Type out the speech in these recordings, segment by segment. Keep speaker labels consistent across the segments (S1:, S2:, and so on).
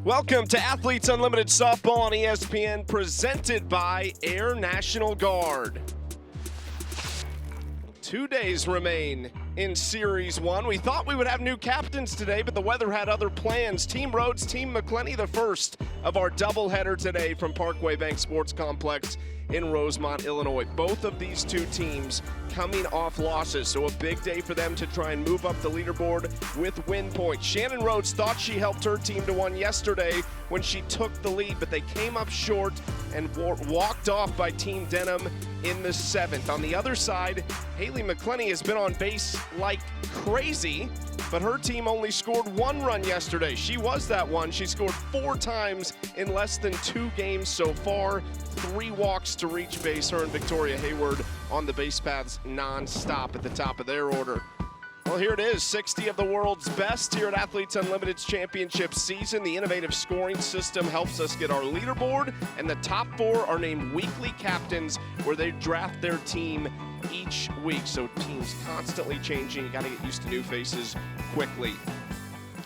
S1: Welcome to Athletes Unlimited Softball on ESPN, presented by Air National Guard. 2 days remain in Series 1. We thought we would have new captains today, but the weather had other plans. Team Rhodes, Team McClenny, the first of our doubleheader today from Parkway Bank Sports Complex in Rosemont, Illinois. Both of these two teams coming off losses, so a big day for them to try and move up the leaderboard with win points. Shannon Rhodes thought she helped her team to win yesterday when she took the lead, but they came up short and walked off by Team Denham in the 7th. On the other side, Haley McClenny has been on base like crazy, but her team only scored 1 run yesterday. She was that one. She scored 4 times in less than 2 games so far. 3 walks to reach base. Her and Victoria Hayward on the base paths non-stop at the top of their order. Well, here it is, 60 of the world's best here at Athletes Unlimited's championship season. The innovative scoring system helps us get our leaderboard, and the top 4 are named weekly captains, where they draft their team each week. So teams constantly changing. You got to get used to new faces quickly.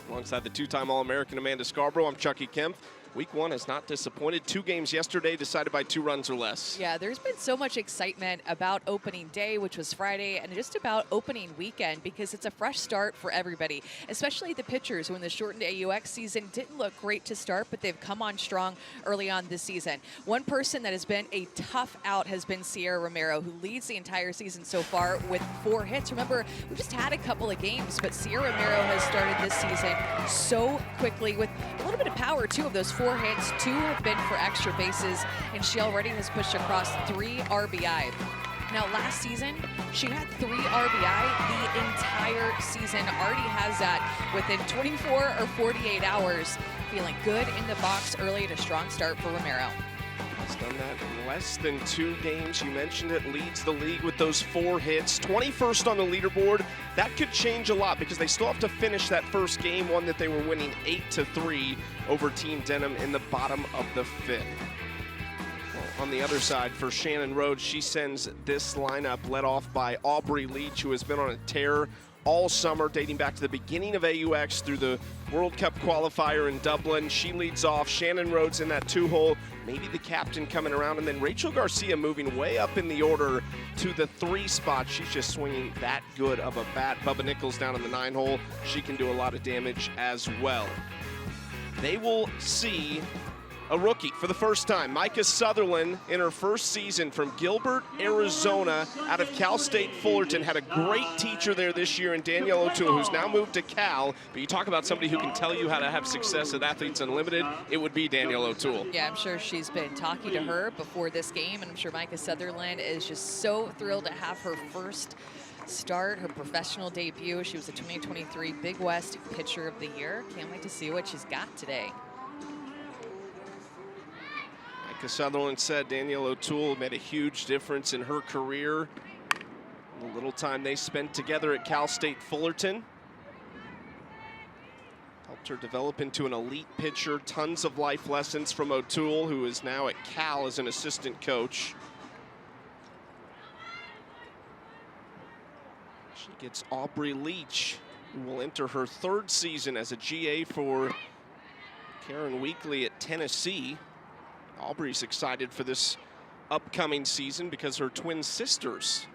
S1: Alongside the 2-time All-American Amanda Scarborough, I'm Chucky Kemp. Week 1 has not disappointed. 2 games yesterday decided by 2 runs or less.
S2: Yeah, there's been so much excitement about opening day, which was Friday, and just about opening weekend, because it's a fresh start for everybody, especially the pitchers, who in the shortened AUX season didn't look great to start, but they've come on strong early on this season. One person that has been a tough out has been Sierra Romero, who leads the entire season so far with 4 hits. Remember, we just had a couple of games, but Sierra Romero has started this season so quickly with a little bit of power, too, of those 4 hits. 2 have been for extra bases, and she already has pushed across 3 RBI. Now, last season, she had 3 RBI the entire season. Already has that within 24 or 48 hours. Feeling good in the box early and a strong start for Romero.
S1: Has done that in less than 2 games. You mentioned it, leads the league with those 4 hits. 21st on the leaderboard. That could change a lot because they still have to finish that first game, one that they were winning 8-3 over Team Denham in the bottom of the 5th. Well, on the other side, for Shannon Rhodes, she sends this lineup led off by Aubrey Leach, who has been on a tear all summer, dating back to the beginning of AUX through the World Cup qualifier in Dublin. She leads off. Shannon Rhodes in that 2-hole, maybe the captain coming around, and then Rachel Garcia moving way up in the order to the 3 spot. She's just swinging that good of a bat. Bubba Nichols down in the 9-hole. She can do a lot of damage as well. They will see a rookie for the first time. Micah Sutherland in her first season from Gilbert, Arizona, out of Cal State Fullerton. Had a great teacher there this year in Danielle O'Toole, who's now moved to Cal. But you talk about somebody who can tell you how to have success at Athletes Unlimited, it would be Danielle O'Toole.
S2: Yeah, I'm sure she's been talking to her before this game, and I'm sure Micah Sutherland is just so thrilled to have her first start, her professional debut. She was the 2023 Big West Pitcher of the Year. Can't wait to see what she's got today.
S1: Micah Sutherland said Danielle O'Toole made a huge difference in her career. The little time they spent together at Cal State Fullerton helped her develop into an elite pitcher. Tons of life lessons from O'Toole, who is now at Cal as an assistant coach. She gets Aubrey Leach, who will enter her 3rd season as a GA for Karen Weekly at Tennessee. Aubrey's excited for this upcoming season because her twin sisters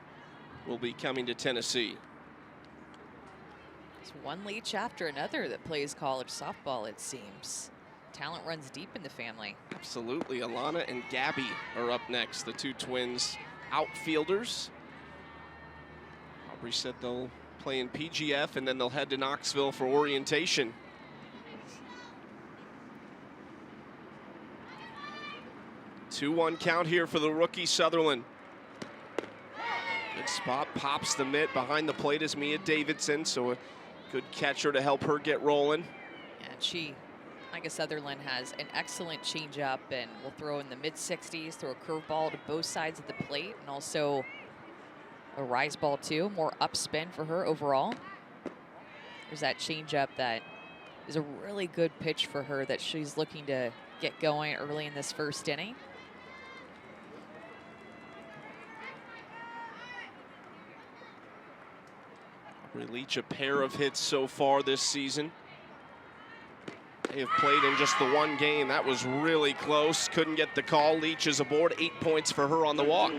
S1: will be coming to Tennessee.
S2: It's one Leach after another that plays college softball, it seems. Talent runs deep in the family.
S1: Absolutely. Alana and Gabby are up next, the 2 twins outfielders. Aubrey said they'll play in PGF and then they'll head to Knoxville for orientation. 2-1 count here for the rookie Sutherland. Good spot, pops the mitt. Behind the plate is Mia Davidson, so a good catcher to help her get rolling.
S2: And Micah Sutherland has an excellent changeup and will throw in the mid-60s, throw a curveball to both sides of the plate, and also a rise ball too, more upspin for her overall. There's that changeup that is a really good pitch for her that she's looking to get going early in this first inning.
S1: Leach a pair of hits so far this season. They have played in just the one game. That was really close. Couldn't get the call. Leach is aboard. 8 points for her on the walk.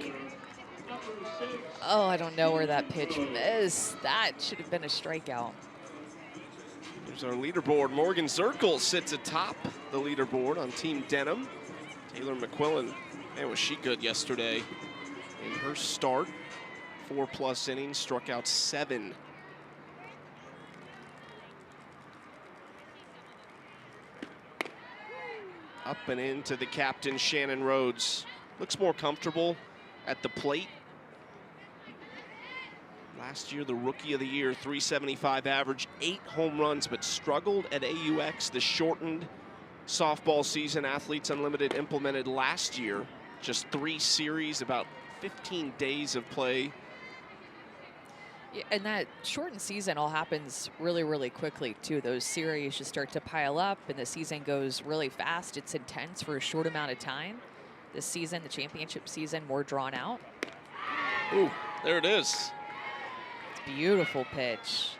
S2: Oh, I don't know where that pitch missed. That should have been a strikeout.
S1: Here's our leaderboard. Morgan Zirkle sits atop the leaderboard on Team Denim. Taylor McQuillan, man, was she good yesterday in her start. 4+ innings, struck out 7. Up and into the captain, Shannon Rhodes. Looks more comfortable at the plate. Last year, the Rookie of the Year, 375 average, 8 home runs, but struggled at AUX. The shortened softball season Athletes Unlimited implemented last year. Just 3 series, about 15 days of play.
S2: Yeah, and that shortened season all happens really, really quickly, too. Those series just start to pile up, and the season goes really fast. It's intense for a short amount of time. This season, the championship season, more drawn out.
S1: Ooh, there it is.
S2: Beautiful pitch.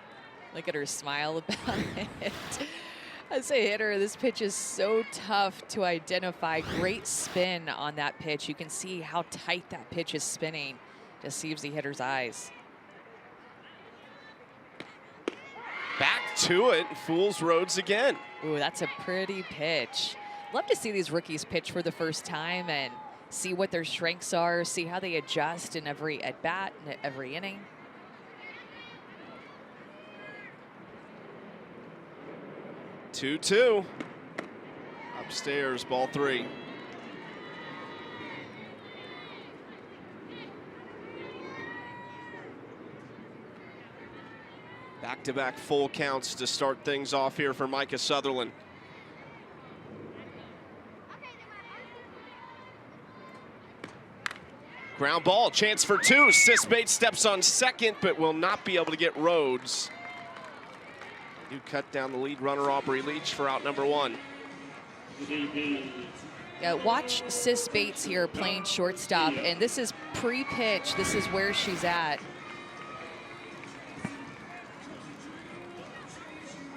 S2: Look at her smile about it. As a hitter, this pitch is so tough to identify. Great spin on that pitch. You can see how tight that pitch is spinning. Deceives the hitter's eyes.
S1: Back to it, fools Rhodes again.
S2: Ooh, that's a pretty pitch. Love to see these rookies pitch for the first time and see what their strengths are, see how they adjust in every at-bat, in every inning.
S1: Two. Upstairs, ball 3. Back-to-back full counts to start things off here for Micah Sutherland. Ground ball, chance for 2. Sis Bates steps on second, but will not be able to get Rhodes. Do cut down the lead runner, Aubrey Leach, for out number 1.
S2: Yeah, watch Sis Bates here playing shortstop, and this is pre-pitch. This is where she's at.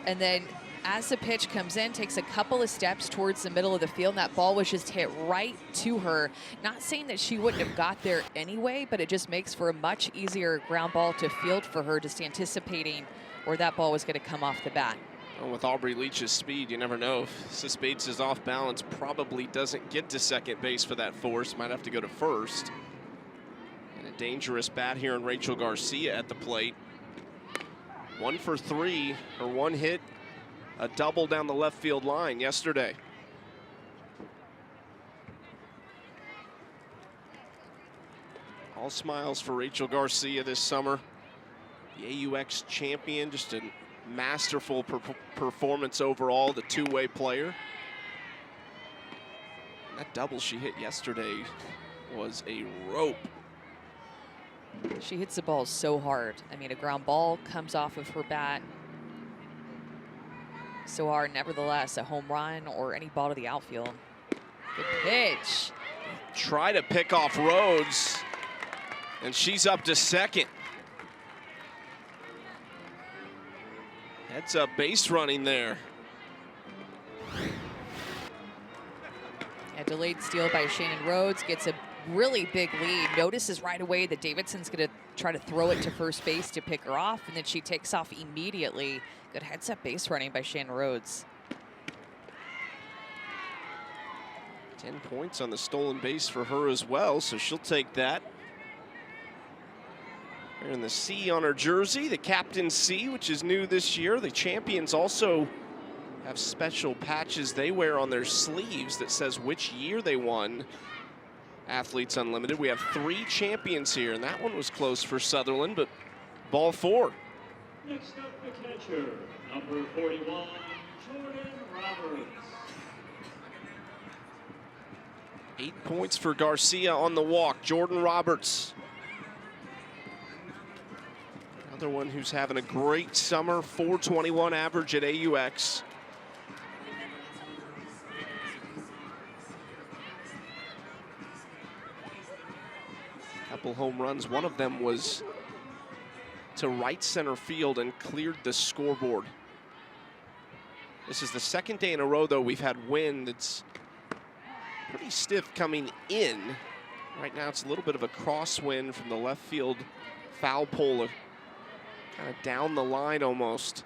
S2: And then as the pitch comes in, takes a couple of steps towards the middle of the field, and that ball was just hit right to her. Not saying that she wouldn't have got there anyway, but it just makes for a much easier ground ball to field for her, just anticipating where that ball was going to come off the bat.
S1: Well, with Aubrey Leach's speed, you never know. If Sis Bates is off balance, probably doesn't get to second base for that force. Might have to go to first. And a dangerous bat here in Rachel Garcia at the plate. 1 for 3, her 1 hit, a double down the left field line yesterday. All smiles for Rachel Garcia this summer. The AUX champion, just a masterful performance overall, the two-way player. And that double she hit yesterday was a rope.
S2: She hits the ball so hard. I mean, a ground ball comes off of her bat so hard. Nevertheless, a home run or any ball to the outfield. Good pitch.
S1: Try to pick off Rhodes, and she's up to second. Heads up base running there.
S2: A delayed steal by Shannon Rhodes, gets a really big lead. Notices right away that Davidson's going to try to throw it to first base to pick her off, and then she takes off immediately. Good heads up base running by Shannon Rhodes.
S1: 10 points on the stolen base for her as well, so she'll take that. Wearing the C on her jersey, the captain C, which is new this year. The champions also have special patches they wear on their sleeves that says which year they won Athletes Unlimited. We have 3 champions here, and that one was close for Sutherland, but ball 4.
S3: Next up, the catcher, number 41, Jordan Roberts.
S1: 8 points for Garcia on the walk. Jordan Roberts. Another one who's having a great summer, 421 average at AUX. Couple home runs. One of them was to right center field and cleared the scoreboard. This is the second day in a row, though, we've had wind that's pretty stiff coming in. Right now, it's a little bit of a crosswind from the left field foul pole, kind of down the line almost.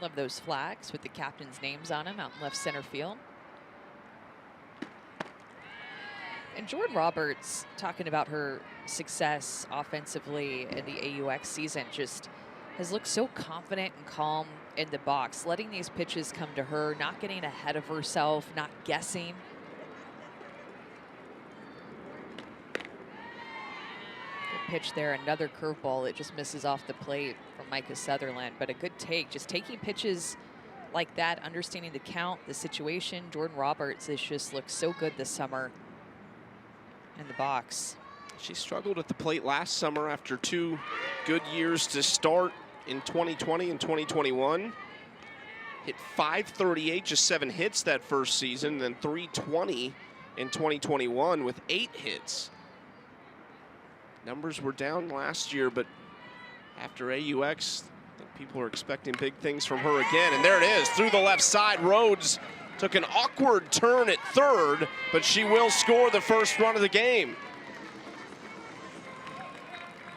S2: Love those flags with the captain's names on them out in left center field. And Jordan Roberts, talking about her success offensively in the AUX season, just has looked so confident and calm in the box, letting these pitches come to her, not getting ahead of herself, not guessing. Good pitch there, another curveball. It just misses off the plate from Micah Sutherland, but a good take. Just taking pitches like that, understanding the count, the situation. Jordan Roberts has just looked so good this summer in the box.
S1: She struggled at the plate last summer after 2 good years to start in 2020 and 2021. Hit .538, just 7 hits that first season, then .320 in 2021 with 8 hits. Numbers were down last year, but after AUX, I think people are expecting big things from her again. And there it is, through the left side. Rhodes took an awkward turn at third, but she will score the first run of the game.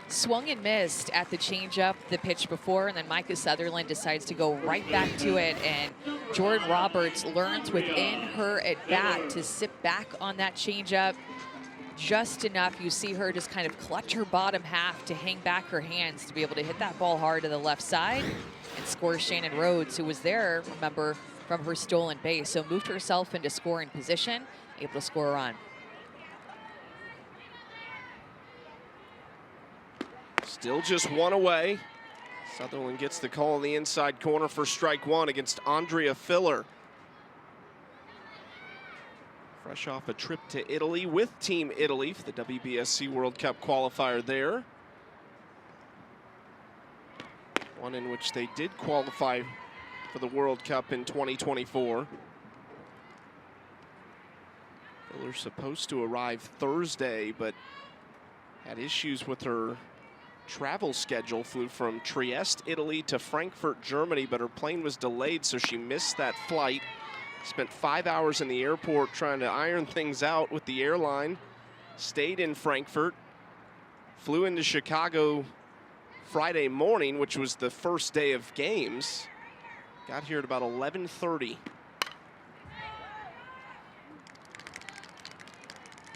S2: Swung and missed at the changeup the pitch before, and then Micah Sutherland decides to go right back to it, and Jordan Roberts learns within her at bat to sit back on that changeup just enough. You see her just kind of clutch her bottom half to hang back her hands to be able to hit that ball hard to the left side and score Shannon Rhodes, who was there, remember, from her stolen base. So moved herself into scoring position, able to score a run.
S1: Still just 1 away. Sutherland gets the call in the inside corner for strike 1 against Andrea Filler. Fresh off a trip to Italy with Team Italy for the WBSC World Cup qualifier there. One in which they did qualify for the World Cup in 2024. Filler's supposed to arrive Thursday, but had issues with her travel schedule. Flew from Trieste, Italy to Frankfurt, Germany, but her plane was delayed, so she missed that flight. Spent 5 hours in the airport trying to iron things out with the airline. Stayed in Frankfurt. Flew into Chicago Friday morning, which was the first day of games. Got here at about 11:30.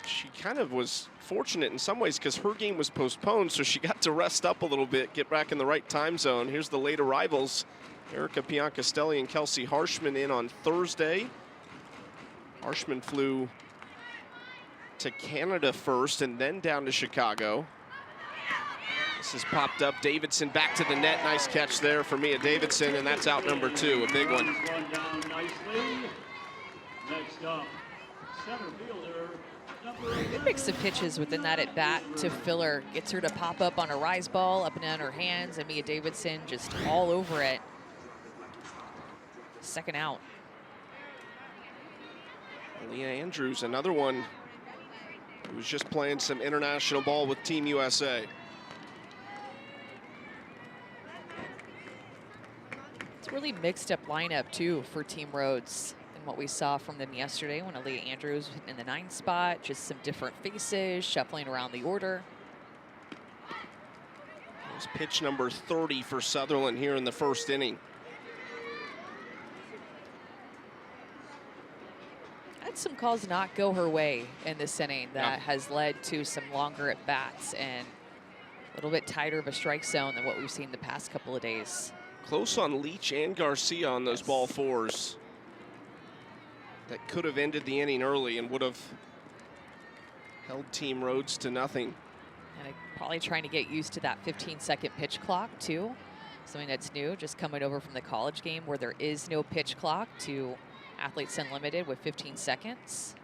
S1: She kind of was fortunate in some ways because her game was postponed, so she got to rest up a little bit, get back in the right time zone. Here's the late arrivals. Erica Piancastelli and Kelsey Harshman in on Thursday. Harshman flew to Canada first and then down to Chicago. This is popped up. Davidson back to the net. Nice catch there for Mia Davidson, and that's out number 2, a big one.
S3: Down nicely. Next up, center fielder.
S2: Good mix of pitches within that at bat to Filler. Gets her to pop up on a rise ball, up and down her hands, and Mia Davidson just all over it. Second out.
S1: Leah Andrews, another one who was just playing some international ball with Team USA.
S2: It's a really mixed up lineup too for Team Rhodes. What we saw from them yesterday when Aaliyah Andrews was in the 9th spot, just some different faces shuffling around the order.
S1: It was pitch number 30 for Sutherland here in the first inning.
S2: Had some calls not go her way in this inning that has led to some longer at bats and a little bit tighter of a strike zone than what we've seen the past couple of days.
S1: Close on Leach and Garcia on those ball fours. That could have ended the inning early and would have held Team Rhodes to nothing.
S2: And probably trying to get used to that 15-second pitch clock too. Something that's new, just coming over from the college game where there is no pitch clock to Athletes Unlimited with 15 seconds.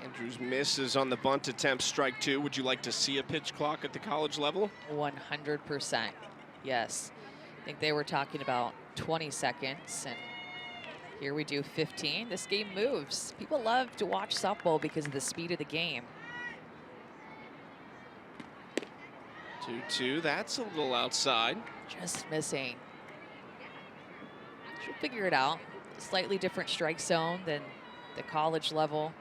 S1: Andrews misses on the bunt attempt, strike 2. Would you like to see a pitch clock at the college level?
S2: 100%, yes. I think they were talking about 20 seconds, and here we do 15. This game moves. People love to watch softball because of the speed of the game.
S1: 2-2, that's a little outside.
S2: Just missing. She'll figure it out. Slightly different strike zone than the college level.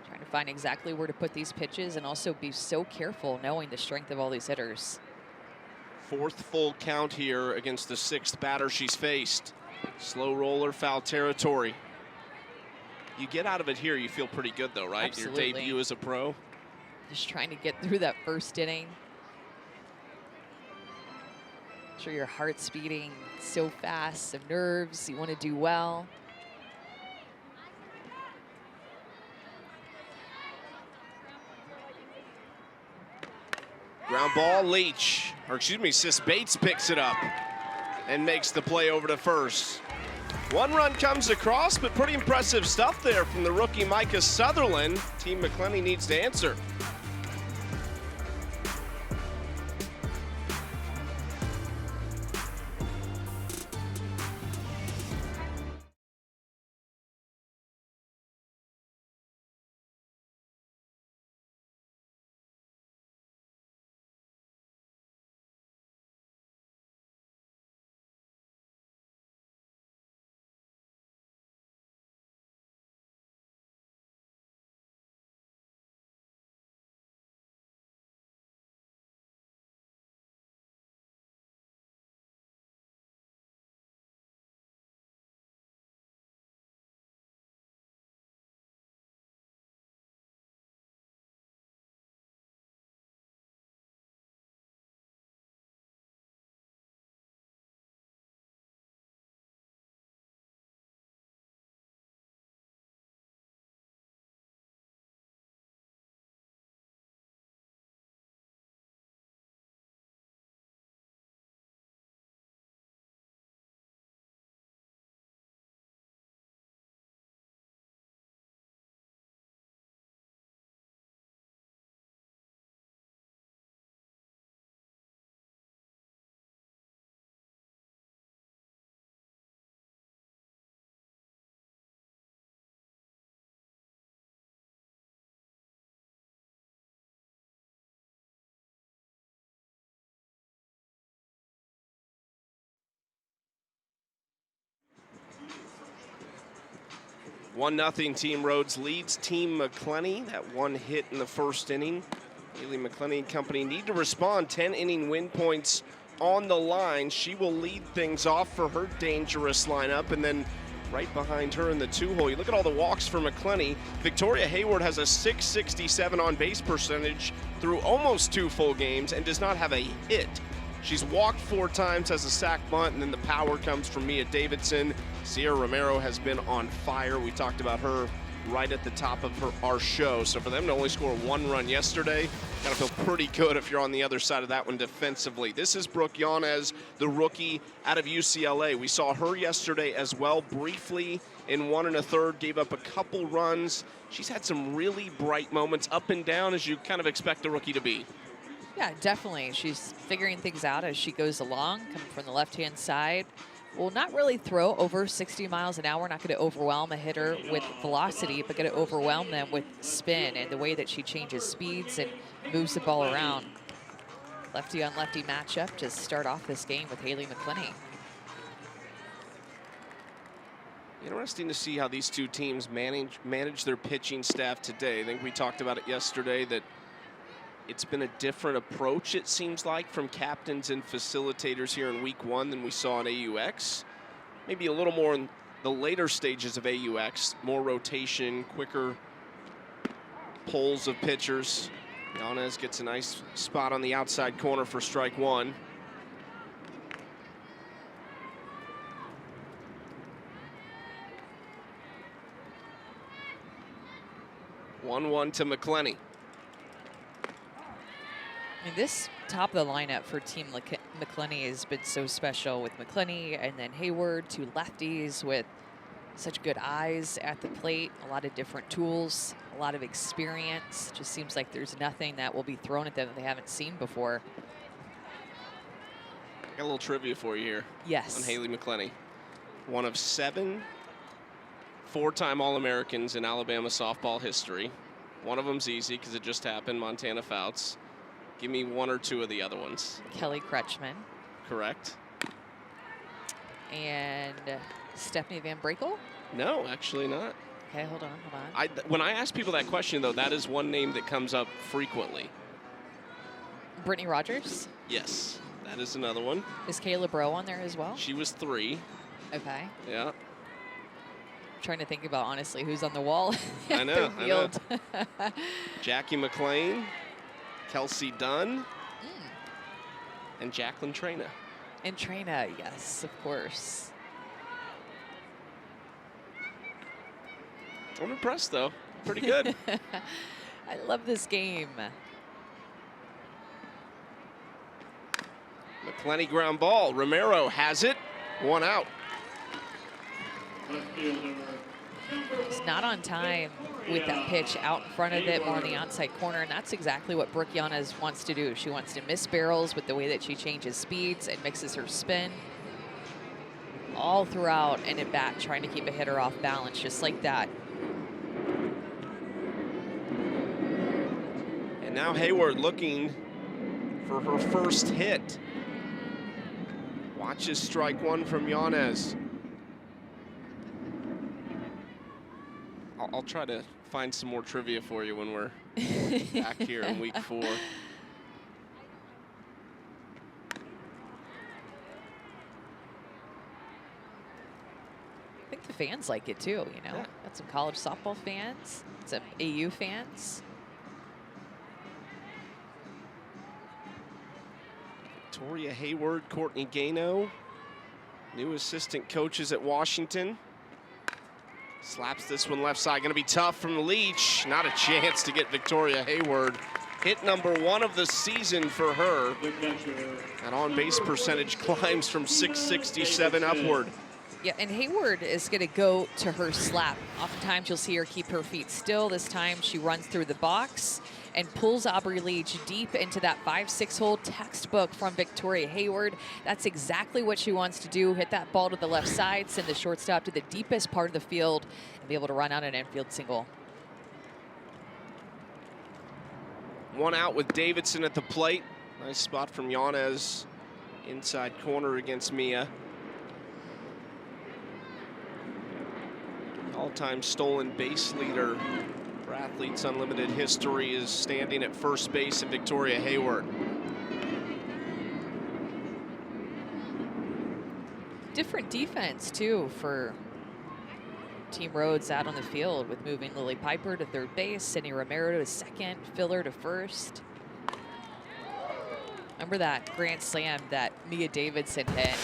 S2: Trying to find exactly where to put these pitches and also be so careful knowing the strength of all these hitters.
S1: 4th full count here against the 6th batter she's faced. Slow roller, foul territory. You get out of it here, you feel pretty good though, right?
S2: Absolutely.
S1: Your debut as a pro.
S2: Just trying to get through that first inning. Sure, your heart's beating so fast, some nerves, you want to do well.
S1: Ground ball, Leach, or excuse me, Sis Bates picks it up and makes the play over to first. 1 run comes across, but pretty impressive stuff there from the rookie Micah Sutherland. Team McClenny needs to answer. One nothing Team Rhodes leads Team McClenny. That one hit in the first inning. Haley McClenny and company need to respond. 10 inning win points on the line. She will lead things off for her dangerous lineup, and then right behind her in the 2-hole. You look at all the walks for McClenny. Victoria Hayward has a .667 on base percentage through almost 2 full games and does not have a hit. She's walked 4 times, has a sac bunt, and then the power comes from Mia Davidson. Sierra Romero has been on fire. We talked about her right at the top of our show. So for them to only score 1 run yesterday, gotta feel pretty good if you're on the other side of that one defensively. This is Brooke Yanez, the rookie out of UCLA. We saw her yesterday as well, briefly in 1 1/3, gave up a couple runs. She's had some really bright moments up and down, as you kind of expect a rookie to be.
S2: Yeah, definitely. She's figuring things out as she goes along, coming from the left-hand side. Will not really throw over 60 miles an hour, not going to overwhelm a hitter with velocity, but going to overwhelm them with spin and the way that she changes speeds and moves the ball around. Lefty on lefty matchup to start off this game with Haley McClenny.
S1: Interesting to see how these two teams manage their pitching staff today. I think we talked about it yesterday that it's been a different approach, it seems like, from captains and facilitators here in week 1 than we saw in AUX. Maybe a little more in the later stages of AUX, more rotation, quicker pulls of pitchers. Yanez gets a nice spot on the outside corner for strike 1. One to McClenny.
S2: I mean, this top of the lineup for Team McClenny has been so special with McClenny and then Hayward, 2 lefties with such good eyes at the plate, a lot of different tools, a lot of experience. Just seems like there's nothing that will be thrown at them that they haven't seen before.
S1: I got a little trivia for you here.
S2: Yes.
S1: On Haley McClenny. One of 7 4-time All-Americans in Alabama softball history. One of them's easy because it just happened, Montana Fouts. Give me one or two of the other ones.
S2: Kelly Kretschmann.
S1: Correct.
S2: And Stephanie Van Brakel?
S1: No, actually not.
S2: Okay, hold on.
S1: When I ask people that question, though, that is one name that comes up frequently.
S2: Brittany Rogers?
S1: Yes, that is another one.
S2: Is Kayla Bro on there as well?
S1: She was 3.
S2: Okay.
S1: Yeah.
S2: I'm trying to think about, honestly, who's on the wall.
S1: I know.
S2: I
S1: Jackie McLean, Kelsey Dunn, and Jacqueline Trena.
S2: And Trena, yes, of course.
S1: I'm impressed, though. Pretty good.
S2: I love this game.
S1: McClenny ground ball. Romero has it. 1 out.
S2: He's not on time with that pitch out in front of it, more on the outside corner, and that's exactly what Brooke Yanez wants to do. She wants to miss barrels with the way that she changes speeds and mixes her spin all throughout and at bat, trying to keep a hitter off balance just like that.
S1: And now Hayward looking for her first hit. Watches strike 1 from Yanez. I'll try to find some more trivia for you when we're back here in week 4.
S2: I think the fans like it too, you know.
S1: Yeah.
S2: Got some college softball fans, some AU fans.
S1: Victoria Hayward, Courtney Gano, new assistant coaches at Washington. Slaps this one left side, gonna be tough from the Leach. Not a chance to get Victoria Hayward. Hit number 1 of the season for her. That on-base percentage climbs from .667 upward.
S2: Yeah, and Hayward is going to go to her slap. Oftentimes you'll see her keep her feet still. This time she runs through the box and pulls Aubrey Leach deep into that 5-6 hole textbook from Victoria Hayward. That's exactly what she wants to do. Hit that ball to the left side, send the shortstop to the deepest part of the field, and be able to run out an infield single.
S1: 1 out with Davidson at the plate. Nice spot from Yanez. Inside corner against Mia. All-time stolen base leader for Athletes Unlimited history is standing at first base in Victoria Hayward.
S2: Different defense, too, for Team Rhodes out on the field with moving Lily Piper to third base, sending Romero to second, Filler to first. Remember that grand slam that Mia Davidson hit?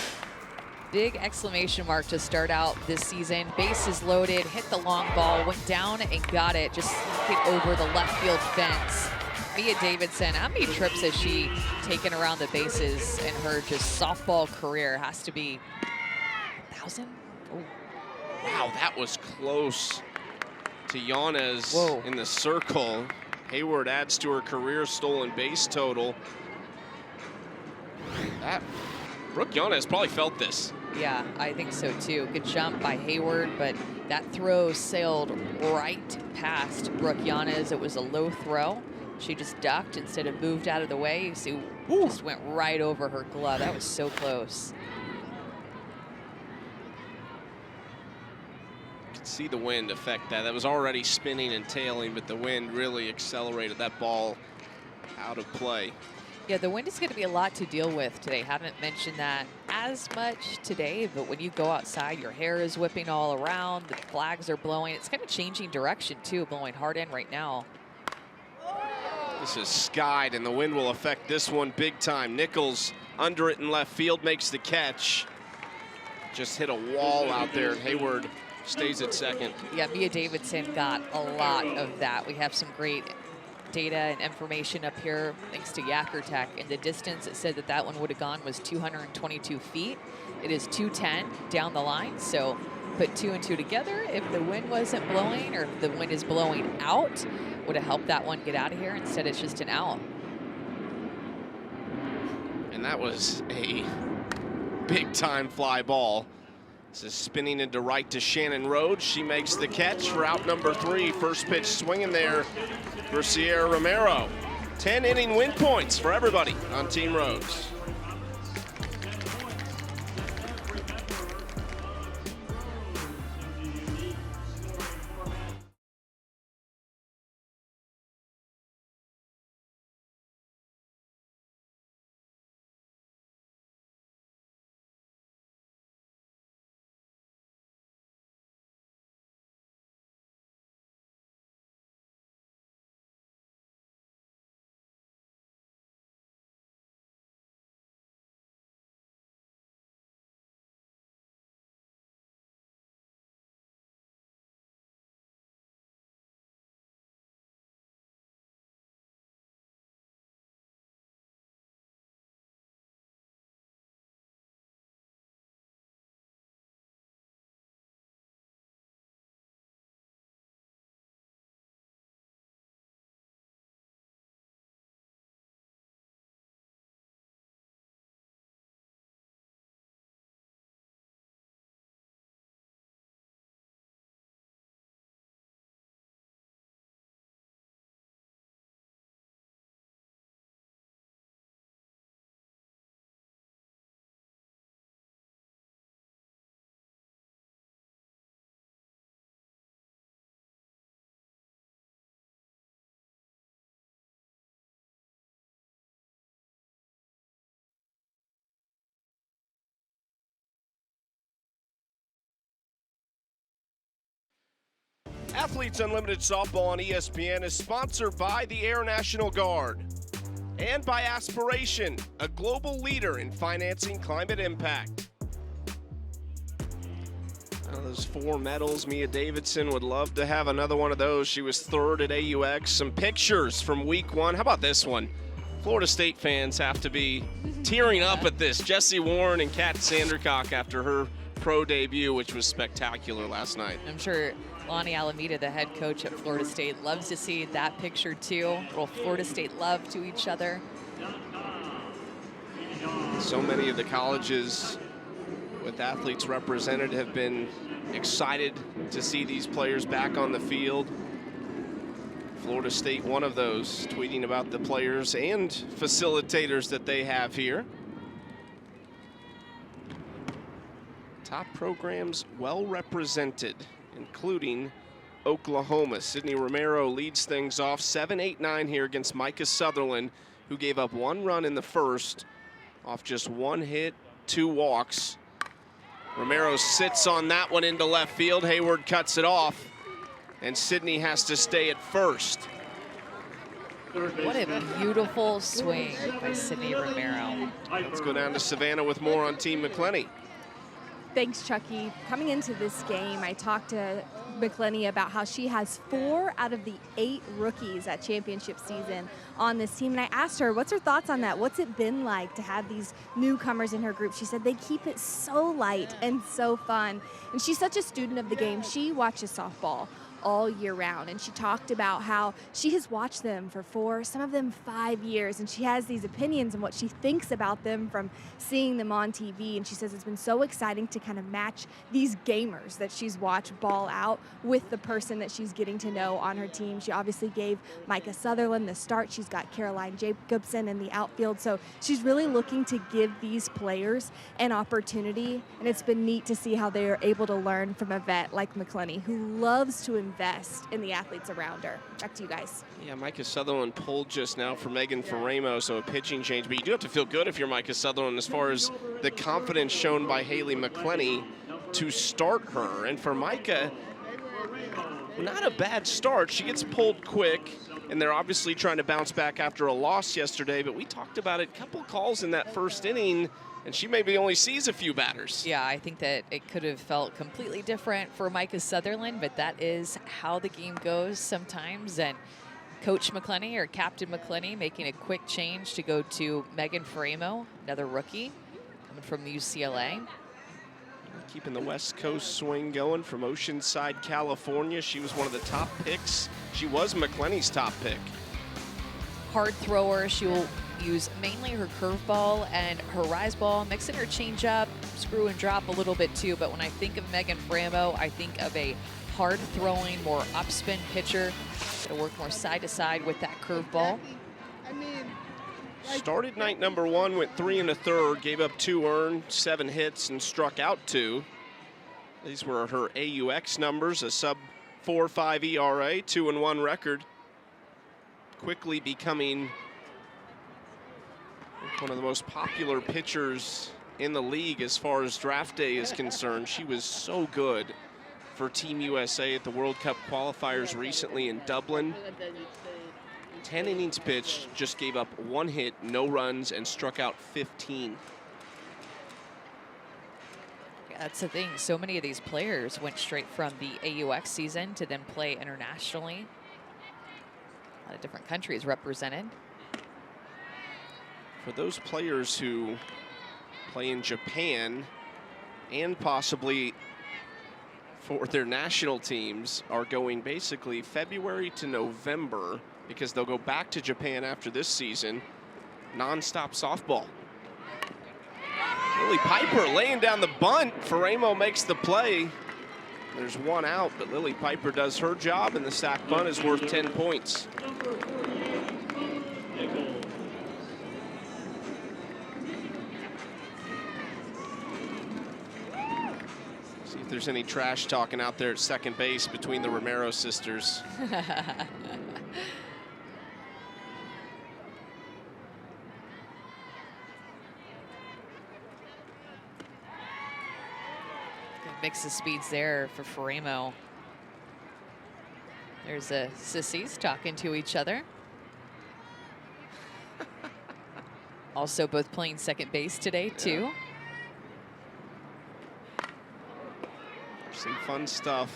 S2: Big exclamation mark to start out this season. Bases loaded, hit the long ball, went down and got it, just sneak it over the left field fence. Mia Davidson, how many trips has she taken around the bases in her just softball career? Has to be 1,000? Oh.
S1: Wow, that was close to Yanez in the circle. Hayward adds to her career stolen base total. Brooke Yanez probably felt this.
S2: Yeah, I think so too. Good jump by Hayward, but that throw sailed right past Brooke Yanez. It was a low throw. She just ducked instead of moved out of the way. You see, just went right over her glove. That was so close.
S1: You could see the wind affect that. That was already spinning and tailing, but the wind really accelerated that ball out of play.
S2: Yeah, the wind is going to be a lot to deal with today. Haven't mentioned that as much today, but when you go outside, your hair is whipping all around. The flags are blowing. It's kind of changing direction, too, blowing hard in right now.
S1: This is skied, and the wind will affect this one big time. Nichols under it in left field makes the catch. Just hit a wall out there, and Hayward stays at second.
S2: Yeah, Mia Davidson got a lot of that. We have some great data and information up here thanks to Yacker Tech. And the distance it said that that one would have gone was 222 feet. It is 210 down the line. So put 2 and 2 together. If the wind wasn't blowing, or if the wind is blowing out, would have helped that one get out of here. Instead, it's just an out.
S1: And that was a big time fly ball. This is spinning into right to Shannon Rhodes. She makes the catch for out number 3. First pitch swinging there for Sierra Romero. 10 inning win points for everybody on Team Rhodes. Athletes Unlimited Softball on ESPN is sponsored by the Air National Guard and by Aspiration, a global leader in financing climate impact. Those 4 medals, Mia Davidson would love to have another one of those. She was 3rd at AUX. Some pictures from week 1. How about this one? Florida State fans have to be tearing up at this. Jessie Warren and Kat Sandercock after her pro debut, which was spectacular last night.
S2: I'm sure Lonnie Alameda, the head coach at Florida State, loves to see that picture too. A little Florida State love to each other.
S1: So many of the colleges with athletes represented have been excited to see these players back on the field. Florida State, one of those, tweeting about the players and facilitators that they have here. Top programs well represented, including Oklahoma. Sydney Romero leads things off 7-8-9 here against Micah Sutherland, who gave up 1 run in the first off just 1 hit, 2 walks. Romero sits on that one into left field. Hayward cuts it off, and Sydney has to stay at first.
S2: What a beautiful swing by Sydney Romero.
S1: Let's go down to Savannah with more on Team McClenny.
S4: Thanks, Chucky. Coming into this game, I talked to McClenny about how she has 4 out of the 8 rookies at championship season on this team. And I asked her, what's her thoughts on that? What's it been like to have these newcomers in her group? She said they keep it so light and so fun. And she's such a student of the game. She watches softball all year round, and she talked about how she has watched them for 4, some of them 5 years, and she has these opinions and what she thinks about them from seeing them on TV. And she says it's been so exciting to kind of match these gamers that she's watched ball out with the person that she's getting to know on her team. She obviously gave Micah Sutherland the start. She's got Caroline Jacobson in the outfield, so she's really looking to give these players an opportunity, and it's been neat to see how they are able to learn from a vet like McClenny, who loves to invest in the athletes around her. Back to you guys.
S1: Yeah, Micah Sutherland pulled just now for Megan Faramo, so a pitching change. But you do have to feel good if you're Micah Sutherland as far as the confidence shown by Haley McClenny to start her. And for Micah, not a bad start. She gets pulled quick, and they're obviously trying to bounce back after a loss yesterday. But we talked about it, a couple calls in that first inning, and she maybe only sees a few batters.
S2: Yeah, I think that it could have felt completely different for Micah Sutherland, but that is how the game goes sometimes. And Coach McClenny, or Captain McClenny, making a quick change to go to Megan Faramo, another rookie coming from UCLA.
S1: Keeping the West Coast swing going from Oceanside, California. She was one of the top picks. She was McClenny's top pick.
S2: Hard thrower. She will use mainly her curveball and her rise ball, mix in her changeup, screw and drop a little bit too. But when I think of Megan Faramo, I think of a hard throwing, more upspin pitcher. Gonna work more side to side with that curveball.
S1: Started night number 1, went 3 1/3, gave up 2 earned, 7 hits, and struck out 2. These were her AUX numbers, a sub 4.5 ERA, 2-1 record. Quickly becoming one of the most popular pitchers in the league as far as draft day is concerned. She was so good for Team USA at the World Cup qualifiers recently in Dublin. 10 innings pitched, just gave up 1 hit, no runs, and struck out 15.
S2: Yeah, that's the thing. So many of these players went straight from the AUX season to then play internationally. A lot of different countries represented.
S1: For those players who play in Japan and possibly for their national teams are going basically February to November, because they'll go back to Japan after this season, non-stop softball. Lily Piper laying down the bunt. Romero makes the play. There's 1 out, but Lily Piper does her job, and the sack bunt is worth 10 points. See if there's any trash talking out there at second base between the Romero sisters.
S2: Mix of speeds there for Romero. There's a sissies talking to each other. Also both playing second base today, too.
S1: Some fun stuff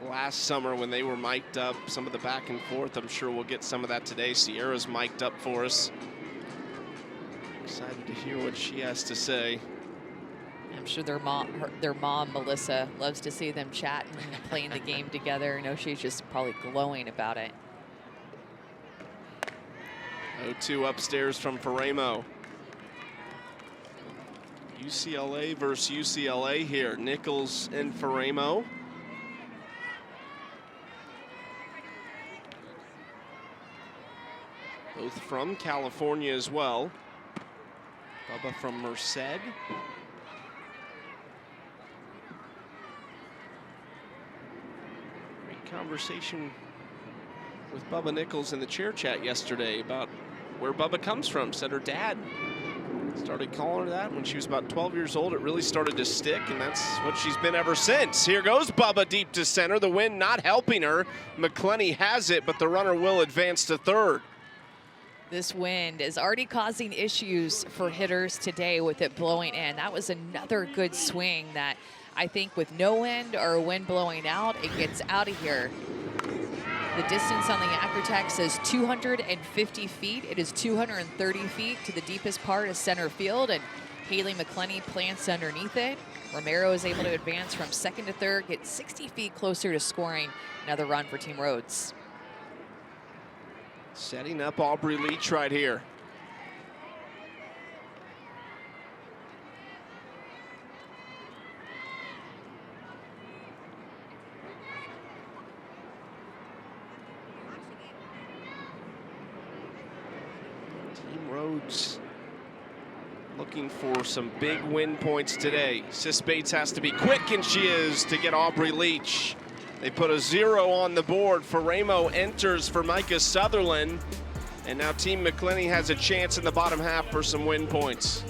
S1: last summer when they were mic'd up. Some of the back and forth, I'm sure we'll get some of that today. Sierra's mic'd up for us. Excited to hear what she has to say.
S2: I'm sure their mom, Melissa, loves to see them chatting and playing the game together. I know she's just probably glowing about it.
S1: 0-2 upstairs from Romero. UCLA versus UCLA here. Nichols and Romero. Both from California as well. Bubba from Merced. Great conversation with Bubba Nichols in the chair chat yesterday about where Bubba comes from. Said her dad started calling her that when she was about 12 years old. It really started to stick, and that's what she's been ever since. Here goes Bubba deep to center. The wind not helping her. McClenny has it, but the runner will advance to third.
S2: This wind is already causing issues for hitters today with it blowing in. That was another good swing that I think with no wind or wind blowing out, it gets out of here. The distance on the Acrotech says 250 feet. It is 230 feet to the deepest part of center field, and Haley McClenny plants underneath it. Romero is able to advance from second to third, get 60 feet closer to scoring another run for Team Rhodes.
S1: Setting up Aubrey Leach right here. Team Rhodes looking for some big win points today. Sis Bates has to be quick, and she is, to get Aubrey Leach. They put a 0 on the board. Romero enters for Micah Sutherland. And now Team McClenny has a chance in the bottom half for some win points.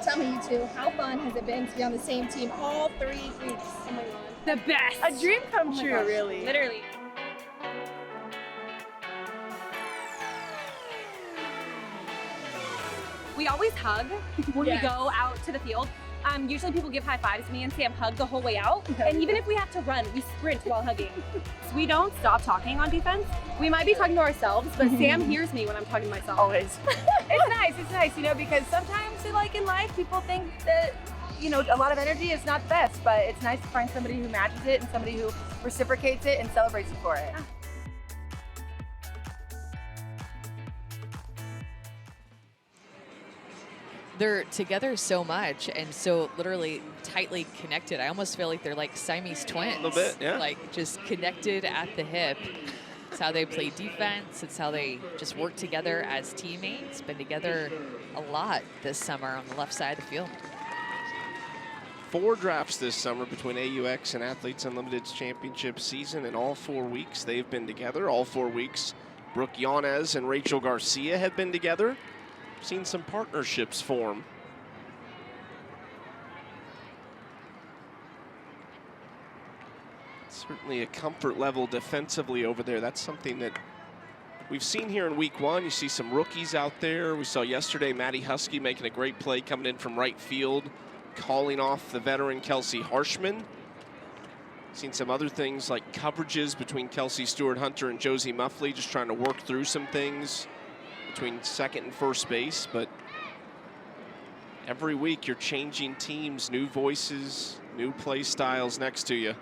S5: Tell me, you two, how fun has it been to be on the same team all 3 weeks? Oh my God.
S6: The best.
S7: A dream come
S5: Oh my
S7: true,
S5: gosh.
S7: really.
S6: Literally. We always hug when
S5: Yes.
S6: we go out to the field. Usually people give high fives. Me and Sam hug the whole way out. And even if we have to run, we sprint while hugging. So we don't stop talking on defense. We might be talking to ourselves, but Sam hears me when I'm talking to myself.
S7: Always. It's nice, you know, because sometimes, like in life, people think that, you know, a lot of energy is not the best, but it's nice to find somebody who matches it and somebody who reciprocates it and celebrates you for it.
S2: They're together so much and so literally tightly connected. I almost feel like they're like Siamese twins.
S1: A little bit, yeah.
S2: Like just connected at the hip. It's how they play defense. It's how they just work together as teammates. Been together a lot this summer on the left side of the field.
S1: 4 drafts this summer between AUX and Athletes Unlimited's championship season, and all 4 weeks they've been together. All 4 weeks, Brooke Yanez and Rachel Garcia have been together. Seen some partnerships form. Certainly a comfort level defensively over there. That's something that we've seen here in week 1. You see some rookies out there. We saw yesterday Maddie Husky making a great play coming in from right field, calling off the veteran Kelsey Harshman. Seen some other things like coverages between Kelsey Stewart-Hunter and Josie Muffley, just trying to work through some things between second and first base. But every week you're changing teams, new voices, new play styles next to you.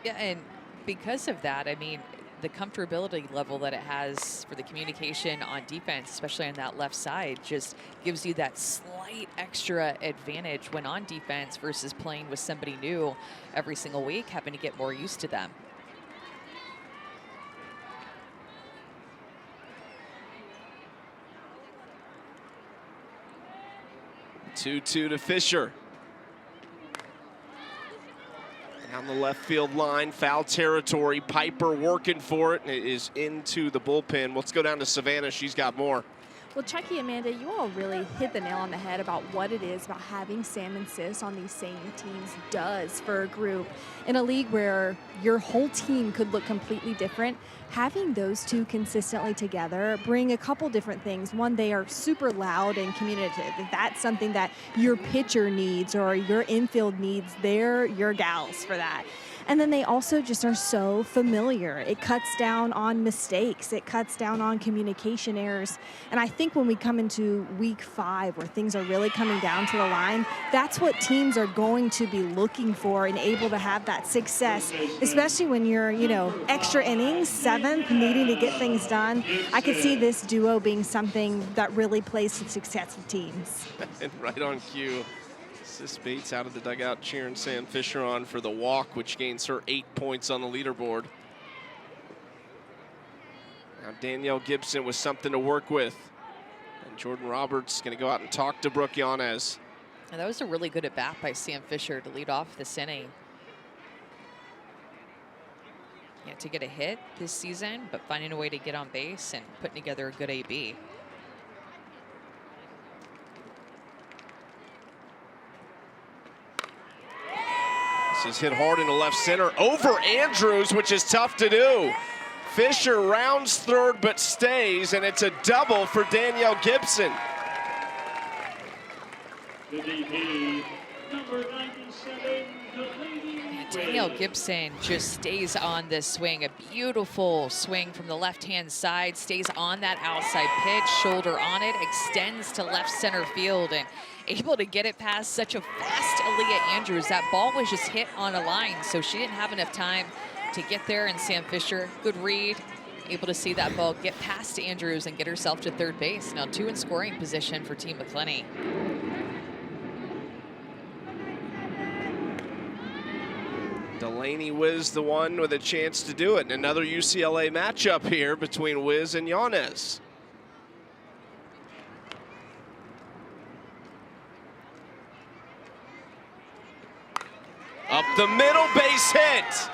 S2: Yeah, and because of that, I mean, the comfortability level that it has for the communication on defense, especially on that left side, just gives you that slight extra advantage when on defense versus playing with somebody new every single week, having to get more used to them.
S1: Two-two to Fisher. Down the left field line, foul territory. Piper working for it, and it is into the bullpen. Let's go down to Savannah. She's got more.
S4: Well, Chucky, Amanda, you all really hit the nail on the head about what it is about having Sam and Sis on these same teams does for a group. In a league where your whole team could look completely different, having those two consistently together bring a couple different things. One, they are super loud and communicative. If that's something that your pitcher needs or your infield needs, they're your gals for that. And then they also just are so familiar. It cuts down on mistakes. It cuts down on communication errors. And I think when we come into week 5 where things are really coming down to the line, that's what teams are going to be looking for and able to have that success, especially when you're, you know, extra innings, 7th, needing to get things done. I could see this duo being something that really plays to success of teams.
S1: And right on cue, Sis Bates out of the dugout cheering Sam Fisher on for the walk, which gains her 8 points on the leaderboard. Now Danielle Gibson with something to work with. And Jordan Roberts going to go out and talk to Brooke Yanez.
S2: And that was a really good at-bat by Sam Fisher to lead off this inning. Yeah, to get a hit this season, but finding a way to get on base and putting together a good AB.
S1: This is hit hard into left center over Andrews, which is tough to do. Fisher rounds third but stays, and it's a double for Danielle Gibson.
S3: The DP, number 97, the Lady
S2: Danielle
S3: Wins.
S2: Gibson just stays on this swing. A beautiful swing from the left-hand side, stays on that outside pitch, shoulder on it, extends to left center field, and able to get it past such a fast Aaliyah Andrews. That ball was just hit on a line, so she didn't have enough time to get there, and Sam Fisher, good read, able to see that ball get past Andrews and get herself to third base. Now 2 in scoring position for Team McClenny.
S1: Delaney Wiz, the one with a chance to do it. And another UCLA matchup here between Wiz and Yanez. Up the middle, base hit.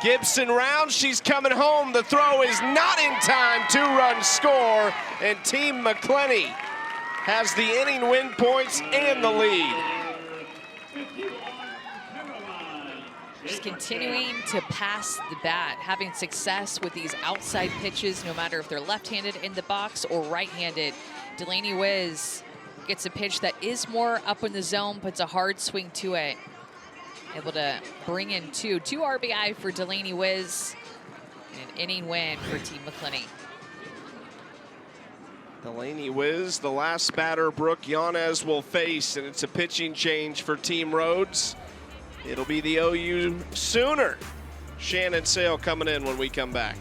S1: Gibson rounds, she's coming home. The throw is not in time. 2-run score, and Team McClenny has the inning win points and the lead.
S3: 51, Caroline.
S2: Just continuing to pass the bat, having success with these outside pitches, no matter if they're left-handed in the box or right-handed. Delaney Wiz gets a pitch that is more up in the zone, puts a hard swing to it. Able to bring in two RBI for Delaney Wiz, and an inning win for Team McClenny.
S1: Delaney Wiz, the last batter Brooke Yanez will face, and it's a pitching change for Team Rhodes. It'll be the OU Sooner. Shannon Sale coming in when we come back.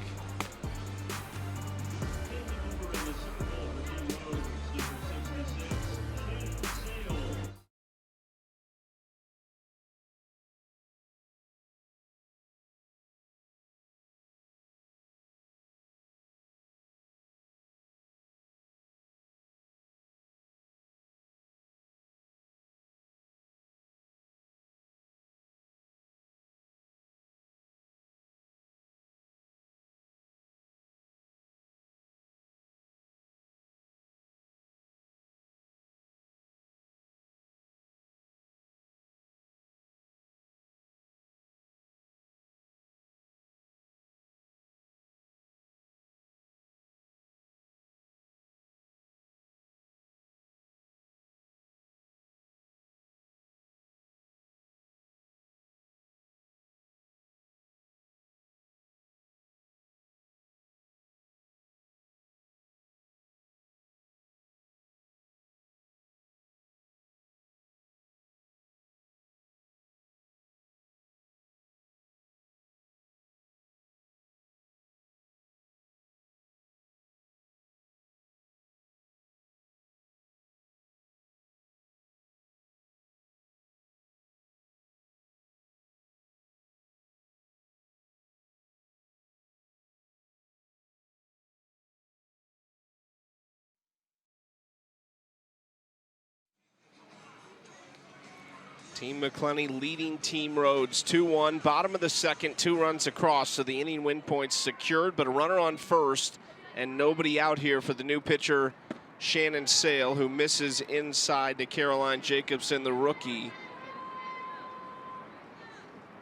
S1: Team McClenny leading Team Rhodes 2-1. Bottom of the second, 2 runs across, so the inning win points secured, but a runner on first and nobody out here for the new pitcher, Shannon Sale, who misses inside to Caroline Jacobson, the rookie.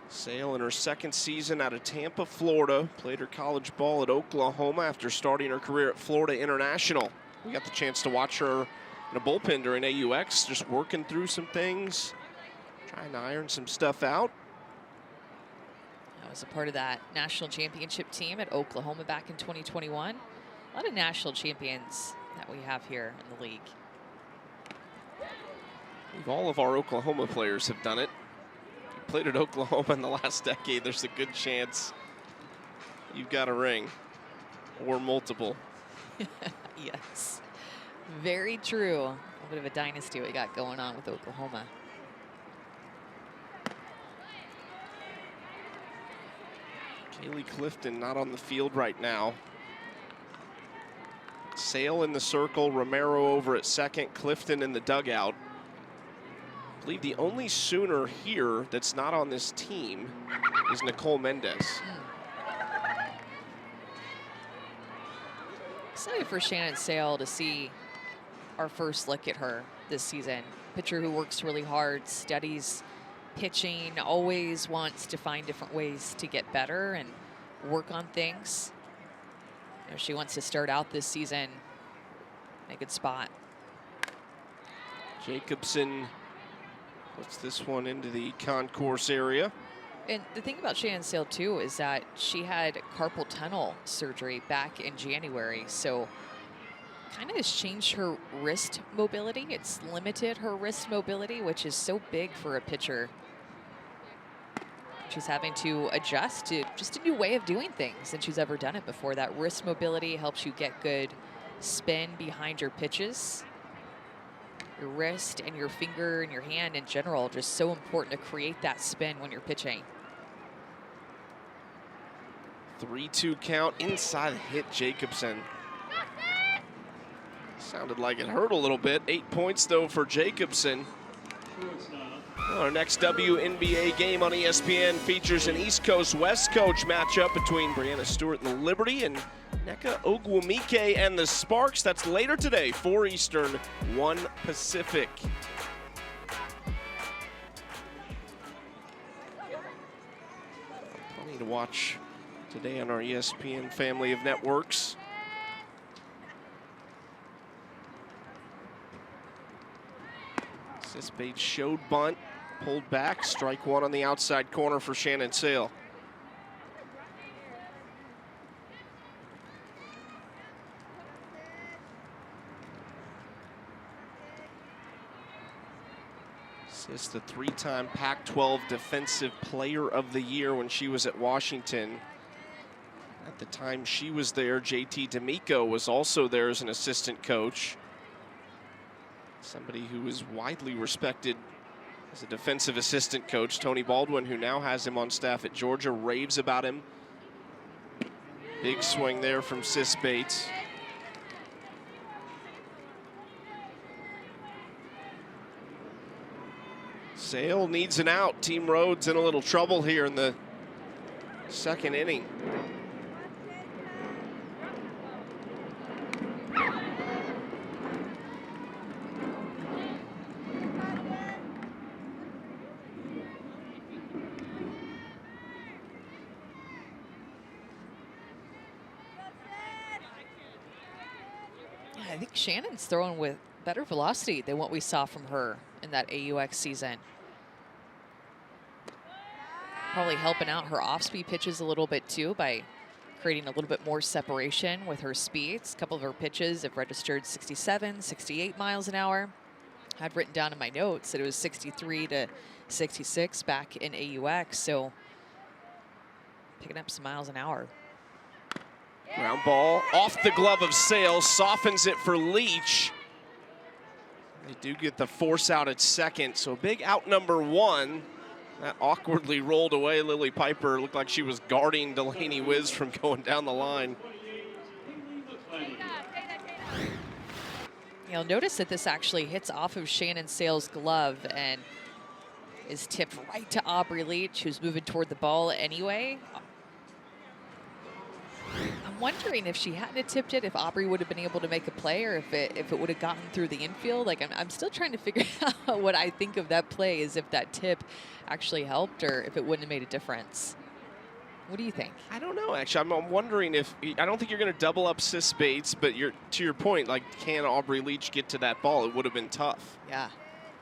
S1: Sale in her second season out of Tampa, Florida. Played her college ball at Oklahoma after starting her career at Florida International. We got the chance to watch her in a bullpen during AUX, just working through some things, trying to iron some stuff out.
S2: I was a part of that national championship team at Oklahoma back in 2021. A lot of national champions that we have here in the league.
S1: All of our Oklahoma players have done it. If you played at Oklahoma in the last decade, there's a good chance you've got a ring or multiple.
S2: Yes, very true. A bit of a dynasty we got going on with Oklahoma.
S1: Kaylee Clifton not on the field right now. Sale in the circle, Romero over at second, Clifton in the dugout. I believe the only Sooner here that's not on this team is Nicole Mendez.
S2: Excited for Shannon Sale to see our first look at her this season. Pitcher who works really hard, studies pitching, always wants to find different ways to get better and work on things. You know, she wants to start out this season in a good spot.
S1: Jacobson puts this one into the concourse area.
S2: And the thing about Shannon Sale too is that she had carpal tunnel surgery back in January, so kind of has changed her wrist mobility. It's limited her wrist mobility, which is so big for a pitcher. She's having to adjust to just a new way of doing things than she's ever done it before. That wrist mobility helps you get good spin behind your pitches. Your wrist and your finger and your hand in general, just so important to create that spin when you're pitching.
S1: 3-2 count, inside hit Jacobson. Sounded like it hurt a little bit. 8 points though for Jacobson. Well, our next WNBA game on ESPN features an East Coast West Coast matchup between Brianna Stewart and the Liberty and Nneka Ogwumike and the Sparks. That's later today, 4 Eastern, 1 Pacific. Plenty to watch today on our ESPN family of networks. Bates showed bunt, pulled back, strike one on the outside corner for Shannon Sale. Sis, the 3-time Pac-12 Defensive Player of the Year when she was at Washington. At the time she was there, JT D'Amico was also there as an assistant coach. Somebody who is widely respected as a defensive assistant coach. Tony Baldwin, who now has him on staff at Georgia, raves about him. Big swing there from Sis Bates. Sale needs an out. Team Rhodes in a little trouble here in the second inning.
S2: I think Shannon's throwing with better velocity than what we saw from her in that AUX season. Probably helping out her off-speed pitches a little bit too by creating a little bit more separation with her speeds. A couple of her pitches have registered 67, 68 miles an hour. I'd written down in my notes that it was 63 to 66 back in AUX, so picking up some miles an hour.
S1: Ground ball off the glove of Sale, softens it for Leach. They do get the force out at second, so big out number 1. That awkwardly rolled away. Lily Piper looked like she was guarding Delaney Wiz from going down the line.
S2: You'll notice that this actually hits off of Shannon Sale's glove and is tipped right to Aubrey Leach, who's moving toward the ball anyway. I'm wondering if she hadn't tipped it, if Aubrey would have been able to make a play, or if it would have gotten through the infield. Like I'm still trying to figure out what I think of that play, is if that tip actually helped or if it wouldn't have made a difference. What do you think?
S1: I don't know, actually. I'm wondering if, I don't think you're going to double up Sis Bates, but to your point, like, can Aubrey Leach get to that ball? It would have been tough.
S2: Yeah.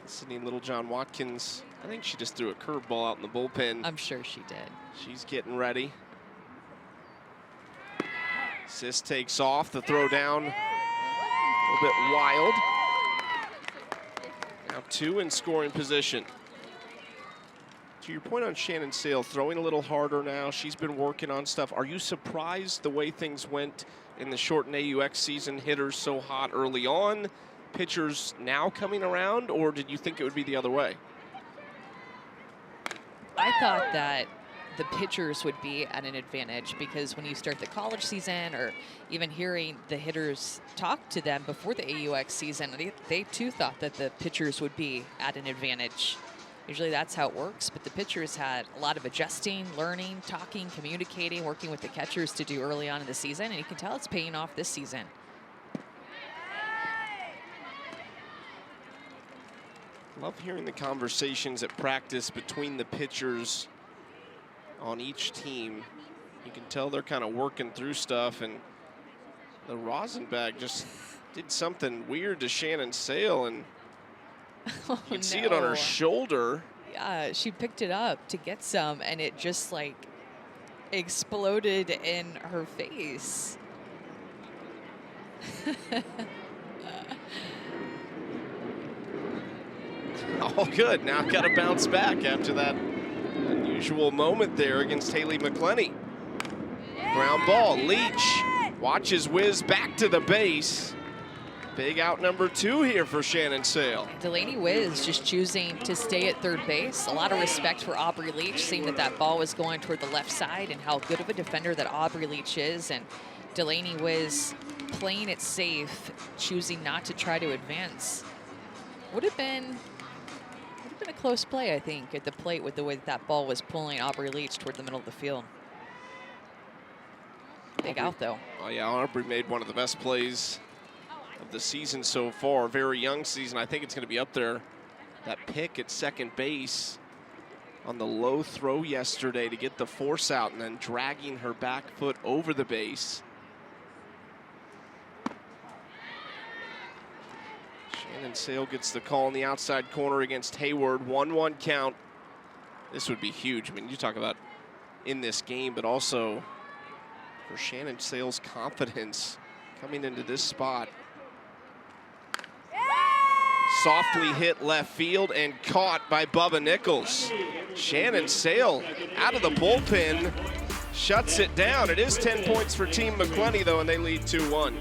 S1: Sydney Littlejohn Watkins, I think she just threw a curveball out in the bullpen.
S2: I'm sure she did.
S1: She's getting ready. Sis takes off, the throw down a little bit wild. Now 2 in scoring position. To your point on Shannon Sale, throwing a little harder now. She's been working on stuff. Are you surprised the way things went in the shortened AUX season? Hitters so hot early on, pitchers now coming around, or did you think it would be the other way?
S2: I thought that the pitchers would be at an advantage, because when you start the college season, or even hearing the hitters talk to them before the AUX season, they too thought that the pitchers would be at an advantage. Usually that's how it works, but the pitchers had a lot of adjusting, learning, talking, communicating, working with the catchers to do early on in the season, and you can tell it's paying off this season.
S1: Love hearing the conversations at practice between the pitchers on each team. You can tell they're kind of working through stuff, and the Rosenbag just did something weird to Shannon Sale, and you can see it on her shoulder.
S2: Yeah, she picked it up to get some, and it just like exploded in her face.
S1: All good. Now got to bounce back after that unusual moment there against Haley McClenny. Ground ball. Leach watches Wiz back to the base. Big out number 2 here for Shannon Sale.
S2: Delaney Wiz just choosing to stay at third base. A lot of respect for Aubrey Leach, seeing that that ball was going toward the left side and how good of a defender that Aubrey Leach is. And Delaney Wiz playing it safe, choosing not to try to advance. Would have been a close play, I think, at the plate with the way that ball was pulling Aubrey Leach toward the middle of the field. Big out, though.
S1: Oh, yeah, Aubrey made one of the best plays of the season so far. Very young season. I think it's going to be up there. That pick at second base on the low throw yesterday to get the force out and then dragging her back foot over the base. Shannon Sale gets the call in the outside corner against Hayward. 1-1 count. This would be huge. I mean, you talk about in this game, but also for Shannon Sale's confidence coming into this spot. Softly hit left field and caught by Bubba Nichols. Shannon Sale out of the bullpen shuts it down. It is 10 points for Team McClenny, though, and they lead 2-1.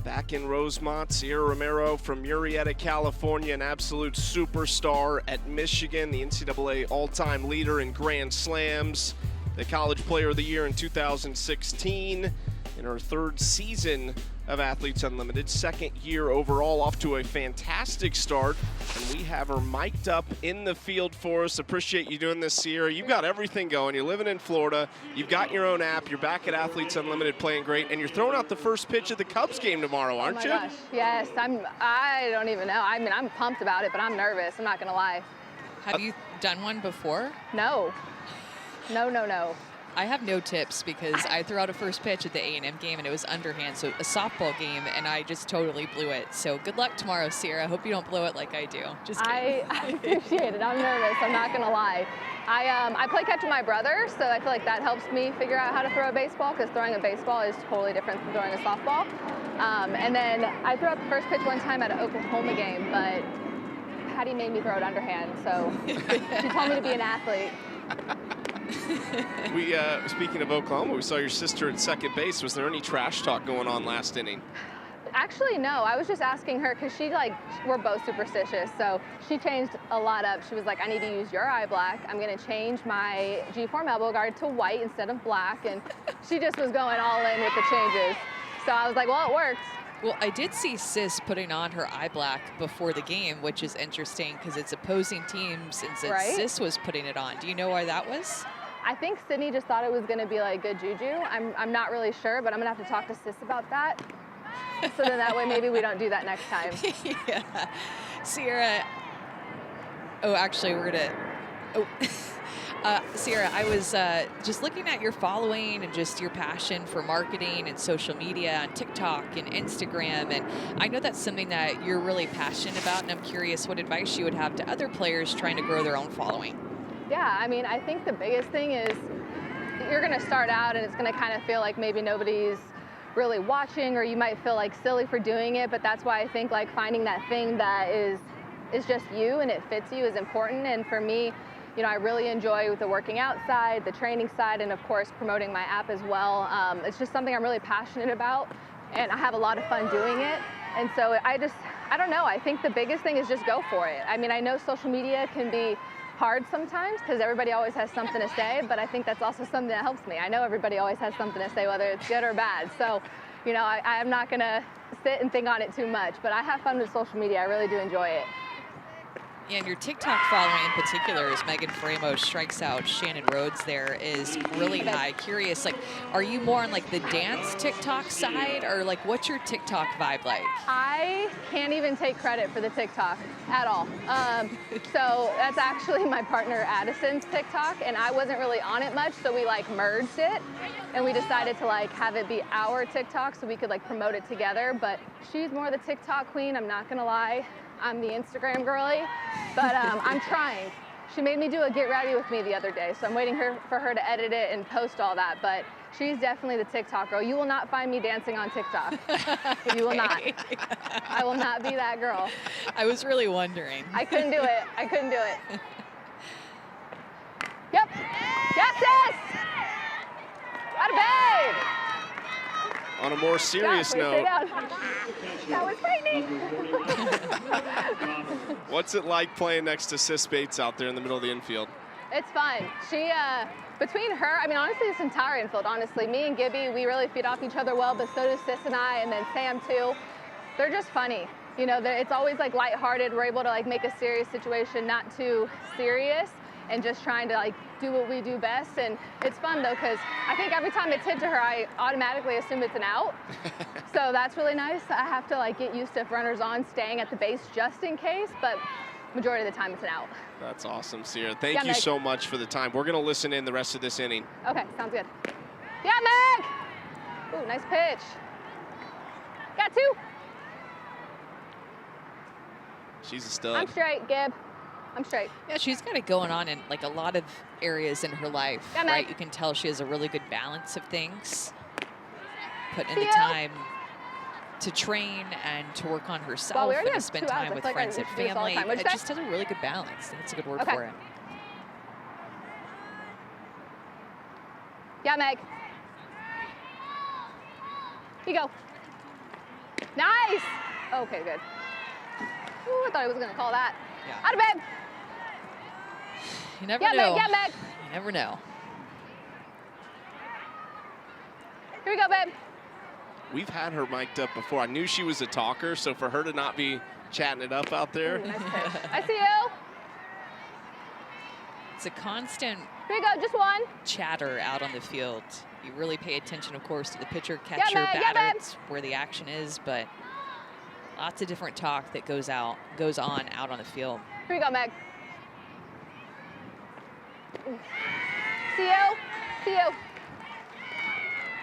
S1: Back in Rosemont, Sierra Romero from Murrieta, California, an absolute superstar at Michigan, the NCAA all-time leader in Grand Slams, the College Player of the Year in 2016, in her third season of Athletes Unlimited, second year overall, off to a fantastic start, and we have her mic'd up in the field for us. Appreciate you doing this, Sierra. You've got everything going. You're living in Florida. You've got your own app. You're back at Athletes Unlimited playing great, and you're throwing out the first pitch of the Cubs game tomorrow, aren't you?
S8: Oh my gosh, yes. I don't even know. I mean, I'm pumped about it, but I'm nervous. I'm not gonna lie.
S2: Have you done one before?
S8: No. No.
S2: I have no tips because I threw out a first pitch at the A&M game and it was underhand, so a softball game, and I just totally blew it. So good luck tomorrow, Sierra. I hope you don't blow it like I do. Just kidding.
S8: I appreciate it. I'm nervous. I'm not gonna lie. I play catch with my brother, so I feel like that helps me figure out how to throw a baseball, because throwing a baseball is totally different from throwing a softball. And then I threw out the first pitch one time at an Oklahoma game, but Patty made me throw it underhand, so she told me to be an athlete.
S1: Speaking of Oklahoma, we saw your sister at second base. Was there any trash talk going on last inning?
S8: Actually, no. I was just asking her because we're both superstitious, so she changed a lot up. She was like, I need to use your eye black. I'm going to change my G-form elbow guard to white instead of black, and she just was going all in with the changes. So I was like, well, it worked.
S2: Well, I did see Sis putting on her eye black before the game, which is interesting because it's opposing teams, and since
S8: Right?
S2: Sis was putting it on. Do you know why that was?
S8: I think Sydney just thought it was going to be like good juju. I'm not really sure, but I'm going to have to talk to Sis about that. So then that way maybe we don't do that next time.
S2: Yeah. Sierra. Oh, actually, we're going to. Oh. Sierra, I was just looking at your following and just your passion for marketing and social media on TikTok and Instagram. And I know that's something that you're really passionate about. And I'm curious what advice you would have to other players trying to grow their own following.
S8: Yeah, I mean, I think the biggest thing is you're going to start out and it's going to kind of feel like maybe nobody's really watching, or you might feel like silly for doing it. But that's why I think like finding that thing that is just you and it fits you is important. And for me, you know, I really enjoy the working out side, the training side, and of course promoting my app as well. It's just something I'm really passionate about, and I have a lot of fun doing it. And so I I don't know. I think the biggest thing is just go for it. I mean, I know social media can be hard sometimes because everybody always has something to say, but I think that's also something that helps me. I know everybody always has something to say, whether it's good or bad. So, you know, I'm not going to sit and think on it too much, but I have fun with social media. I really do enjoy it.
S2: Yeah, and your TikTok following in particular, as Megan Framos strikes out Shannon Rhodes there, is really high. Curious, like, are you more on like the dance TikTok side, or like what's your TikTok vibe like?
S8: I can't even take credit for the TikTok at all. So that's actually my partner Addison's TikTok, and I wasn't really on it much, so we like merged it, and we decided to like have it be our TikTok so we could like promote it together. But she's more the TikTok queen, I'm not gonna lie. I'm the Instagram girly, but I'm trying. She made me do a get ready with me the other day, so I'm waiting for her to edit it and post all that, but she's definitely the TikTok girl. You will not find me dancing on TikTok. You will not. I will not be that girl.
S2: I was really wondering.
S8: I couldn't do it. I couldn't do it. Yep. Yes, sis! Atta babe!
S1: On a more serious note,
S8: that was frightening.
S1: what's it like playing next to Sis Bates out there in the middle of the infield?
S8: It's fun. She, between her, I mean, honestly, this entire infield, honestly, me and Gibby, we really feed off each other well, but so do Sis and I, and then Sam too. They're just funny. You know, it's always like lighthearted. We're able to like make a serious situation not too serious, and just trying to like do what we do best. And it's fun though, because I think every time it's hit to her, I automatically assume it's an out. So that's really nice. I have to like get used to, if runners on, staying at the base just in case, but majority of the time it's an out.
S1: That's awesome, Sierra. Thank you so much for the time. We're gonna listen in the rest of this inning.
S8: Okay, sounds good. Yeah, Meg! Ooh, nice pitch. Got two.
S1: She's a stud.
S8: I'm straight, Gib. I'm straight.
S2: Yeah, she's got it going on in like a lot of areas in her life,
S8: Yeah,
S2: right?
S8: Meg.
S2: You can tell she has a really good balance of things. Putting in the time to train and to work on herself and to spend time with friends and family. It just has a really good balance. I think it's a good word for it.
S8: Yeah, Meg. Here you go. Nice. Okay, good. Ooh, I thought I was going to call that.
S2: Yeah.
S8: Out of bed.
S2: You never
S8: know.
S2: know.
S8: Meg, yeah, Meg.
S2: You never know.
S8: Here we go, babe.
S1: We've had her mic'd up before. I knew she was a talker, so for her to not be chatting it up out there.
S8: Ooh, nice pitch. I see you.
S2: It's a constant
S8: Here we go, just one.
S2: chatter out on the field. You really pay attention, of course, to the pitcher, catcher,
S8: Meg,
S2: batter. It's where the action is, but lots of different talk that goes on out on the field.
S8: Here we go, Meg. See you. See you.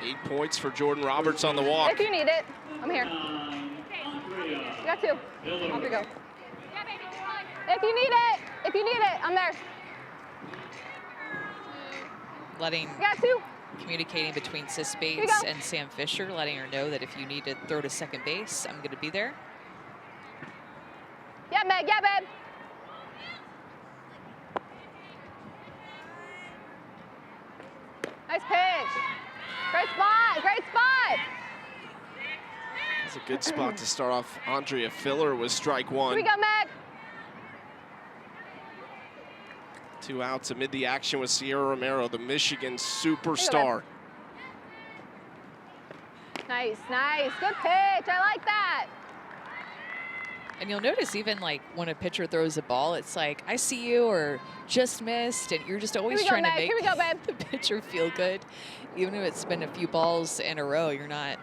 S1: 8 points for Jordan Roberts on the walk.
S8: If you need it, I'm here. You got two. Off you go. If you need it, I'm there.
S2: Communicating between Sis Bates and Sam Fisher, letting her know that if you need to throw to second base, I'm going to be there.
S8: Yeah, Meg. Yeah, babe. Nice pitch. Great spot. Great spot.
S1: That's a good spot to start off. Andrea Filler was strike one.
S8: Here we go, Meg.
S1: 2 outs amid the action with Sierra Romero, the Michigan superstar.
S8: Nice, nice. Good pitch. I like that.
S2: And you'll notice even like when a pitcher throws a ball, it's like, I see you or just missed, and you're just always trying to make the pitcher feel good. Even if it's been a few balls in a row, you're not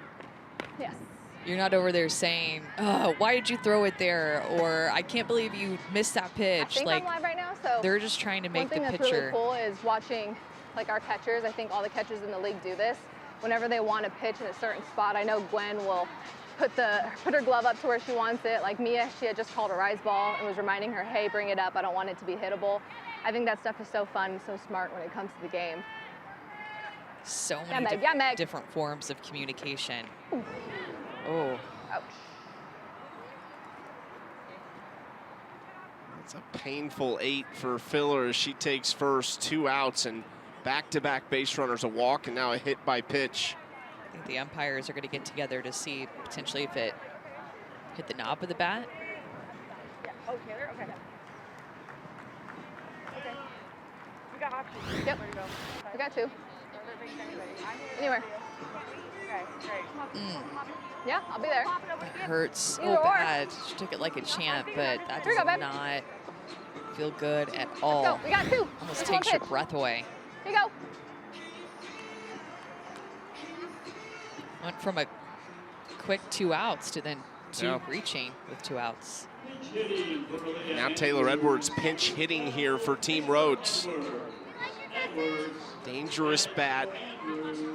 S2: over there saying, oh, why did you throw it there? Or I can't believe you missed that pitch.
S8: I think I'm live right now, so
S2: they're just trying to make the pitcher.
S8: One thing that's really cool is watching like our catchers. I think all the catchers in the league do this. Whenever they want to pitch in a certain spot, I know Gwen will put her glove up to where she wants it. Like Mia, she had just called a rise ball and was reminding her, hey, bring it up. I don't want it to be hittable. I think that stuff is so fun, so smart when it comes to the game.
S2: So many different forms of communication.
S8: Ooh.
S2: Oh.
S8: Ouch.
S1: It's a painful 8 for Filler as she takes first, 2 outs and back-to-back base runners, a walk and now a hit by pitch.
S2: I think the umpires are going to get together to see potentially if it Hit the knob of the bat.
S7: Yeah. Oh, Taylor? Okay. Okay. We got options.
S8: Yep.
S7: Where to go?
S8: We got 2. Anywhere.
S7: Okay, great.
S8: Yeah, I'll be there.
S2: That hurts
S8: Either
S2: so
S8: or.
S2: bad. She took it like a champ, but that
S8: Here
S2: does
S8: you go, babe.
S2: not feel good at
S8: Let's
S2: all.
S8: go. We got 2.
S2: Almost
S8: Just one
S2: takes your
S8: pitch.
S2: breath away.
S8: Here you go.
S2: Went from a quick 2 outs to then 2
S1: Yeah.
S2: reaching with 2 outs.
S1: Now Taylor Edwards pinch hitting here for Team Rhodes. Dangerous bat.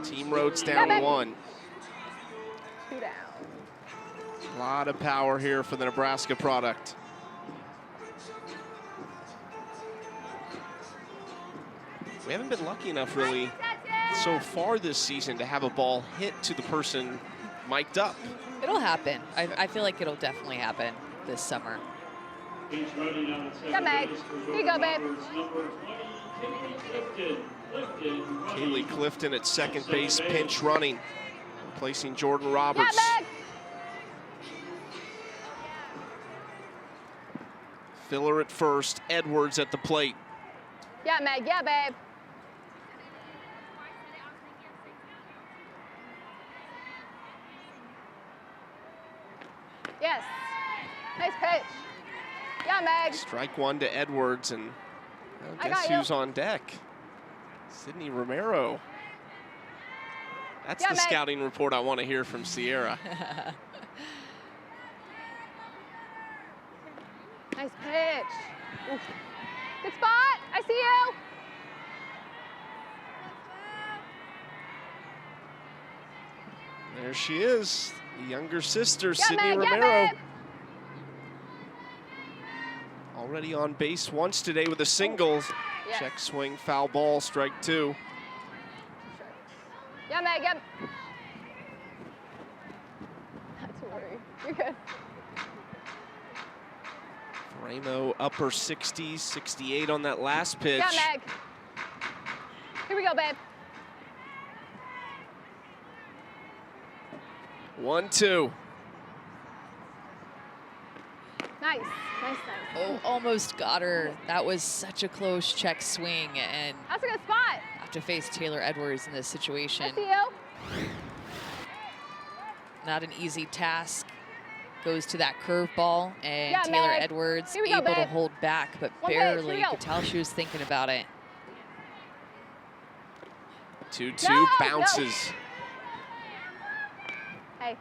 S1: Team Rhodes down
S8: babe.
S1: 1.
S8: 2 down.
S1: A lot of power here for the Nebraska product. We haven't been lucky enough really so far this season to have a ball hit to the person mic'd up.
S2: It'll happen. I feel like it'll definitely happen this summer.
S8: Come, Meg. Here you go, babe.
S1: Kaylee Clifton at second base, pinch running, replacing Jordan Roberts.
S8: Yeah, Meg.
S1: Filler at first, Edwards at the plate.
S8: Yeah, Meg. Yeah, babe. Yes. Nice pitch. Yeah, Meg.
S1: Strike 1 to Edwards, and
S8: I
S1: guess
S8: got you.
S1: who's on deck? Sydney Romero. That's
S8: Yeah,
S1: the
S8: Meg.
S1: scouting report I want to hear from Sierra.
S8: Nice pitch. Oof. Good spot. I see you.
S1: There she is, the younger sister,
S8: Yeah,
S1: Sydney
S8: Meg.
S1: Romero.
S8: Yeah, babe.
S1: Already on base once today with a single.
S8: Yes.
S1: Check swing, foul ball, strike 2.
S8: Yeah, Meg. Yep. Not to worry. You're good.
S1: Ramo upper 60s, 68 on that last pitch.
S8: Yeah, Meg. Here we go, babe.
S1: 1-2.
S8: Nice. Nice, nice.
S2: Oh, almost got her. That was such a close check swing, and
S8: That's a good spot.
S2: have to face Taylor Edwards in this
S8: I
S2: situation.
S8: see you.
S2: Not an easy task. Goes to that curveball, and
S8: Yeah,
S2: Taylor
S8: Meg.
S2: Edwards
S8: Here we go,
S2: able to
S8: babe.
S2: hold back, but
S8: One pitch, here we
S2: barely.
S8: go.
S2: Could tell she was thinking about it.
S1: 2-2
S8: No,
S1: bounces.
S8: Hey.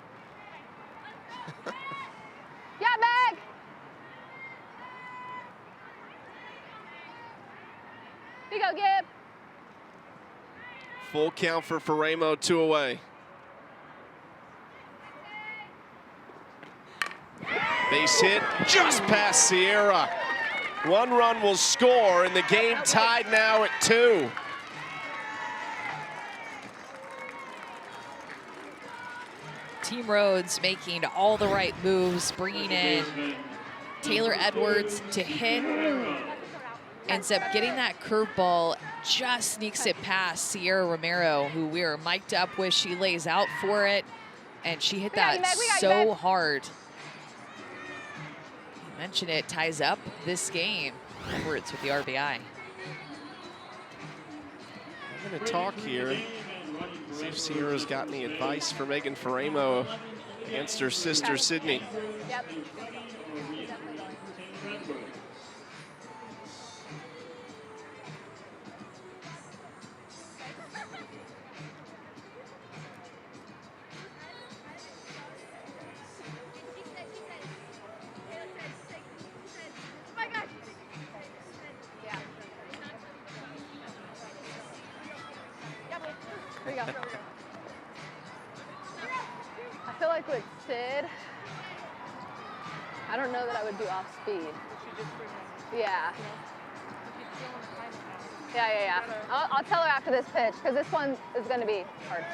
S8: Yeah, Meg. Here you go, Gib.
S1: Full count for Ramo, 2 away. Base hit just past Sierra. 1 run will score, and the game tied now at 2.
S2: Team Rhodes making all the right moves, bringing in Taylor Edwards to hit. Ends up getting that curveball, just sneaks it past Sierra Romero, who we are mic'd up with. She lays out for it, and she hit
S8: We got you,
S2: that
S8: Meg. We got you,
S2: so
S8: babe.
S2: hard. You mentioned it ties up this game. Edwards with the RBI.
S1: I'm going to talk here. See if Sierra's got any advice for Megan Ramo against her sister,
S8: Okay.
S1: Sydney.
S8: Yep. Here we go. I feel like with Sid, I don't know that I would do off speed. Yeah. Yeah. I'll tell her after this pitch, because this one is going to be hard.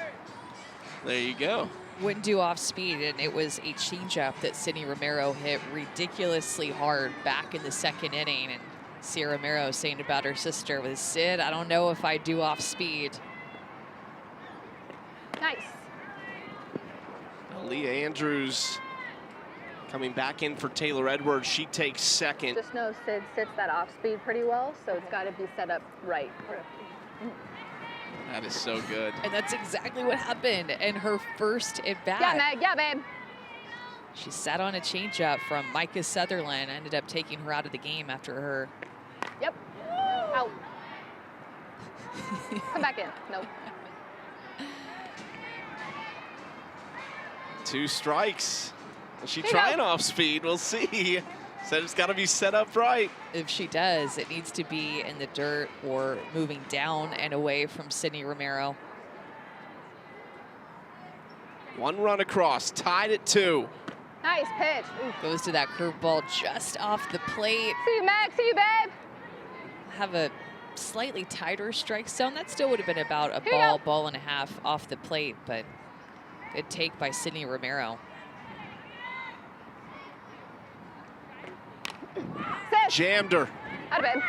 S1: There you go.
S2: Wouldn't do off speed, and it was a changeup that Sydney Romero hit ridiculously hard back in the second inning. And Sierra Romero saying about her sister, with Sid, I don't know if I do off speed.
S8: Nice.
S1: Leah Andrews Coming back in for Taylor Edwards, she takes second.
S8: Just know Sid sits that off speed pretty well, so it's got to be set up right.
S1: That is so good.
S2: And that's exactly what happened in her first at bat.
S8: Yeah, Meg. Yeah, babe.
S2: She sat on a changeup from Micah Sutherland, ended up taking her out of the game after her.
S8: Yep. Out. Come back in. Nope.
S1: 2 strikes. Is she trying off speed? We'll see. Said it's got to be set up right.
S2: If she does, it needs to be in the dirt or moving down and away from Sydney Romero.
S1: 1 run across, tied at 2.
S8: Nice pitch. Ooh.
S2: Goes to that curveball just off the plate.
S8: See you, Meg. See you, babe.
S2: Have a slightly tighter strike zone. That still would have been about a ball and a half off the plate, but good take by Sydney Romero.
S8: Sis.
S1: Jammed her.
S8: Out of bed.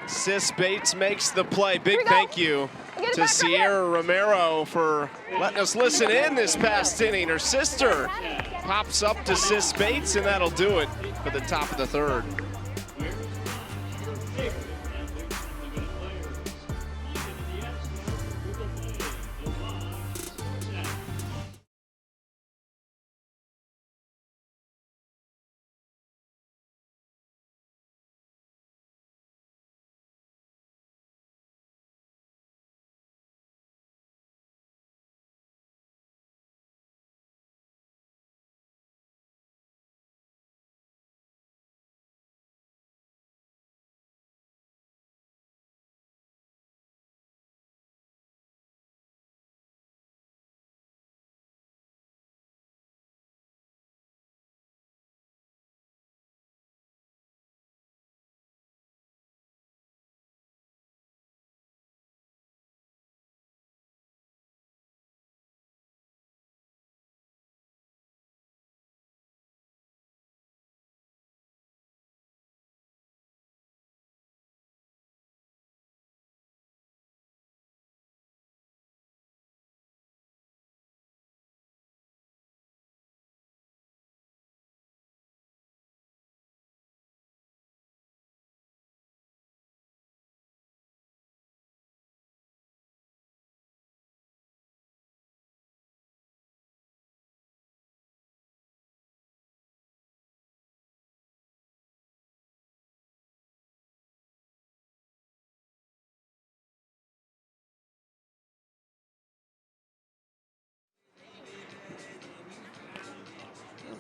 S1: Sis Bates makes the play. Big thank you to Sierra Romero for letting us listen in this past inning. Her sister pops up to Sis Bates, and that'll do it for the top of the 3rd.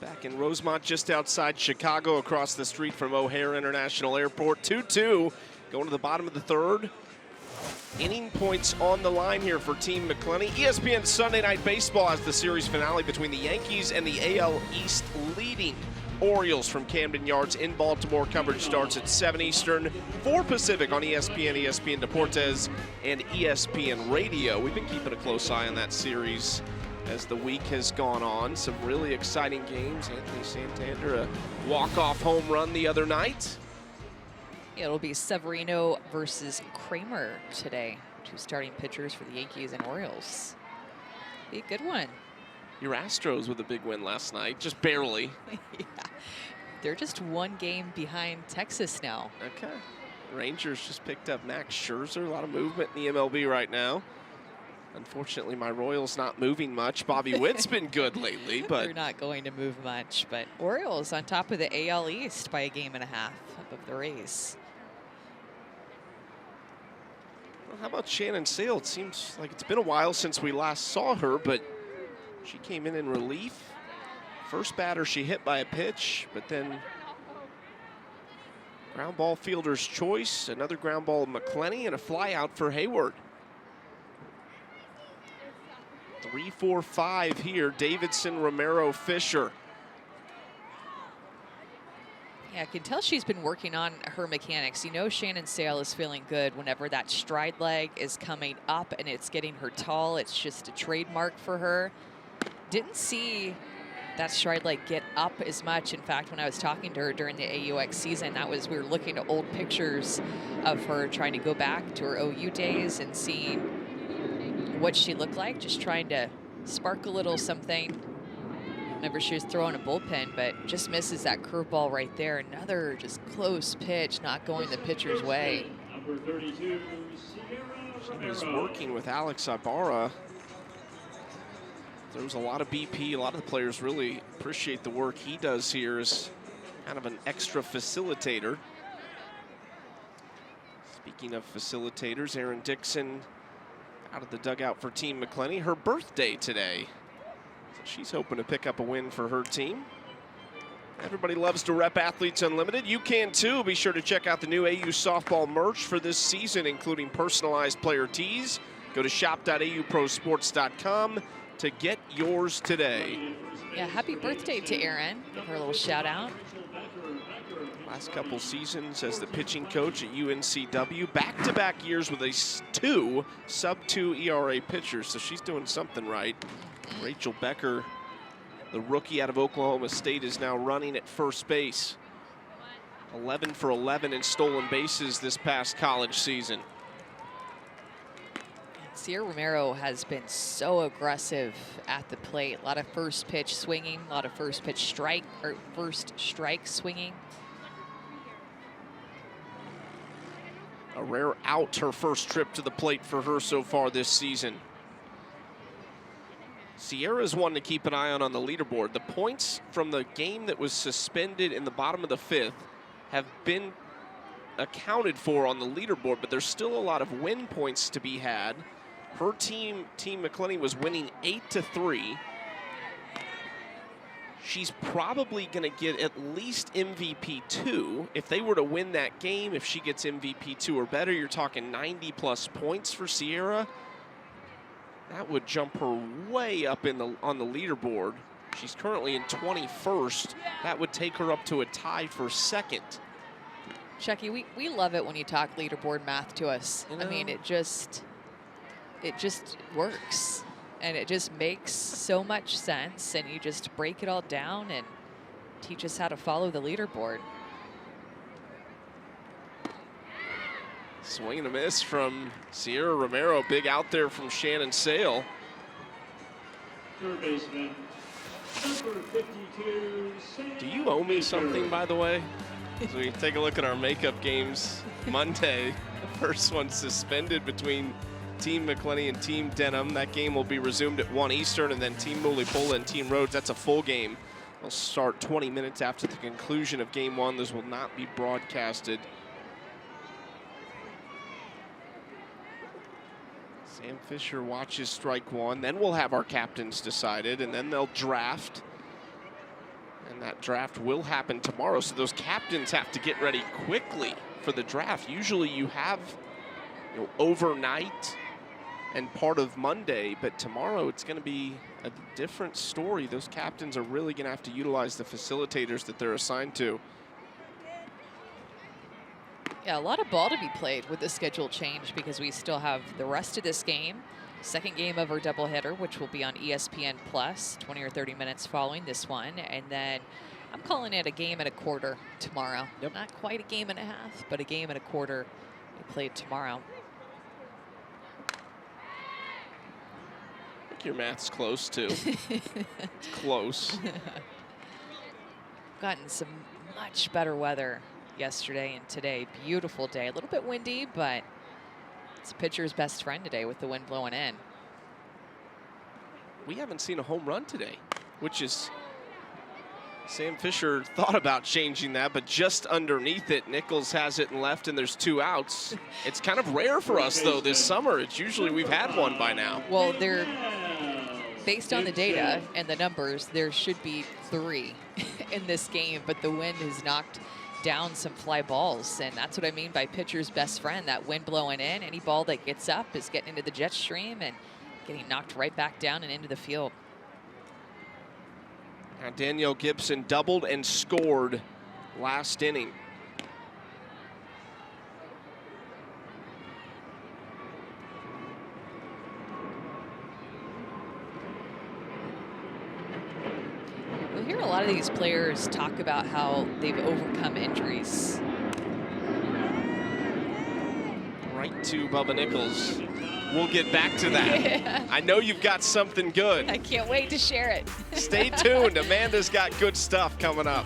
S1: Back in Rosemont, just outside Chicago, across the street from O'Hare International Airport. 2-2, going to the bottom of the 3rd. Inning points on the line here for Team McClenny. ESPN Sunday Night Baseball has the series finale between the Yankees and the AL East leading Orioles from Camden Yards in Baltimore. Coverage starts at 7 Eastern, 4 Pacific on ESPN, ESPN Deportes, and ESPN Radio. We've been keeping a close eye on that series as the week has gone on. Some really exciting games. Anthony Santander, a walk-off home run the other night.
S2: It'll be Severino versus Kramer today. 2 starting pitchers for the Yankees and Orioles. Be a good one.
S1: Your Astros with a big win last night, just barely.
S2: Yeah. They're just 1 game behind Texas now.
S1: Okay. Rangers just picked up Max Scherzer. A lot of movement in the MLB right now. Unfortunately, my Royals not moving much. Bobby Witt's been good lately, but
S2: they're not going to move much. But Orioles on top of the AL East by a game and a half above the Rays.
S1: Well, how about Shannon Sale? It seems like it's been a while since we last saw her, but she came in relief. First batter she hit by a pitch, but then ground ball fielder's choice, another ground ball of McClenny, and a fly out for Hayward. 3-4-5 here. Davidson, Romero, Fisher.
S2: Yeah, I can tell she's been working on her mechanics. You know, Shannon Sale is feeling good whenever that stride leg is coming up and it's getting her tall. It's just a trademark for her. Didn't see that stride leg get up as much. In fact, when I was talking to her during the AUX season, we were looking at old pictures of her, trying to go back to her OU days and seeing what she looked like, just trying to spark a little something. whenever she was throwing a bullpen, but just misses that curveball right there. Another just close pitch, not going the pitcher's way.
S3: Number 32,
S1: She was working with Alex Ibarra. There was a lot of BP. A lot of the players really appreciate the work he does here as kind of an extra facilitator. Speaking of facilitators, Erin Dixon out of the dugout for Team McClenny. Her birthday today. So she's hoping to pick up a win for her team. Everybody loves to rep Athletes Unlimited. You can too. Be sure to check out the new AU softball merch for this season, including personalized player tees. Go to shop.auprosports.com to get yours today.
S2: Yeah, happy birthday to Erin. Give her a little shout out.
S1: Last couple seasons as the pitching coach at UNCW. Back-to-back years with two sub-2 ERA pitchers, so she's doing something right. Rachel Becker, the rookie out of Oklahoma State, is now running at first base. 11 for 11 in stolen bases this past college season.
S2: Sierra Romero has been so aggressive at the plate. A lot of first pitch swinging, a lot of first pitch strike or first strike swinging.
S1: A rare out her first trip to the plate for her so far this season. Sierra's one to keep an eye on the leaderboard. The points from the game that was suspended in the bottom of the 5th have been accounted for on the leaderboard, but there's still a lot of win points to be had. Her team, Team McClenny, was winning 8-3. She's probably going to get at least MVP 2. If they were to win that game, if she gets MVP 2 or better, you're talking 90+ points for Sierra. That would jump her way up on the leaderboard. She's currently in 21st. That would take her up to a tie for 2nd.
S2: Chucky, we love it when you talk leaderboard math to us. You know? I mean, it just works. And it just makes so much sense, and you just break it all down and teach us how to follow the leaderboard.
S1: Swing and a miss from Sierra Romero. Big out there from Shannon Sale.
S3: third baseman, number 52,
S1: Do you owe me something, by the way? As we take a look at our makeup games Monday, the first one suspended between Team McClenny and Team Denham. That game will be resumed at 1 Eastern, and then Team Mulipola and Team Rhodes. That's a full game. They'll start 20 minutes after the conclusion of Game 1. Those will not be broadcasted. Sam Fisher watches strike 1. Then we'll have our captains decided, and then they'll draft. And that draft will happen tomorrow, so those captains have to get ready quickly for the draft. Usually you have overnight and part of Monday, but tomorrow it's going to be a different story. Those captains are really going to have to utilize the facilitators that they're assigned to.
S2: Yeah, a lot of ball to be played with the schedule change because we still have the rest of this game. Second game of our doubleheader, which will be on ESPN Plus, 20 or 30 minutes following this one. And then I'm calling it a game and a quarter tomorrow.
S1: Yep.
S2: Not quite a game and a half, but a game and a quarter we played tomorrow.
S1: I think your math's close, too. It's close.
S2: Gotten some much better weather yesterday and today. Beautiful day. A little bit windy, but it's a pitcher's best friend today with the wind blowing in.
S1: We haven't seen a home run today, which is, Sam Fisher thought about changing that, but just underneath it, Nichols has it in left and there's 2 outs. It's kind of rare for us, though, this summer. It's usually we've had one by now.
S2: Well, they're based on the data and the numbers, there should be 3 in this game, but the wind has knocked down some fly balls, and that's what I mean by pitcher's best friend. That wind blowing in, any ball that gets up is getting into the jet stream and getting knocked right back down and into the field.
S1: Now Danielle Gibson doubled and scored last inning.
S2: You'll hear a lot of these players talk about how they've overcome injuries.
S1: right to Bubba Nichols. We'll get back to that.
S2: Yeah.
S1: I know you've got something good.
S2: I can't wait to share it.
S1: Stay tuned. Amanda's got good stuff coming up.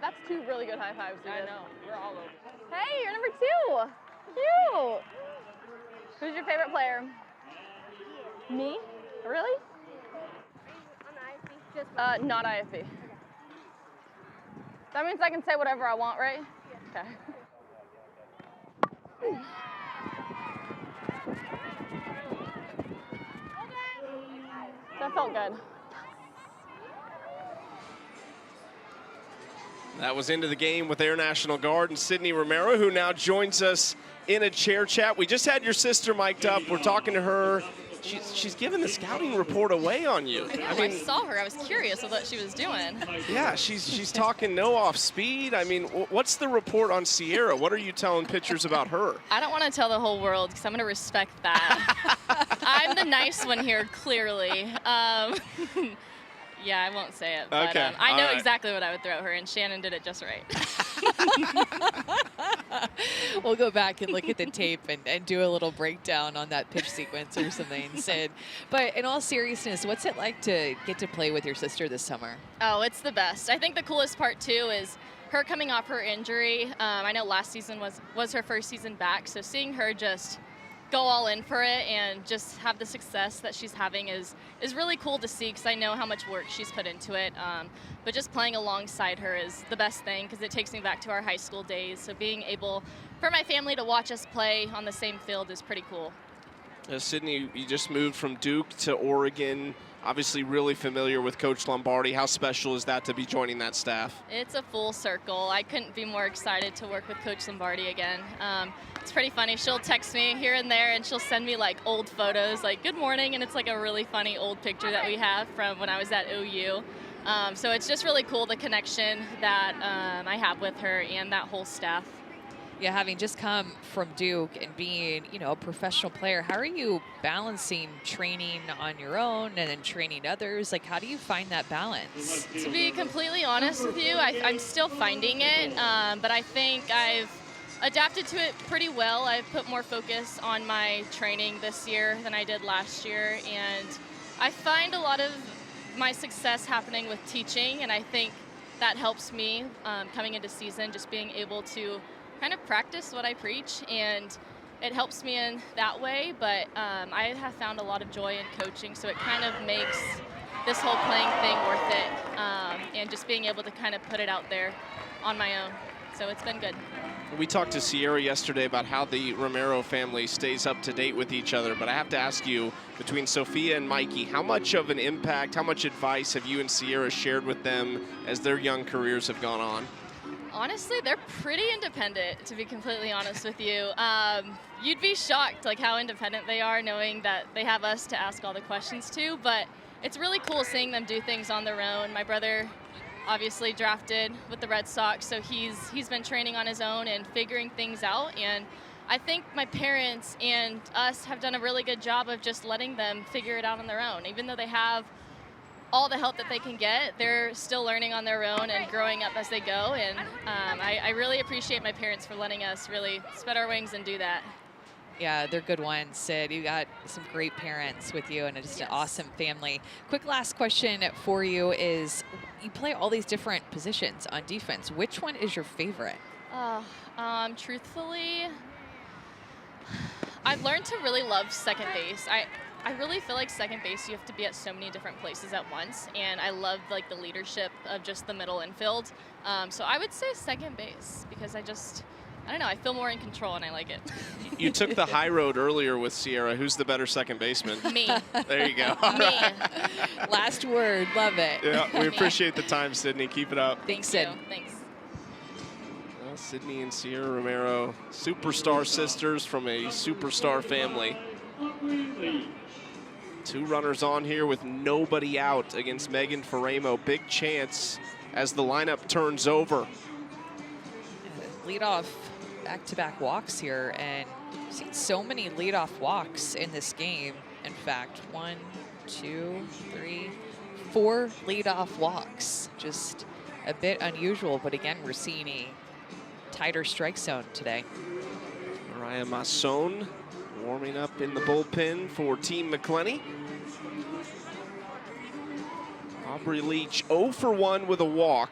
S8: That's two really good high fives.
S6: I know. We're all over.
S8: Hey, you're number 2. Cute. Who's your favorite player? Me? Really? Not IFB. That means I can say whatever I want, right? Okay. That felt good.
S1: That was into the game with Air National Guard and Sydney Romero, who now joins us in a chair chat. We just had your sister mic'd up. We're talking to her. She's giving the scouting report away on you.
S9: I mean, I saw her. I was curious of what she was doing.
S1: Yeah, she's talking no off speed. I mean, what's the report on Sierra? What are you telling pitchers about her?
S9: I don't want to tell the whole world because I'm going to respect that. I'm the nice one here, clearly. Yeah, I won't say it, but
S1: okay.
S9: I know
S1: right.
S9: exactly what I would throw her, and Shannon did it just right.
S2: We'll go back and look at the tape and do a little breakdown on that pitch sequence or something, Sid. But in all seriousness, what's it like to get to play with your sister this summer?
S9: Oh, it's the best. I think the coolest part, too, is her coming off her injury. I know last season was her first season back, so seeing her just go all in for it and just have the success that she's having is really cool to see, because I know how much work she's put into it. But just playing alongside her is the best thing, because it takes me back to our high school days. So being able for my family to watch us play on the same field is pretty cool.
S1: Sydney, you just moved from Duke to Oregon. Obviously really familiar with Coach Lombardi. How special is that to be joining that staff?
S9: It's a full circle. I couldn't be more excited to work with Coach Lombardi again. It's pretty funny. She'll text me here and there, and she'll send me like old photos, like good morning, and it's like a really funny old picture that we have from when I was at OU. So it's just really cool, the connection that I have with her and that whole staff.
S2: Yeah, having just come from Duke and being, a professional player, how are you balancing training on your own and then training others? Like, how do you find that balance?
S9: To be completely honest with you, I'm still finding it, but I think I've adapted to it pretty well. I've put more focus on my training this year than I did last year, and I find a lot of my success happening with teaching, and I think that helps me coming into season, just being able to kind of practice what I preach, and it helps me in that way. But I have found a lot of joy in coaching, so it kind of makes this whole playing thing worth it, and just being able to kind of put it out there on my own. So it's been good.
S1: We talked to Sierra yesterday about how the Romero family stays up to date with each other, but I have to ask you, between Sophia and Mikey, how much of an impact, how much advice have you and Sierra shared with them as their young careers have gone on?
S9: Honestly, they're pretty independent, to be completely honest with you. You'd be shocked like how independent they are, knowing that they have us to ask all the questions to, but it's really cool seeing them do things on their own. My brother obviously drafted with the Red Sox, so he's been training on his own and figuring things out, and I think my parents and us have done a really good job of just letting them figure it out on their own. Even though they have all the help that they can get, they're still learning on their own and growing up as they go, and I really appreciate my parents for letting us really spread our wings and do that.
S2: Yeah, they're good ones, Sid. You got some great parents with you and just an awesome family. Quick last question for you is, you play all these different positions on defense. Which one is your favorite?
S9: Truthfully, I've learned to really love second base. I really feel like second base, you have to be at so many different places at once, and I love like the leadership of just the middle infield. So I would say second base, because I don't know, I feel more in control and I like it.
S1: You took the high road earlier with Sierra. Who's the better second baseman?
S9: Me.
S1: There you go.
S9: Me.
S2: Last word, love it.
S1: Yeah, we appreciate the time, Sydney. Keep it up.
S2: Thanks, Sid.
S9: Thanks.
S1: Well, Sydney and Sierra Romero, superstar sisters from a superstar family. Two runners on here with nobody out against Megan Faramo. Big chance as the lineup turns over.
S2: Leadoff back-to-back walks here, and I've seen so many leadoff walks in this game. In fact, 1, 2, 3, 4 leadoff walks. Just a bit unusual, but again, we're seeing a tighter strike zone today.
S1: Mariah Masson warming up in the bullpen for Team McClenny. Aubrey Leach 0 for 1 with a walk.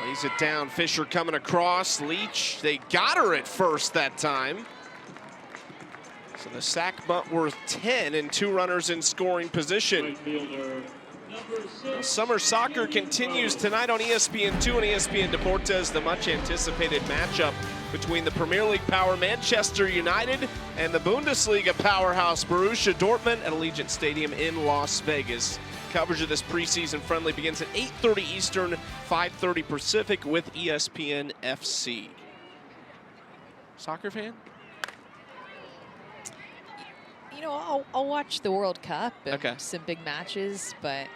S1: Lays it down, Fisher coming across. Leach, they got her at first that time. So the sack bunt worth 10 and 2 runners in scoring position. Summer soccer continues tonight on ESPN2 and ESPN Deportes, the much anticipated matchup between the Premier League power Manchester United and the Bundesliga powerhouse Borussia Dortmund at Allegiant Stadium in Las Vegas. Coverage of this preseason friendly begins at 8:30 Eastern, 5:30 Pacific with ESPN FC. Soccer fan?
S2: You know, I'll watch the World Cup and
S1: Okay.
S2: some big matches, but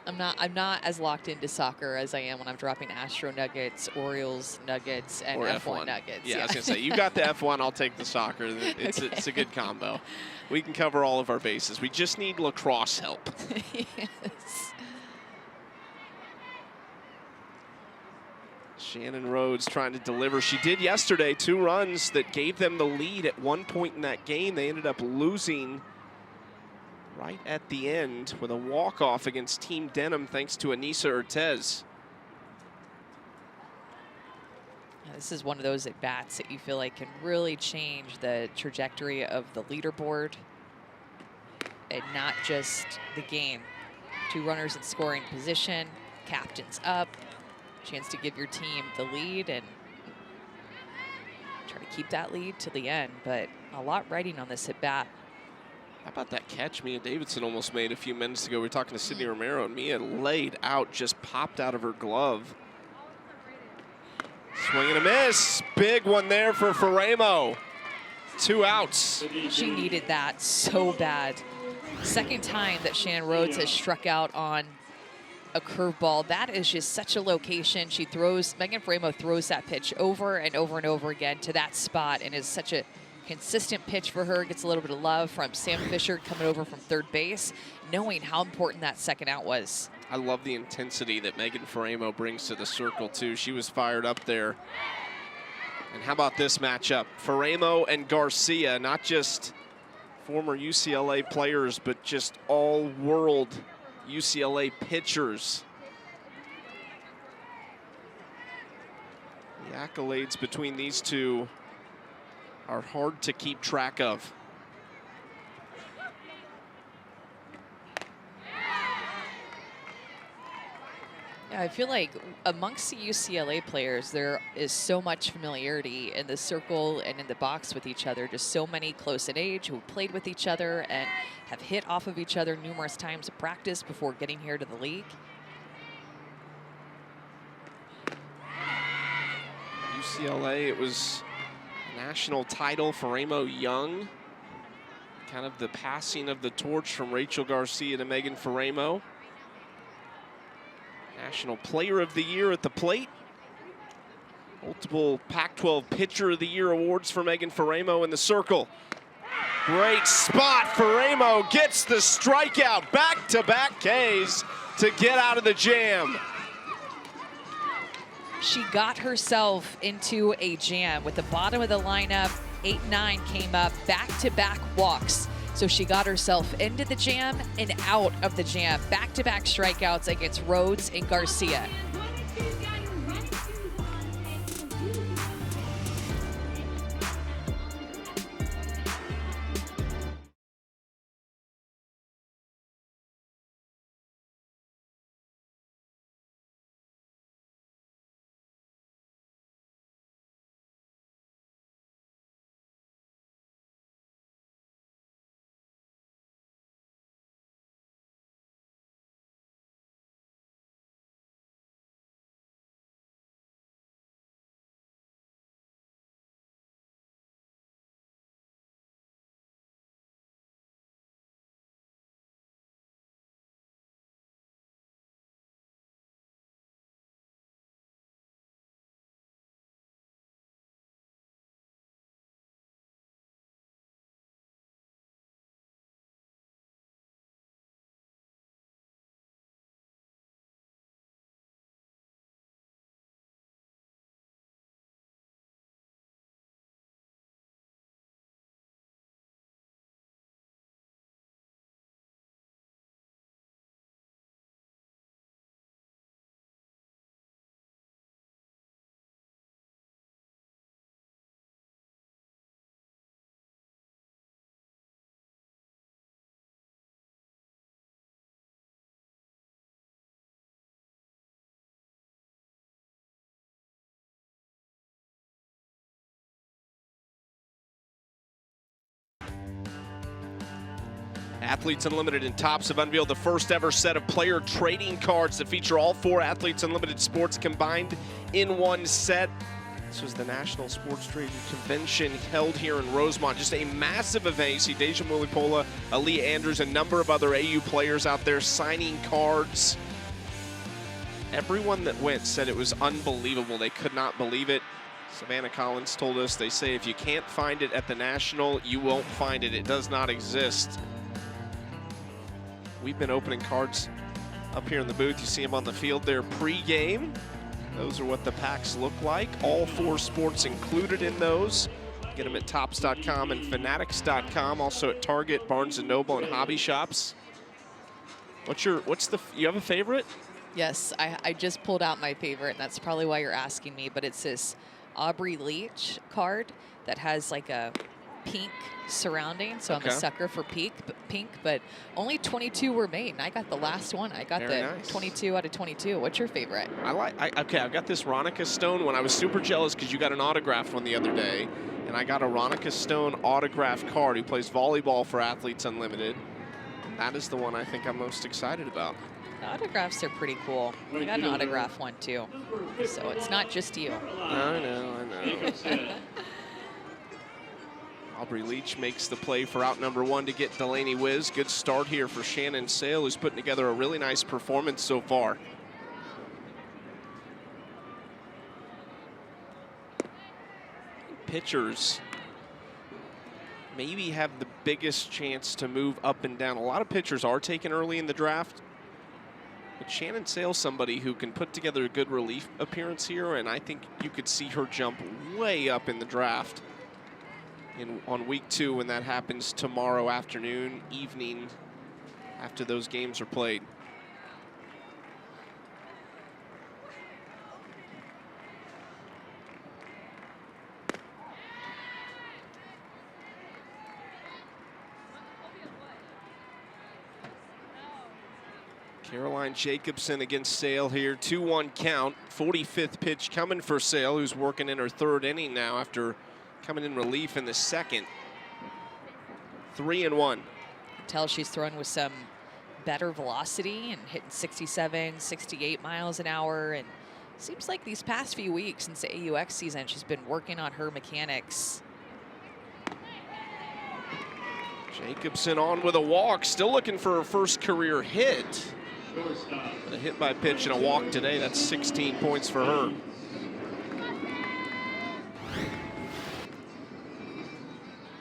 S2: I'm not as locked into soccer as I am when I'm dropping Astro Nuggets, Orioles Nuggets, and
S1: Or
S2: F1 Nuggets.
S1: Yeah, I was gonna say, you got the F1, I'll take the soccer. It's a good combo. We can cover all of our bases. We just need lacrosse help.
S2: Yes.
S1: Shannon Rhodes trying to deliver. She did yesterday, 2 runs that gave them the lead at one point in that game. They ended up losing right at the end with a walk-off against Team Denham thanks to Anissa Ortez.
S2: This is one of those at-bats that you feel like can really change the trajectory of the leaderboard and not just the game. 2 runners in scoring position, captain's up, chance to give your team the lead and try to keep that lead to the end, but a lot riding on this at-bat.
S1: How about that catch Mia Davidson almost made a few minutes ago? We were talking to Sydney Romero, and Mia laid out, just popped out of her glove. Swing and a miss. Big one there for Faramo. 2 outs.
S2: She needed that so bad. Second time that Shannon Rhodes has struck out on a curveball. That is just such a location. Megan Faramo throws that pitch over and over and over again to that spot, and is such a consistent pitch for her. Gets a little bit of love from Sam Fisher coming over from third base, knowing how important that second out was.
S1: I love the intensity that Megan Faramo brings to the circle, too. She was fired up there. And how about this matchup? Faramo and Garcia, not just former UCLA players, but just all-world UCLA pitchers. The accolades between these two are hard to keep track of.
S2: Yeah, I feel like amongst the UCLA players, there is so much familiarity in the circle and in the box with each other. Just so many close in age who played with each other and have hit off of each other numerous times at practice before getting here to the league.
S1: UCLA, it was a national title for Ramo Young. Kind of the passing of the torch from Rachel Garcia to Megan Faramo. National Player of the Year at the plate. Multiple Pac-12 Pitcher of the Year awards for Megan Faramo in the circle. Great spot. Faramo gets the strikeout. Back-to-back Ks to get out of the jam.
S2: She got herself into a jam with the bottom of the lineup. 8-9 came up, back-to-back walks. So she got herself into the jam and out of the jam. Back-to-back strikeouts against Rhodes and Garcia.
S1: Athletes Unlimited and Topps have unveiled the first ever set of player trading cards that feature all 4 Athletes Unlimited sports combined in one set. This was the National Sports Trading Convention held here in Rosemont. Just a massive event. You see Deja Mulipola, Ali Andrews, a number of other AU players out there signing cards. Everyone that went said it was unbelievable. They could not believe it. Savannah Collins told us, they say if you can't find it at the National, you won't find it. It does not exist. We've been opening cards up here in the booth. You see them on the field there pre-game. Those are what the packs look like. All 4 sports included in those. Get them at Topps.com and Fanatics.com. Also at Target, Barnes & Noble, and hobby shops. You have a favorite?
S2: Yes, I just pulled out my favorite, and that's probably why you're asking me, but it's this Aubrey Leach card that has like a pink surrounding, so I'm a sucker for pink, but only 22 were made, and I got the last one. I got the 22 out of 22. What's your favorite?
S1: Okay, I've got this Ronica Stone one. I was super jealous because you got an autographed one the other day, and I got a Ronica Stone autographed card who plays volleyball for Athletes Unlimited. That is the one I think I'm most excited about.
S2: The autographs are pretty cool. I got an autograph one too, so it's not just you.
S1: I know. Aubrey Leach makes the play for out number 1 to get Delaney Wiz. Good start here for Shannon Sale, who's putting together a really nice performance so far. Pitchers maybe have the biggest chance to move up and down. A lot of pitchers are taken early in the draft, but Shannon Sale's somebody who can put together a good relief appearance here, and I think you could see her jump way up in the draft on week 2 when that happens tomorrow afternoon, evening, after those games are played. Caroline Jacobson against Sale here, 2-1 count. 45th pitch coming for Sale, who's working in her third inning now after coming in relief in the second. 3-1.
S2: Tell she's thrown with some better velocity and hitting 67, 68 miles an hour. And seems like these past few weeks since the AUX season, she's been working on her mechanics.
S1: Jacobson on with a walk, still looking for her first career hit. A hit by pitch and a walk today, that's 16 points for her.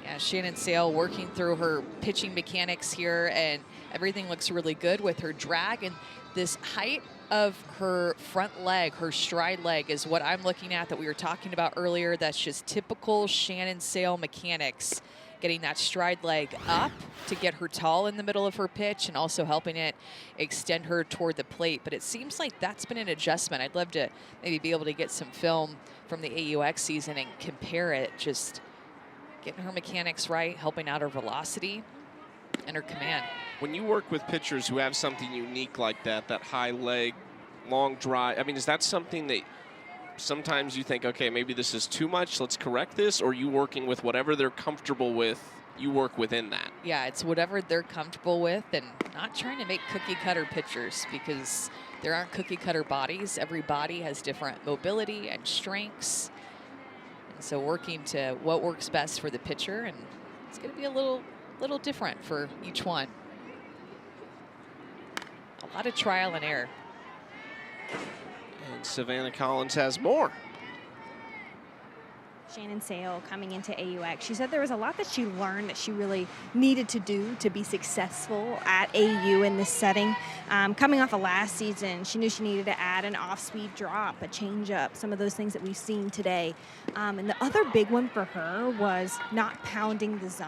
S2: Yeah, Shannon Sale working through her pitching mechanics here, and everything looks really good with her drag. And this height of her front leg, her stride leg, is what I'm looking at that we were talking about earlier. That's just typical Shannon Sale mechanics. Getting that stride leg up to get her tall in the middle of her pitch and also helping it extend her toward the plate. But it seems like that's been an adjustment. I'd love to maybe be able to get some film from the AUX season and compare it. Just getting her mechanics right, helping out her velocity and her command.
S1: When you work with pitchers who have something unique like that, that high leg, long drive, I mean, is that something that sometimes you think, okay, maybe this is too much, let's correct this, or are you working with whatever they're comfortable with, you work within that?
S2: Yeah, it's whatever they're comfortable with, and not trying to make cookie cutter pitchers, because there aren't cookie cutter bodies. Every body has different mobility and strengths. And so working to what works best for the pitcher, and it's going to be a little different for each one. A lot of trial and error.
S1: And Savannah Collins has more.
S4: Shannon Sale coming into AUX. She said there was a lot that she learned that she really needed to do to be successful at AU in this setting. Coming off of last season, she knew she needed to add an off-speed drop, a change-up, some of those things that we've seen today. And the other big one for her was not pounding the zone.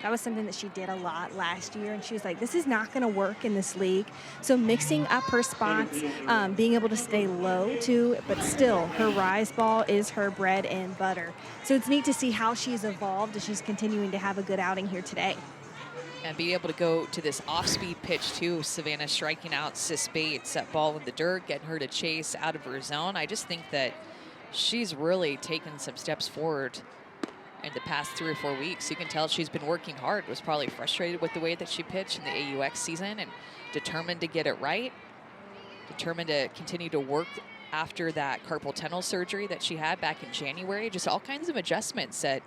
S4: That was something that she did a lot last year, and she was like, this is not going to work in this league. So mixing up her spots, being able to stay low too, but still her rise ball is her bread and butter. So it's neat to see how she's evolved as she's continuing to have a good outing here today.
S2: And being able to go to this off-speed pitch too, Savannah striking out Sis Bates, that ball in the dirt, getting her to chase out of her zone. I just think that she's really taken some steps forward in the past 3 or 4 weeks. You can tell she's been working hard, was probably frustrated with the way that she pitched in the AUX season and determined to get it right, determined to continue to work after that carpal tunnel surgery that she had back in January. Just all kinds of adjustments that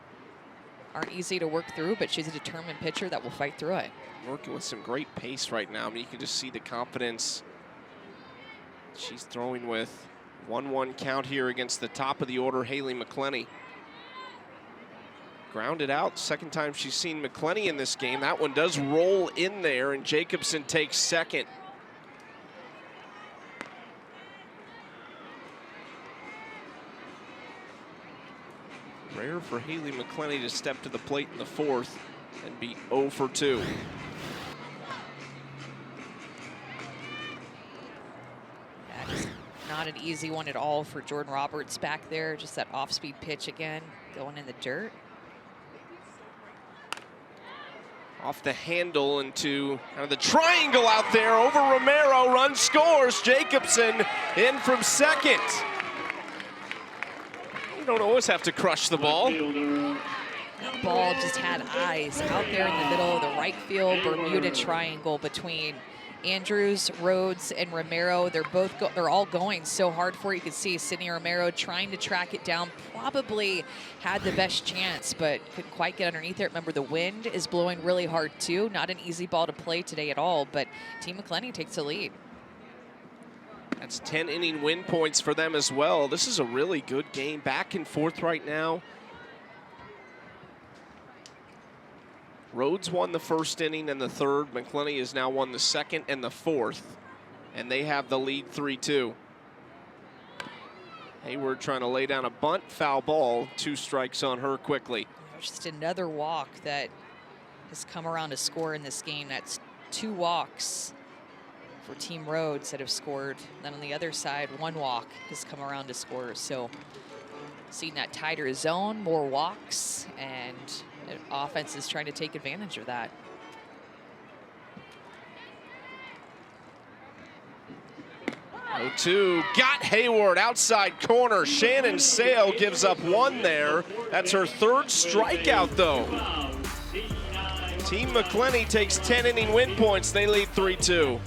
S2: aren't easy to work through, but she's a determined pitcher that will fight through it.
S1: Working with some great pace right now. I mean, you can just see the confidence she's throwing with. 1-1 count here against the top of the order, Haley McClenny. Grounded out, second time she's seen McClenny in this game. That one does roll in there, and Jacobson takes second. Rare for Haley McClenny to step to the plate in the fourth and be 0 for 2.
S2: Yeah, just not an easy one at all for Jordan Roberts back there. Just that off-speed pitch again, going in the dirt.
S1: Off the handle into kind of the triangle out there over Romero. Run scores. Jacobson in from second. You don't always have to crush the ball.
S2: That ball just had eyes out there in the middle of the right field Bermuda triangle between Andrews, Rhodes, and Romero. They're all going so hard for it. You can see Sydney Romero trying to track it down. Probably had the best chance, but couldn't quite get underneath it. Remember, the wind is blowing really hard too. Not an easy ball to play today at all, but Team McClenny takes the lead.
S1: That's 10 inning win points for them as well. This is a really good game. Back and forth right now. Rhodes won the first inning and the third. McClenny has now won the second and the fourth. And they have the lead 3-2. Hayward trying to lay down a bunt, foul ball. 2 strikes on her quickly.
S2: Just another walk that has come around to score in this game. That's 2 walks for Team Rhodes that have scored. Then on the other side, 1 walk has come around to score. So seeing that tighter zone, more walks, and offense is trying to take advantage of that.
S1: 0-2, got Hayward outside corner. Shannon Sale gives up one there. That's her third strikeout though. Team McClenny takes 10 inning win points. They lead 3-2.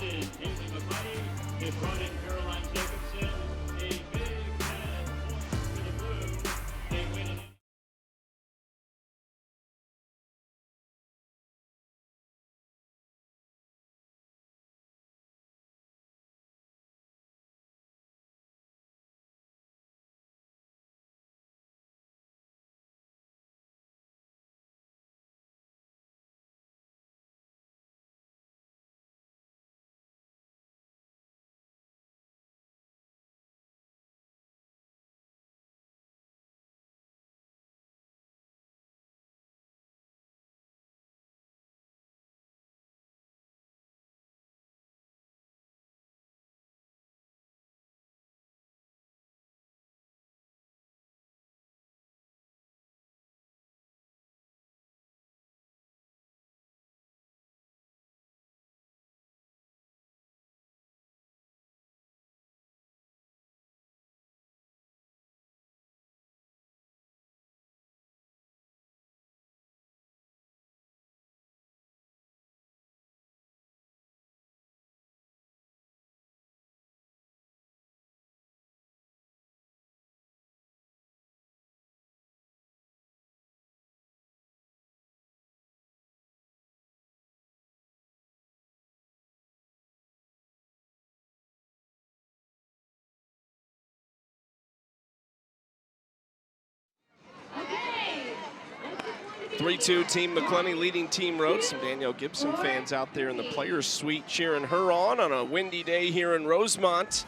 S1: (3-2) Team McClenny leading Team Rhodes. Some Danielle Gibson fans out there in the Players Suite cheering her on a windy day here in Rosemont.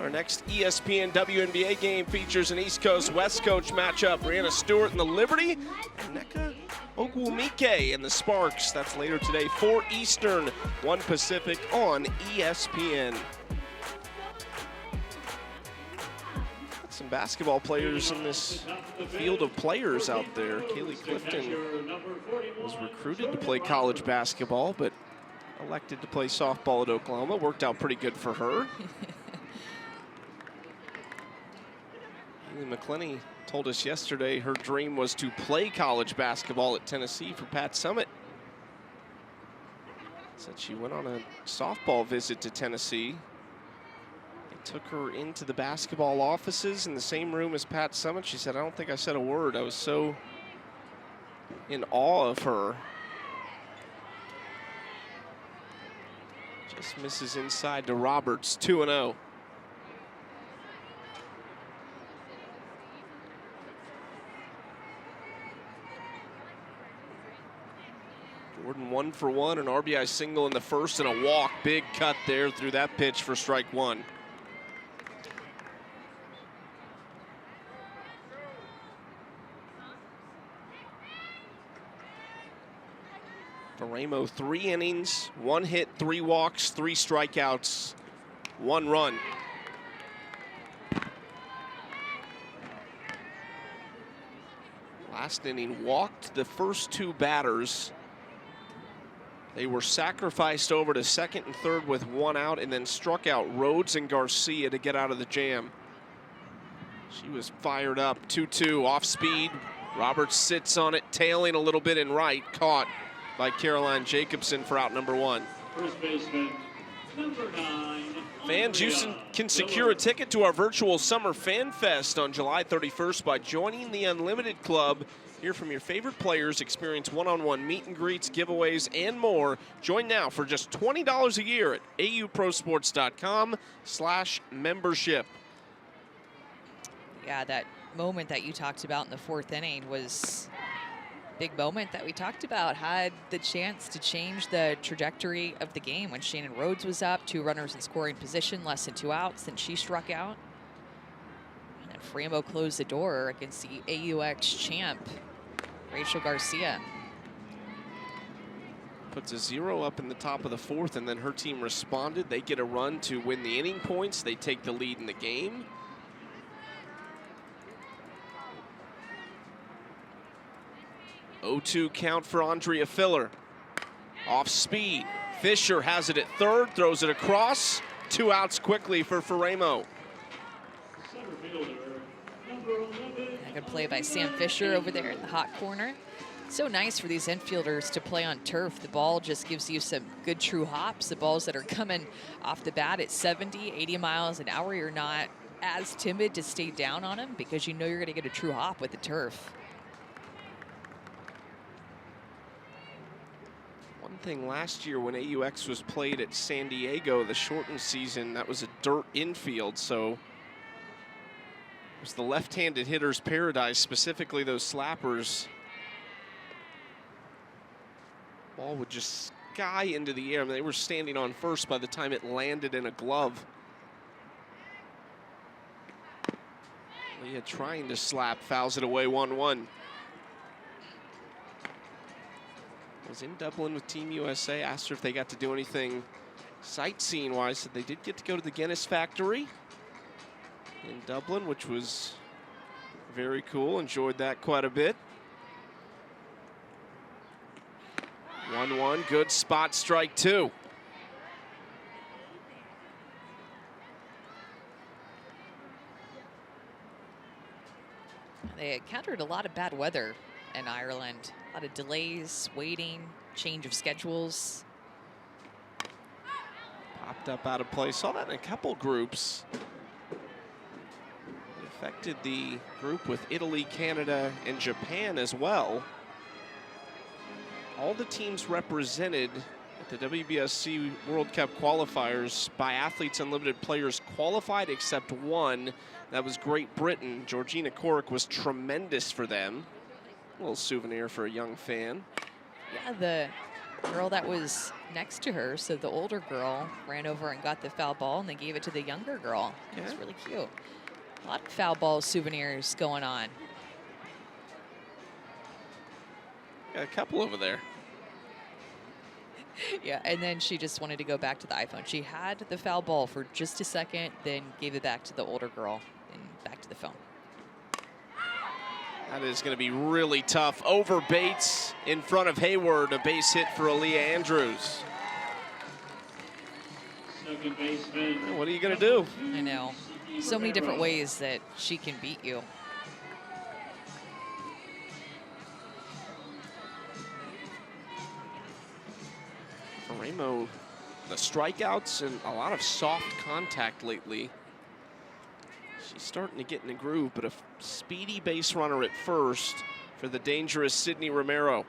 S1: Our next ESPN WNBA game features an East Coast-West Coast matchup. Brianna Stewart and the Liberty, and Nneka Ogwumike and the Sparks. That's later today, 4 Eastern, 1 Pacific on ESPN. Some basketball players in this field of players out there. Kaylee Clifton was recruited to play college basketball, but elected to play softball at Oklahoma. Worked out pretty good for her. McClenny told us yesterday her dream was to play college basketball at Tennessee for Pat Summitt. Said she went on a softball visit to Tennessee. Took her into the basketball offices in the same room as Pat Summitt. She said, I don't think I said a word. I was so in awe of her. Just misses inside to Roberts, 2-0. Jordan 1 for 1, an RBI single in the first and a walk. Big cut there through that pitch for strike 1. Ramo, 3 innings, 1 hit, 3 walks, 3 strikeouts, 1 run. Last inning walked the first 2 batters. They were sacrificed over to second and third with 1 out, and then struck out Rhodes and Garcia to get out of the jam. She was fired up, 2-2, off speed. Roberts sits on it, tailing a little bit in right, caught by Caroline Jacobson for out number 1.
S3: First baseman, number 9.
S1: Fans, you can secure a ticket to our virtual Summer Fan Fest on July 31st by joining the Unlimited Club. Hear from your favorite players, experience one-on-one meet and greets, giveaways, and more. Join now for just $20 a year at auprosports.com/membership.
S2: Yeah, that moment that you talked about in the 4th inning was big moment that we talked about, had the chance to change the trajectory of the game when Shannon Rhodes was up, 2 runners in scoring position, less than 2 outs, then she struck out. And then Framo closed the door against the AUX champ, Rachel Garcia.
S1: Puts a 0 up in the top of the 4th, and then her team responded. They get a run to win the inning points. They take the lead in the game. (0-2) count for Andrea Filler. Off speed. Fisher has it at third, throws it across. 2 outs quickly for Romero.
S3: Center fielder, number 11.
S2: A good play by Sam Fisher over there in the hot corner. So nice for these infielders to play on turf. The ball just gives you some good true hops. The balls that are coming off the bat at 70, 80 miles an hour, you're not as timid to stay down on them because you know you're going to get a true hop with the turf.
S1: One thing last year when AUX was played at San Diego, the shortened season, that was a dirt infield, so it was the left-handed hitter's paradise, specifically those slappers. Ball would just sky into the air. I mean, they were standing on first by the time it landed in a glove. Leah trying to slap, fouls it away 1-1. Was in Dublin with Team USA, asked her if they got to do anything sightseeing-wise. Said they did get to go to the Guinness factory in Dublin, which was very cool. Enjoyed that quite a bit. 1-1, good spot, strike 2.
S2: They encountered a lot of bad weather in Ireland. A lot of delays, waiting, change of schedules.
S1: Popped up out of play. Saw that in a couple groups. It affected the group with Italy, Canada, and Japan as well. All the teams represented at the WBSC World Cup qualifiers by Athletes Unlimited players qualified except one. That was Great Britain. Georgina Corrick was tremendous for them. A little souvenir for a young fan.
S2: Yeah, the girl that was next to her, so the older girl, ran over and got the foul ball, and they gave it to the younger girl. It was really cute. A lot of foul ball souvenirs going on.
S1: Got a couple over there.
S2: Yeah, and then she just wanted to go back to the iPhone. She had the foul ball for just a second, then gave it back to the older girl and back to the phone.
S1: That is going to be really tough. Over Bates in front of Hayward. A base hit for Aaliyah Andrews.
S3: Second baseman.
S1: What are you going to do?
S2: I know. So many different ways that she can beat you.
S1: Romero, the strikeouts and a lot of soft contact lately. She's starting to get in the groove, but a speedy base runner at first for the dangerous Sydney Romero.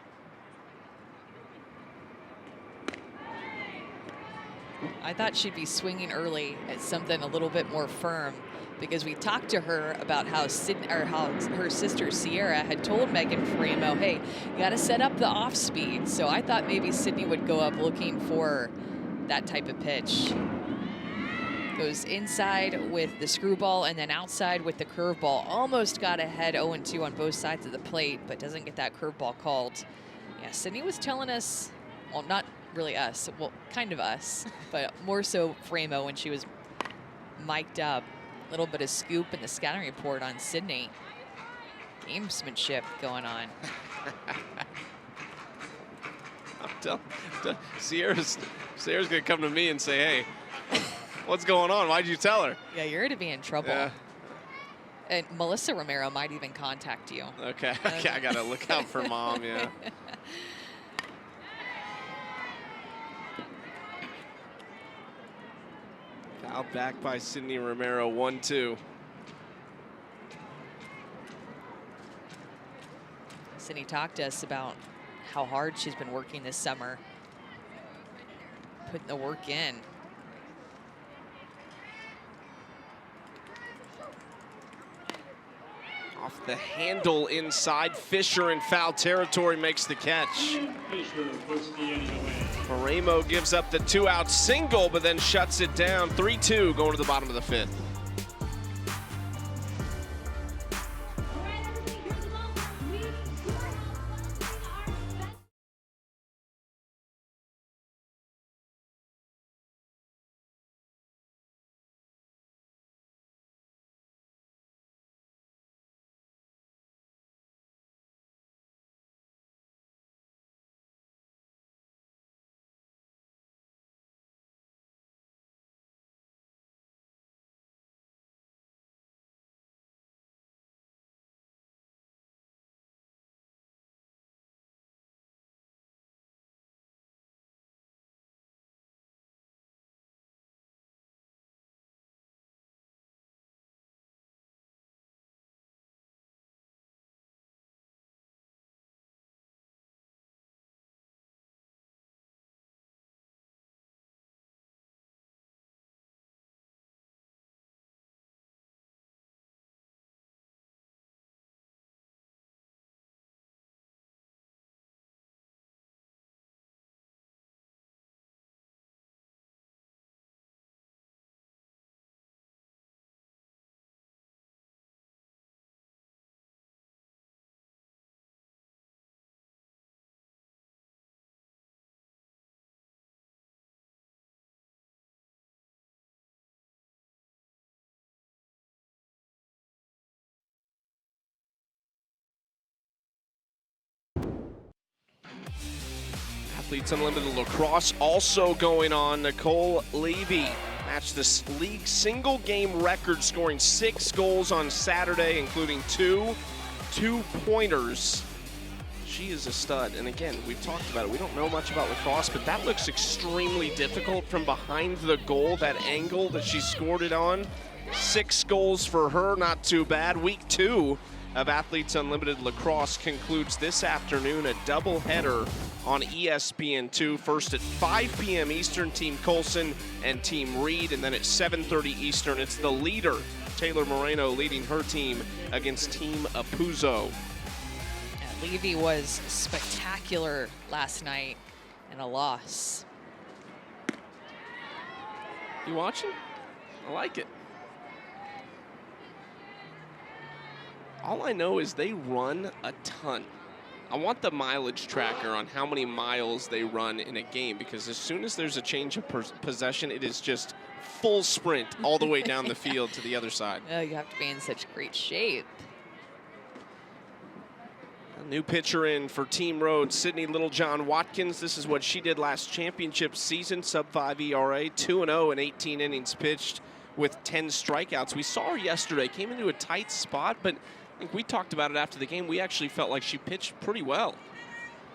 S2: I thought she'd be swinging early at something a little bit more firm because we talked to her about how her sister Sierra had told Megan Framo, hey, you got to set up the off speed. So I thought maybe Sydney would go up looking for that type of pitch. Goes inside with the screwball and then outside with the curveball. Almost got ahead 0-2 on both sides of the plate, but doesn't get that curveball called. Yeah, Sydney was telling us, well, not really us, well, kind of us, but more so Framo when she was mic'd up. A little bit of scoop in the scouting report on Sydney. Gamesmanship going on.
S1: Sierra's going to come to me and say, hey, what's going on? Why'd you tell her?
S2: Yeah, you're going to be in trouble.
S1: Yeah.
S2: And Melissa Romero might even contact you.
S1: Okay, I got to look out for Mom, yeah. Fouled back by Sydney Romero, 1-2.
S2: Sydney talked to us about how hard she's been working this summer. Putting the work in.
S1: Off the handle inside, Fisher in foul territory makes the catch.
S3: Fisher puts the inning away.
S1: Romero gives up the 2-out single, but then shuts it down. 3-2 going to the bottom of the 5th. Athletes Unlimited Lacrosse also going on. Nicole Levy matched this league single game record, scoring 6 goals on Saturday, including two pointers. She is a stud. And again, we've talked about it. We don't know much about lacrosse, but that looks extremely difficult from behind the goal, that angle that she scored it on. 6 goals for her, not too bad. Week 2 of Athletes Unlimited Lacrosse concludes this afternoon, a doubleheader on ESPN2. First at 5 p.m. Eastern, Team Colson and Team Reed, and then at 7:30 Eastern, it's the leader, Taylor Moreno, leading her team against Team Apuzzo.
S2: Levy was spectacular last night and a loss.
S1: You watching? I like it. All I know is they run a ton. I want the mileage tracker on how many miles they run in a game, because as soon as there's a change of possession, it is just full sprint all the way down the field to the other side.
S2: Oh, you have to be in such great shape.
S1: A new pitcher in for Team Rhodes, Sydney Littlejohn Watkins. This is what she did last championship season, sub-5 ERA, 2-0 in 18 innings pitched with 10 strikeouts. We saw her yesterday, came into a tight spot, but I think we talked about it after the game. We actually felt like she pitched pretty well.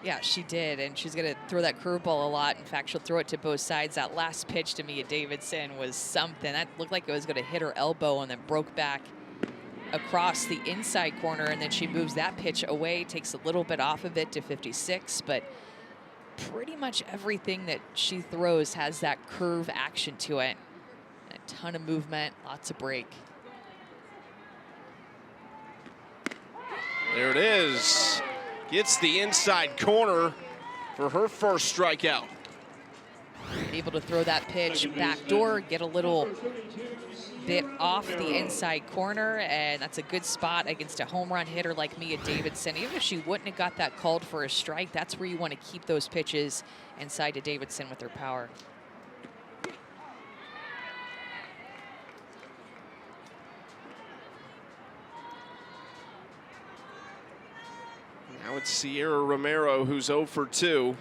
S2: Yeah, she did, and she's going to throw that curveball a lot. In fact, she'll throw it to both sides. That last pitch to Mia Davidson was something. That looked like it was going to hit her elbow and then broke back across the inside corner, and then she moves that pitch away, takes a little bit off of it to 56, but pretty much everything that she throws has that curve action to it. A ton of movement, lots of break.
S1: There it is. Gets the inside corner for her first strikeout.
S2: Able to throw that pitch backdoor, get a little bit off the inside corner, and that's a good spot against a home run hitter like Mia Davidson. Even if she wouldn't have got that called for a strike, that's where you want to keep those pitches inside to Davidson with her power.
S1: Now it's Sierra Romero, who's 0 for 2.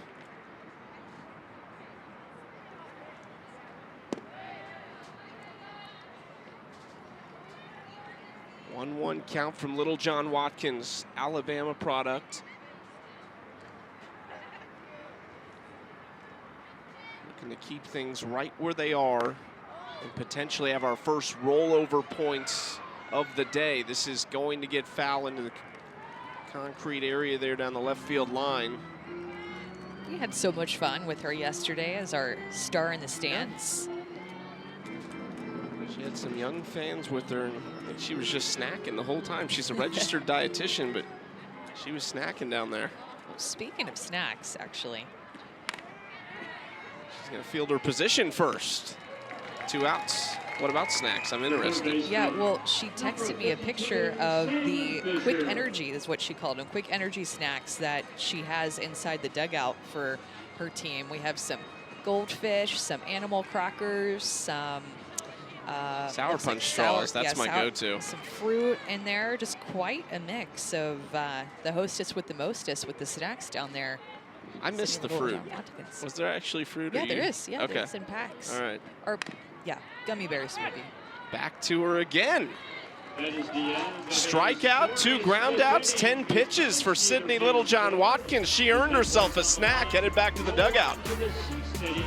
S1: One count from Littlejohn Watkins, Alabama product. Looking to keep things right where they are and potentially have our first rollover points of the day. This is going to get foul into the concrete area there down the left field line.
S2: We had so much fun with her yesterday as our star in the stands.
S1: She had some young fans with her, and I think she was just snacking the whole time. She's a registered dietitian, but she was snacking down there.
S2: Well, speaking of snacks, actually.
S1: She's going to field her position first. 2 outs. What about snacks? I'm interested.
S2: Yeah, well, she texted me a picture of the Quick Energy, is what she called them, Quick Energy snacks that she has inside the dugout for her team. We have some goldfish, some animal crackers, some
S1: Sour Punch straws, that's my go-to.
S2: Some fruit in there, just quite a mix of the hostess with the mostest with the snacks down there.
S1: I missed the fruit. Was there actually fruit?
S2: Yeah, there is. Yeah,
S1: okay.
S2: there is in packs.
S1: All right.
S2: Or, yeah, gummy berry smoothie.
S1: Back to her again.
S3: That is the end.
S1: Strikeout, 2 groundouts, 10 pitches for Sydney Littlejohn Watkins. She earned herself a snack, headed back to the dugout.
S3: To the 6th inning.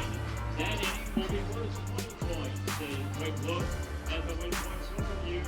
S3: That inning will be worth 20 points. A quick look at the win points overview.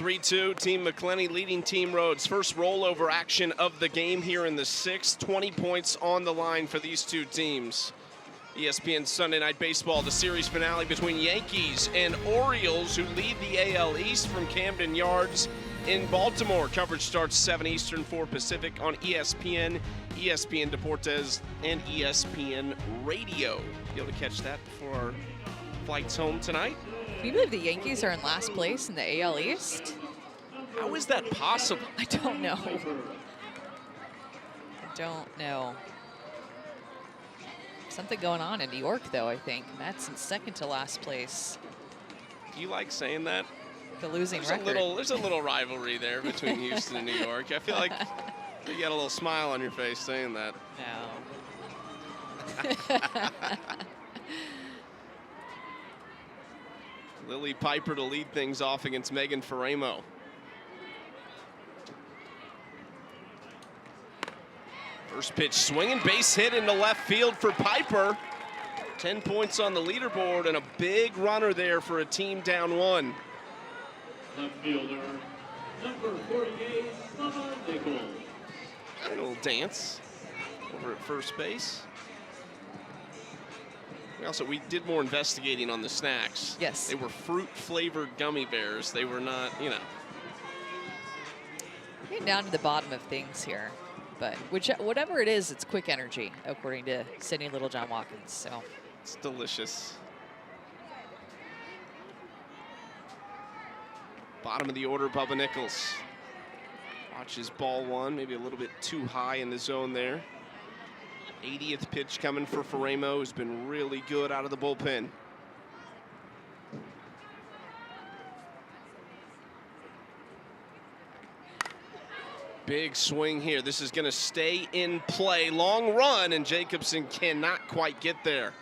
S1: 3-2, Team McClenny leading Team Rhodes. First rollover action of the game here in the 6th. 20 points on the line for these two teams. ESPN Sunday Night Baseball, the series finale between Yankees and Orioles, who lead the AL East from Camden Yards in Baltimore. Coverage starts 7 Eastern, 4 Pacific on ESPN, ESPN Deportes, and ESPN Radio. Be able to catch that before our flights home tonight.
S2: Can you believe the Yankees are in last place in the AL East?
S1: How is that possible?
S2: I don't know. I don't know. Something going on in New York, though, I think. Mets in second to last place.
S1: Do you like saying that?
S2: The losing record.
S1: There's a little rivalry there between Houston and New York. I feel like you got a little smile on your face saying that.
S2: No.
S1: Lily Piper to lead things off against Megan Faremo. First pitch swinging, base hit into left field for Piper. 10 points on the leaderboard and a big runner there for a team down 1.
S3: Left fielder, number 48, Mama Nichols.
S1: A little dance over at first base. We did more investigating on the snacks.
S2: Yes.
S1: They were fruit-flavored gummy bears. They were not, you know.
S2: Getting down to the bottom of things here. But whatever it is, it's quick energy, according to Sydney Littlejohn Watkins. So
S1: it's delicious. Bottom of the order, Bubba Nichols. Watches ball 1, maybe a little bit too high in the zone there. 80th pitch coming for Faremo, who's been really good out of the bullpen. Big swing here. This is going to stay in play. Long run, and Jacobson cannot quite get there.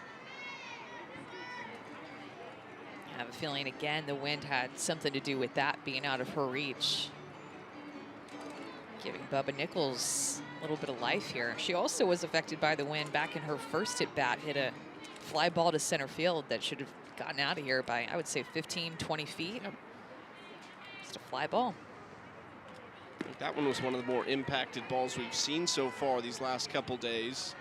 S2: I have a feeling, again, the wind had something to do with that being out of her reach. Giving Bubba Nichols a little bit of life here. She also was affected by the wind back in her first at-bat. Hit a fly ball to center field that should have gotten out of here by, I would say, 15, 20 feet. Just a fly ball.
S1: I think that one was one of the more impacted balls we've seen so far these last couple days.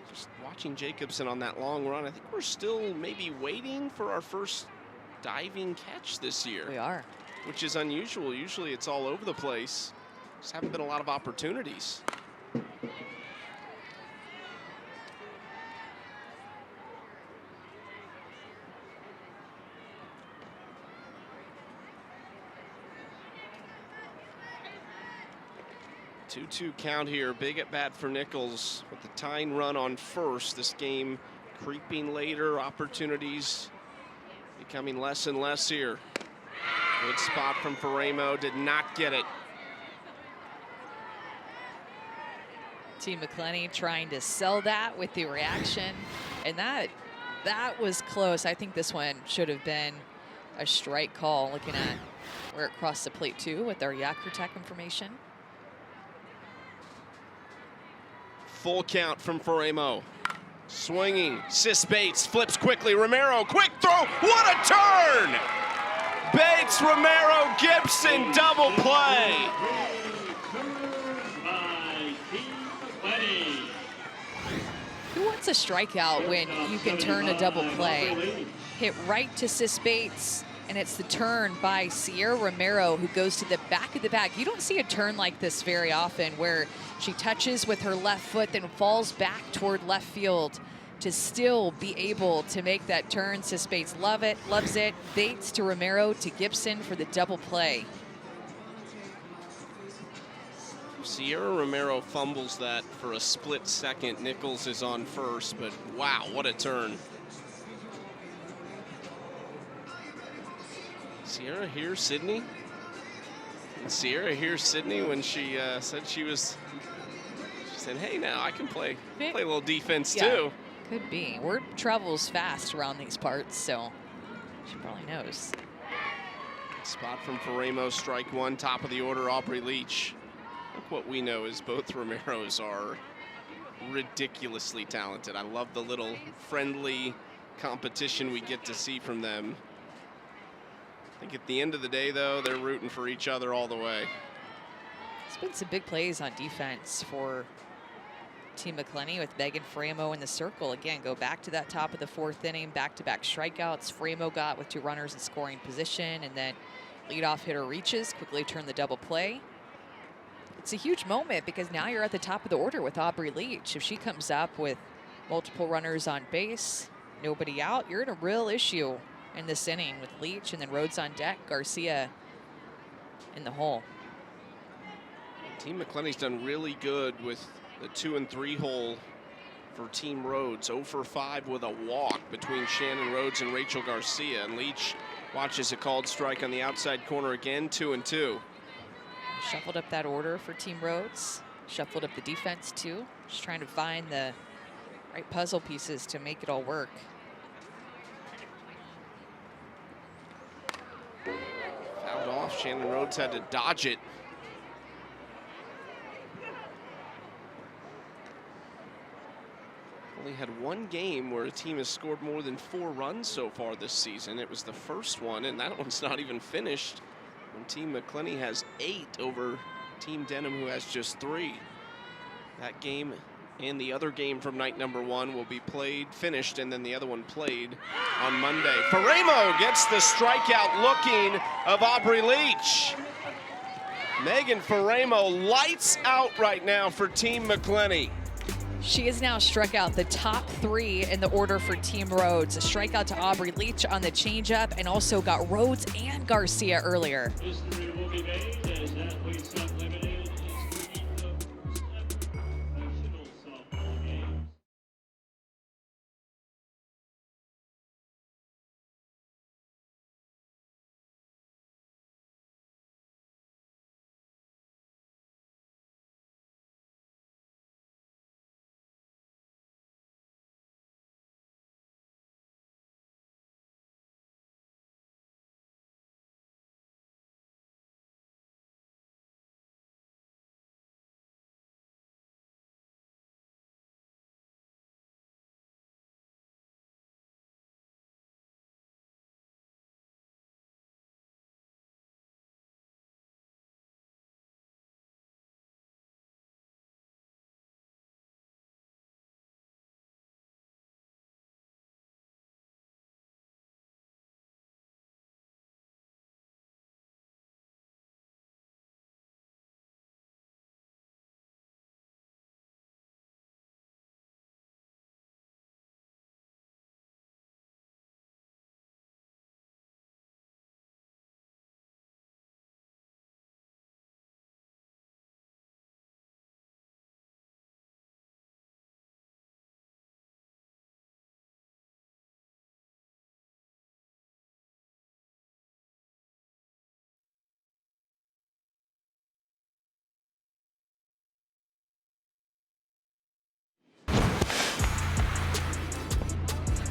S1: Just watching Jacobson on that long run, I think we're still maybe waiting for our first diving catch this year.
S2: We are.
S1: Which is unusual. Usually it's all over the place. Just haven't been a lot of opportunities. 2-2 count here. Big at bat for Nichols with the tying run on first. This game creeping later. Opportunities becoming less and less here. Good spot from Faremo. Did not get it.
S2: Team McClenny trying to sell that with the reaction. And that was close. I think this one should have been a strike call, looking at where it crossed the plate too with our Yakutak information.
S1: Full count from Faremo. Swinging. Sis Bates flips quickly. Romero, quick throw. What a turn! Bates, Romero, Gibson, double play.
S2: Who wants a strikeout when you can turn a double play? Hit right to Sis Bates, and it's the turn by Sierra Romero, who goes to the back of the bag. You don't see a turn like this very often, where she touches with her left foot, then falls back toward left field to still be able to make that turn. Sis Bates loves it. Bates to Romero to Gibson for the double play.
S1: Sierra Romero fumbles that for a split second. Nichols is on first, but wow, what a turn. Sierra hears Sydney. And Sierra hears Sydney when she said she said, hey, now I can play a little defense too.
S2: Could be. Word travels fast around these parts, so she probably knows.
S1: Spot from Faremo, strike one, top of the order, Aubrey Leach. Look, what we know is both Romeros are ridiculously talented. I love the little friendly competition we get to see from them. think at the end of the day, though, they're rooting for each other all the way.
S2: There's been some big plays on defense for Team McClenny with Megan Framo in the circle. Again, go back to that top of the 4th inning, back-to-back strikeouts. Framo got with 2 runners in scoring position, and then leadoff hitter reaches, quickly turn the double play. It's a huge moment because now you're at the top of the order with Aubrey Leach. If she comes up with multiple runners on base, nobody out, you're in a real issue in this inning with Leach, and then Rhodes on deck, Garcia in the hole.
S1: Team McClenny's done really good with the 2 and 3 hole for Team Rhodes. 0 for 5 with a walk between Shannon Rhodes and Rachel Garcia. And Leach watches a called strike on the outside corner again, 2 and 2.
S2: Shuffled up that order for Team Rhodes. Shuffled up the defense too. Just trying to find the right puzzle pieces to make it all work.
S1: Fouled off. Shannon Rhodes had to dodge it. Only had 1 game where a team has scored more than 4 runs so far this season. It was the first one, and that one's not even finished. And Team McClenny has 8 over Team Denham, who has just 3. That game and the other game from night number 1 will be finished, and then the other one played on Monday. Framo gets the strikeout looking of Aubrey Leach. Megan Framo lights out right now for Team McClenny.
S2: She has now struck out the top 3 in the order for Team Rhodes. A strikeout to Aubrey Leach on the changeup, and also got Rhodes and Garcia earlier.
S3: History will be made as Athletes Unlimited is bringing the first ever professional softball games.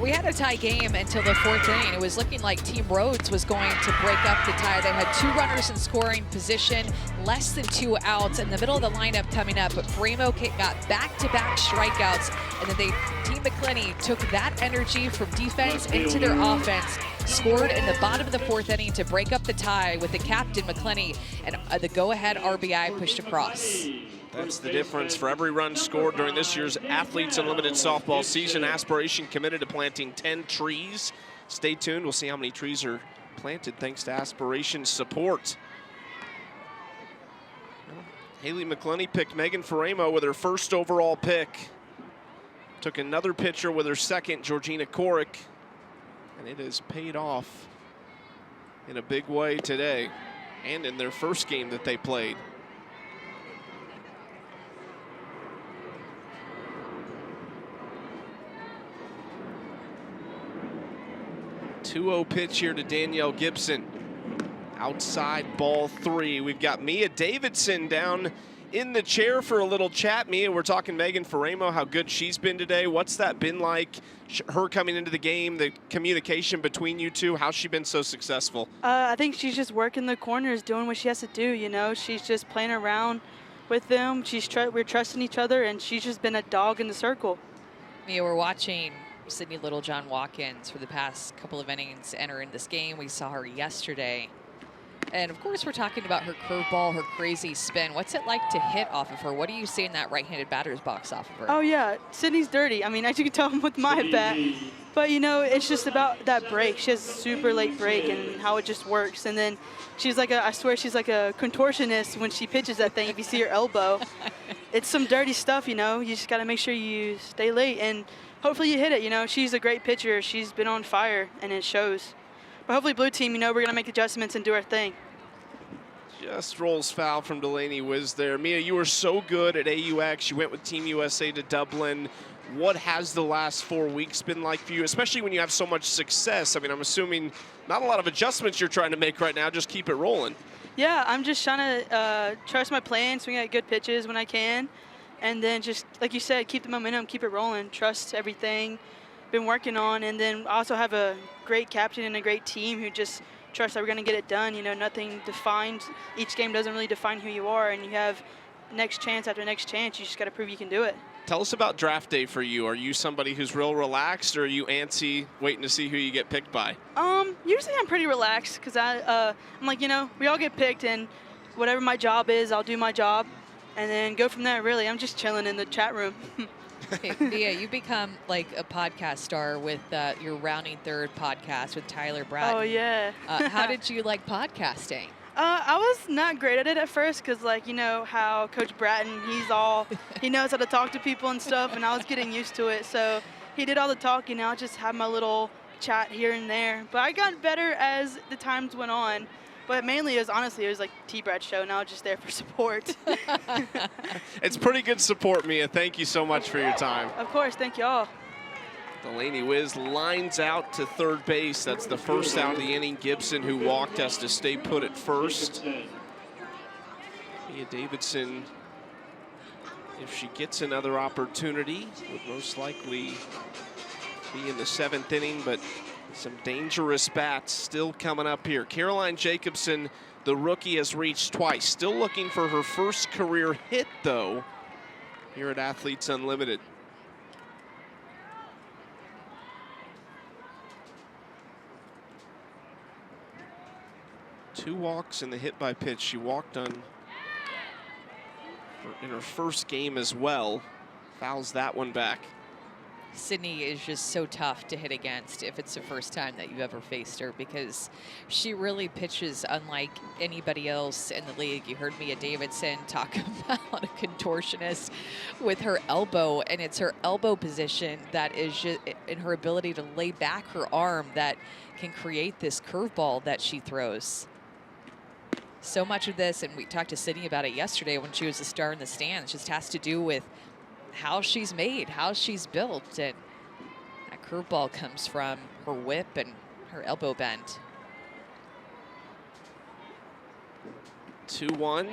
S2: We had a tie game until the 4th inning. It was looking like Team Rhodes was going to break up the tie. They had 2 runners in scoring position, less than 2 outs in the middle of the lineup coming up, but Framo got back-to-back strikeouts, and then Team McClenny took that energy from defense into their offense, scored in the bottom of the 4th inning to break up the tie with the captain McClenny, and the go-ahead RBI pushed across.
S1: That's the difference. For every run scored during this year's Athletes Unlimited softball season, Aspiration committed to planting 10 trees. Stay tuned. We'll see how many trees are planted thanks to Aspiration's support. Haley McClenny picked Megan Framo with her first overall pick. Took another pitcher with her second, Georgina Korick. And it has paid off in a big way today and in their first game that they played. 2-0 pitch here to Danielle Gibson. Outside ball 3. We've got Mia Davidson down in the chair for a little chat. Mia, we're talking Megan Framo, how good she's been today. What's that been like, her coming into the game, the communication between you two? How's she been so successful?
S10: I think she's just working the corners, doing what she has to do, you know. She's just playing around with them. We're trusting each other, and she's just been a dog in the circle.
S2: Mia, we're watching Sydney Littlejohn-Watkins for the past couple of innings enter in this game. We saw her yesterday. And of course, we're talking about her curveball, her crazy spin. What's it like to hit off of her? What do you see in that right-handed batter's box off of her?
S10: Oh, yeah. Sydney's dirty. I mean, as you can tell with my bat. But, you know, it's just about that break. She has a super late break and how it just works. And then she's like I swear she's like a contortionist when she pitches that thing. If you see her elbow, it's some dirty stuff, you know. You just got to make sure you stay late. And hopefully you hit it, you know. She's a great pitcher. She's been on fire, and it shows. But hopefully blue team, you know, we're going to make adjustments and do our thing.
S1: Just rolls foul from Delaney Wiz there. Mia, you were so good at AUX. You went with Team USA to Dublin. What has the last 4 weeks been like for you, especially when you have so much success? I mean, I'm assuming not a lot of adjustments you're trying to make right now. Just keep it rolling.
S10: Yeah, I'm just trying to trust my plan, swing at good pitches when I can, and then just, like you said, keep the momentum, keep it rolling, trust everything been working on, and then also have a great captain and a great team who just trust that we're going to get it done. You know, nothing defines, each game doesn't really define who you are, and you have next chance after next chance. You just got to prove you can do it.
S1: Tell us about draft day for you. Are you somebody who's real relaxed, or are you antsy, waiting to see who you get picked by?
S10: Usually I'm pretty relaxed because I'm like, you know, we all get picked, and whatever my job is, I'll do my job, and then go from there. Really, I'm just chilling in the chat room.
S2: Hey, Mia, you become like a podcast star with your Rounding Third podcast with Tyler Bratton.
S10: Oh, yeah.
S2: How did you like podcasting?
S10: I was not great at it at first because, like, you know how Coach Bratton, he knows how to talk to people and stuff, and I was getting used to it. So he did all the talking, and I'll just have my little chat here and there. But I got better as the times went on. But mainly, it was like T-Brad's show, and I was just there for support.
S1: It's pretty good support, Mia. Thank you so much for your time.
S10: Of course, thank you all.
S1: Delaney Wiz lines out to third base. That's the first out of the inning. Gibson, who walked, has to stay put at first. Mia Davidson, if she gets another opportunity, would most likely be in the 7th inning, but some dangerous bats still coming up here. Caroline Jacobson, the rookie, has reached twice. Still looking for her first career hit, though, here at Athletes Unlimited. Two walks in the hit by pitch. She walked in her first game as well. Fouls that one back.
S2: Sydney is just so tough to hit against if it's the first time that you've ever faced her, because she really pitches unlike anybody else in the league. You heard Mia Davidson talk about a contortionist with her elbow, and it's her elbow position that is just in her ability to lay back her arm that can create this curveball that she throws. So much of this, and we talked to Sydney about it yesterday when she was a star in the stands, just has to do with how she's made, how she's built, and that curveball comes from her whip and her elbow bend.
S1: 2-1,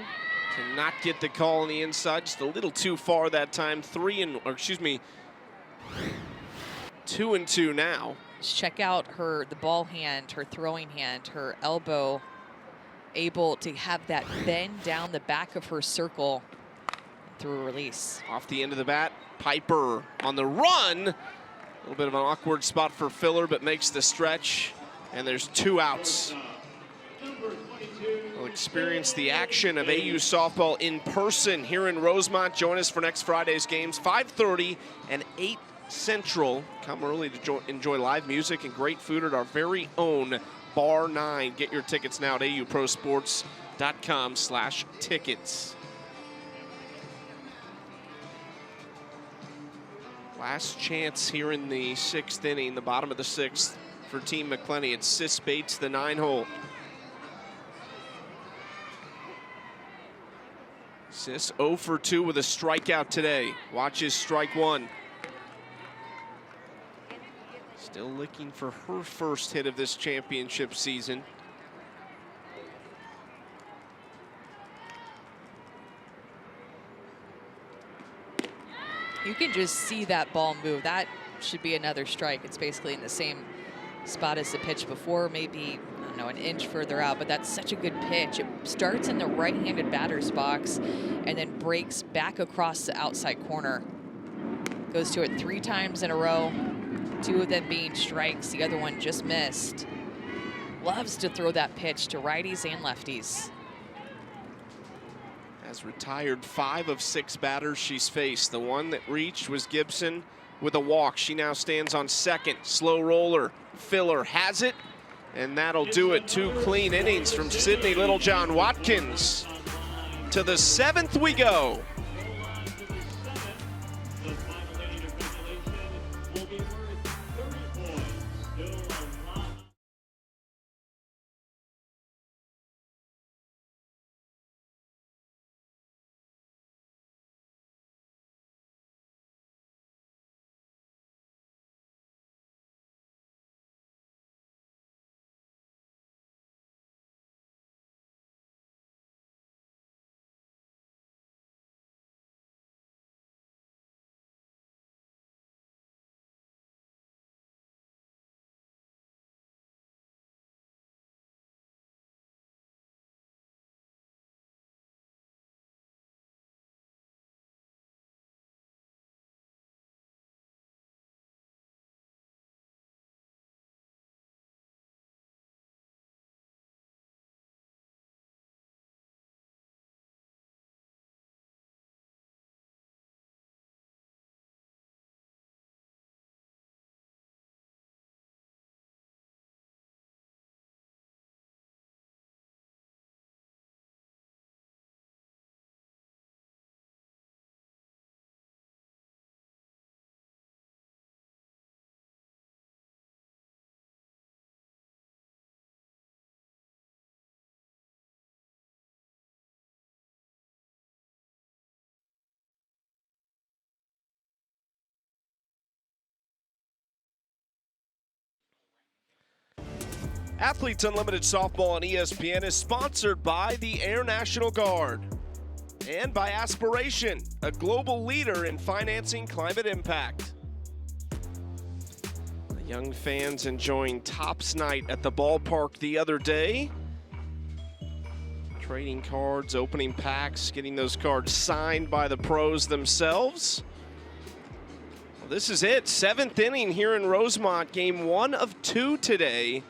S1: cannot get the call on the inside, just a little too far that time. 2-2 now.
S2: Just check out the ball hand, her throwing hand, her elbow, able to have that bend down the back of her circle through a release.
S1: Off the end of the bat, Piper on the run. A little bit of an awkward spot for filler, but makes the stretch, and there's 2 outs. We'll experience the action of AU softball in person here in Rosemont. Join us for next Friday's games, 5:30 and 8 Central. Come early to enjoy live music and great food at our very own Bar 9. Get your tickets now at auprosports.com/tickets. Last chance here in the 6th inning, the bottom of the 6th for Team McClenny. It's Sis Bates, the 9-hole. Sis 0 for 2 with a strikeout today. Watches strike 1. Still looking for her first hit of this championship season.
S2: You can just see that ball move. That should be another strike. It's basically in the same spot as the pitch before, maybe, I don't know, an inch further out, but that's such a good pitch. It starts in the right-handed batter's box and then breaks back across the outside corner. Goes to it 3 times in a row. 2 of them being strikes. The other one just missed. Loves to throw that pitch to righties and lefties.
S1: Has retired 5 of 6 batters she's faced. The one that reached was Gibson with a walk. She now stands on second. Slow roller. Filler has it. And that'll do it. 2 clean innings from Sydney Littlejohn Watkins. To the 7th we go. Athletes Unlimited Softball on ESPN is sponsored by the Air National Guard and by Aspiration, a global leader in financing climate impact. The young fans enjoying Tops Night at the ballpark the other day. Trading cards, opening packs, getting those cards signed by the pros themselves. Well, this is it, 7th inning here in Rosemont, game 1 of 2 today.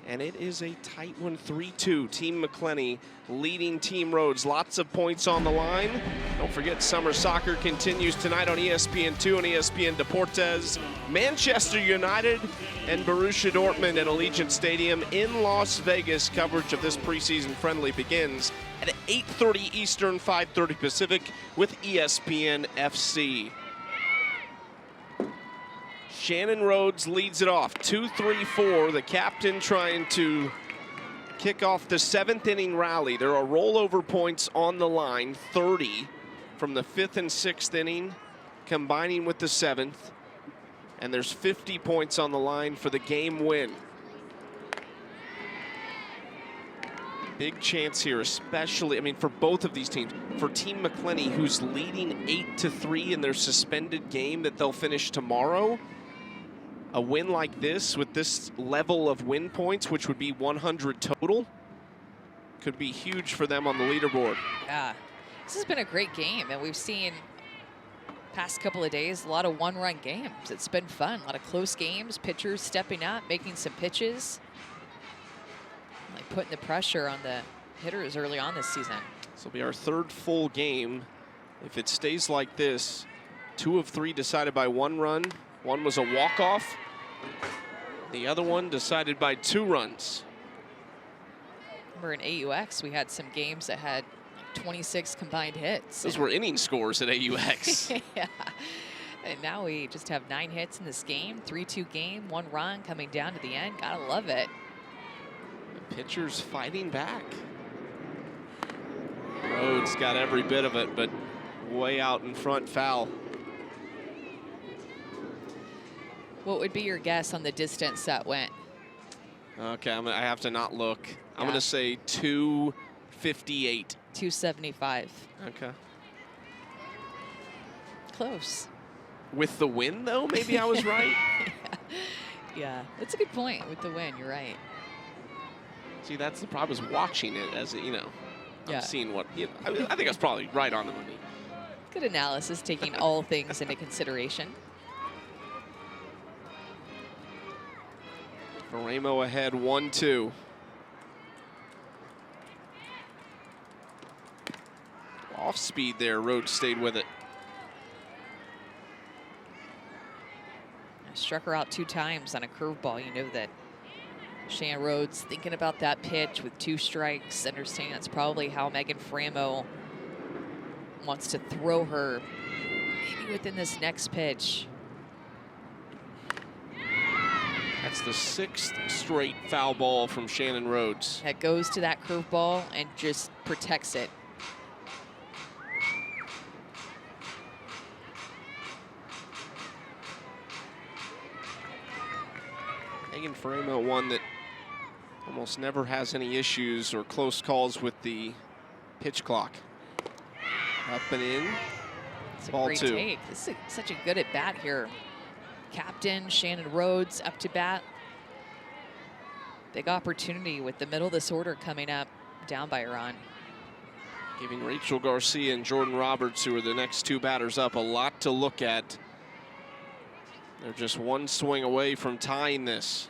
S1: And it is a tight one, 3-2. Team McClenny leading Team Rhodes. Lots of points on the line. Don't forget, summer soccer continues tonight on ESPN2 and ESPN Deportes. Manchester United and Borussia Dortmund at Allegiant Stadium in Las Vegas. Coverage of this preseason friendly begins at 8:30 Eastern, 5:30 Pacific with ESPN FC. Shannon Rhodes leads it off, 2-3-4. The captain trying to kick off the 7th inning rally. There are rollover points on the line, 30 from the 5th and 6th inning, combining with the 7th. And there's 50 points on the line for the game win. Big chance here, especially, I mean, for both of these teams. For Team McClenny, who's leading 8-3 in their suspended game that they'll finish tomorrow. A win like this with this level of win points, which would be 100 total, could be huge for them on the leaderboard.
S2: Yeah, this has been a great game, and we've seen past couple of days a lot of one-run games. It's been fun, a lot of close games, pitchers stepping up, making some pitches, like putting the pressure on the hitters early on this season.
S1: This will be our 3rd full game. If it stays like this, 2 of 3 decided by 1 run. One was a walk-off. The other one decided by 2 runs.
S2: Remember in AUX, we had some games that had 26 combined hits.
S1: Those were inning scores at AUX.
S2: Yeah. And now we just have 9 hits in this game, 3-2 game, 1 run coming down to the end. Gotta love it.
S1: The pitcher's fighting back. Rhodes got every bit of it, but way out in front, foul.
S2: What would be your guess on the distance that went?
S1: Okay, I have to not look. I'm going to say 258.
S2: 275.
S1: Okay.
S2: Close.
S1: With the win, though, maybe I was right?
S2: Yeah, that's a good point. With the win, you're right.
S1: See, that's the problem, is watching it as, you know,
S2: Yeah.
S1: I'm seeing what, you know, I think I was probably right on the money.
S2: Good analysis, taking all things into consideration.
S1: Romero ahead 1-2. Off speed there, Rhodes stayed with it.
S2: I struck her out 2 times on a curveball. You know that Shannon Rhodes thinking about that pitch with 2 strikes, understanding that's probably how Megan Framo wants to throw her, maybe within this next pitch.
S1: That's the 6th straight foul ball from Shannon Rhodes.
S2: That goes to that curveball and just protects it.
S1: Megan Framo, one that almost never has any issues or close calls with the pitch clock. Up and in.
S2: It's a
S1: Ball
S2: great
S1: 2.
S2: take. This is such a good at bat here. Captain Shannon Rhodes up to bat. Big opportunity with the middle of this order coming up, down by a run.
S1: Giving Rachel Garcia and Jordan Roberts, who are the next 2 batters up, a lot to look at. They're just 1 swing away from tying this.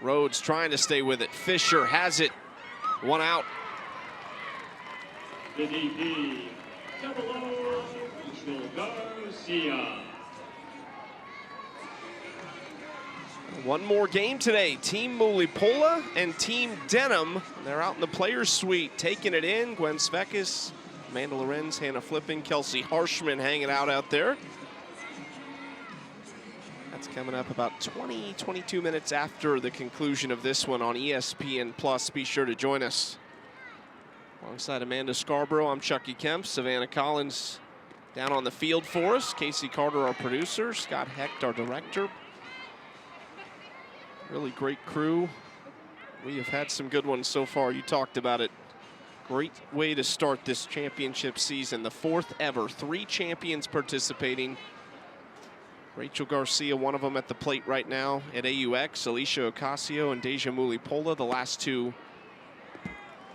S1: Rhodes trying to stay with it. Fisher has it. 1 out.
S3: The DP, double O, Rachel Garcia.
S1: 1 more game today. Team Mulipola and Team Denham. They're out in the players' suite, taking it in. Gwen Svekis, Amanda Lorenz, Hannah Flippin, Kelsey Harshman hanging out there. That's coming up about 22 minutes after the conclusion of this one on ESPN Plus. Be sure to join us. Alongside Amanda Scarborough, I'm Chucky Kemp. Savannah Collins down on the field for us. Casey Carter, our producer. Scott Hecht, our director. Really great crew. We have had some good ones so far. You talked about it. Great way to start this championship season. The 4th ever. 3 champions participating. Rachel Garcia, one of them at the plate right now at AUX. Alicia Ocasio and Deja Mulipola, the last 2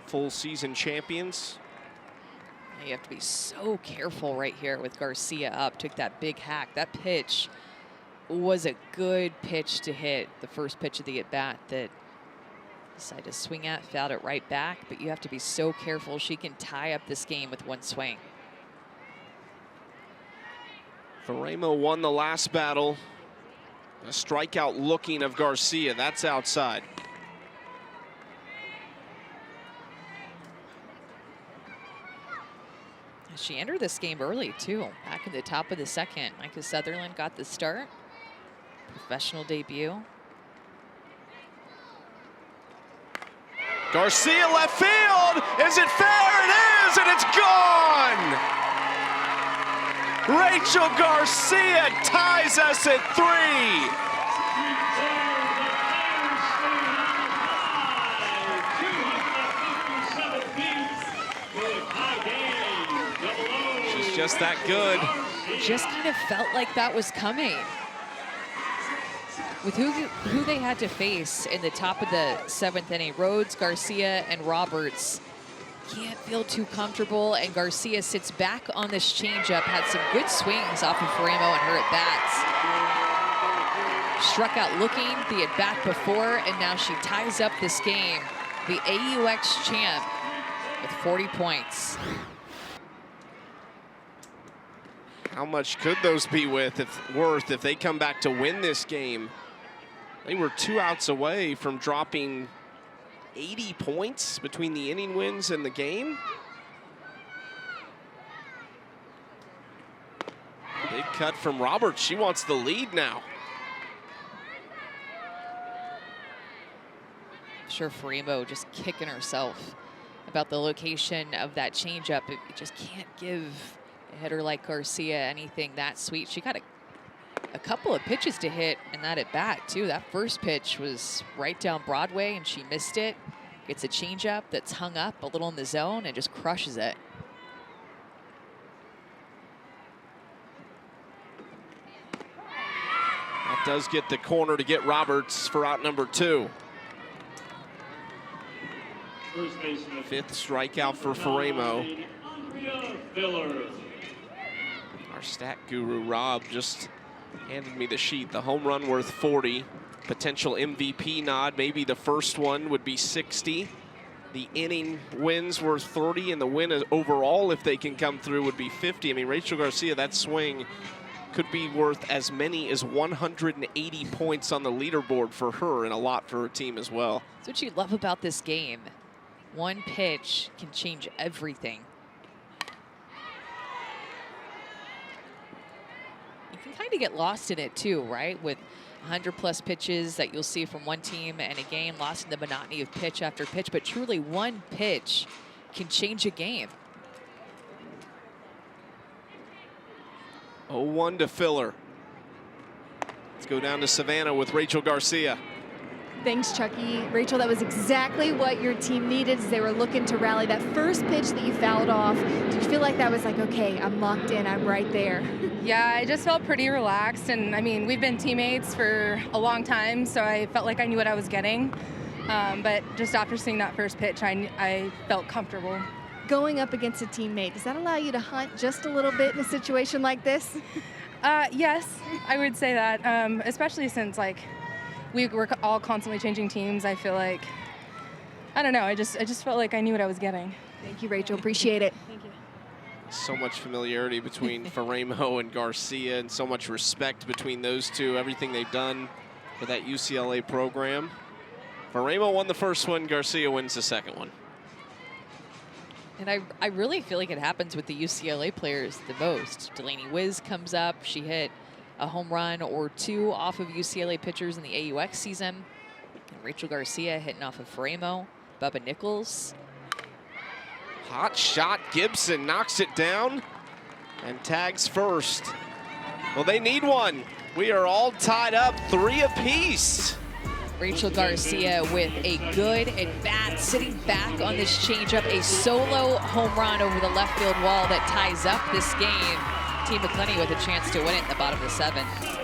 S1: full season champions.
S2: You have to be so careful right here with Garcia up. Took that big hack. That pitch was a good pitch to hit. The first pitch of the at-bat that decided to swing at, fouled it right back, but you have to be so careful. She can tie up this game with 1 swing.
S1: Framo won the last battle. A strikeout looking of Garcia. That's outside.
S2: She entered this game early, too. Back in the top of the 2nd. Micah Sutherland got the start. Professional debut.
S1: Garcia left field. Is it fair? It is, and it's gone. Rachel Garcia ties us at 3. She's just that good.
S2: Just kind of felt like that was coming. With who they had to face in the top of the 7th inning, Rhodes, Garcia, and Roberts can't feel too comfortable, and Garcia sits back on this changeup, had some good swings off of Framo and her at-bats. Struck out looking the at-bat before, and now she ties up this game. The AUX champ with 40 points.
S1: How much could those be worth if they come back to win this game? They were 2 outs away from dropping 80 points between the inning wins and the game. Big cut from Roberts. She wants the lead now.
S2: I'm sure Framo just kicking herself about the location of that changeup. It just can't give a hitter like Garcia anything that sweet. She got a couple of pitches to hit in that at bat too. That first pitch was right down Broadway and she missed it. Gets a changeup that's hung up a little in the zone and just crushes it.
S1: That does get the corner to get Roberts for out number 2. 5th strikeout for Framo. Our stat guru Rob just handed me the sheet. The home run worth 40. potential MVP nod. Maybe the first one would be 60. The inning wins were 30, and the win overall, if they can come through, would be 50. I mean, Rachel Garcia, that swing could be worth as many as 180 points on the leaderboard for her, and a lot for her team as well.
S2: That's what you love about this game. One pitch can change everything. You can kind of get lost in it too, right? With 100+ pitches that you'll see from one team, and again, lost in the monotony of pitch after pitch, but truly one pitch can change a game.
S1: 0-1 to Filler. Let's go down to Savannah with Rachel Garcia.
S4: Thanks, Chucky. Rachel, that was exactly what your team needed as they were looking to rally. That first pitch that you fouled off, did you feel like that was like, okay, I'm locked in, I'm right there?
S6: Yeah, I just felt pretty relaxed, and I mean, we've been teammates for a long time, so I felt like I knew what I was getting. But just after seeing that first pitch, I felt comfortable.
S4: Going up against a teammate, does that allow you to hunt just a little bit in a situation like this?
S6: Yes, I would say that, especially since like we're all constantly changing teams. I feel like, I don't know, I just felt like I knew what I was getting.
S4: Thank you, Rachel. Appreciate it.
S6: Thank you.
S1: So much familiarity between Faremo and Garcia, and so much respect between those two, everything they've done for that UCLA program. Faremo won the first one, Garcia wins the second one.
S2: And I really feel like it happens with the UCLA players the most. Delaney Wiz comes up. She hit a home run or two off of UCLA pitchers in the AUX season. And Rachel Garcia hitting off of Faremo. Bubba Nichols.
S1: Hot shot, Gibson knocks it down and tags first. Well, they need one. We are all tied up, 3 apiece.
S2: Rachel Garcia with a good at bat, sitting back on this changeup, a solo home run over the left field wall that ties up this game. Team McClenny with a chance to win it in the bottom of the 7th.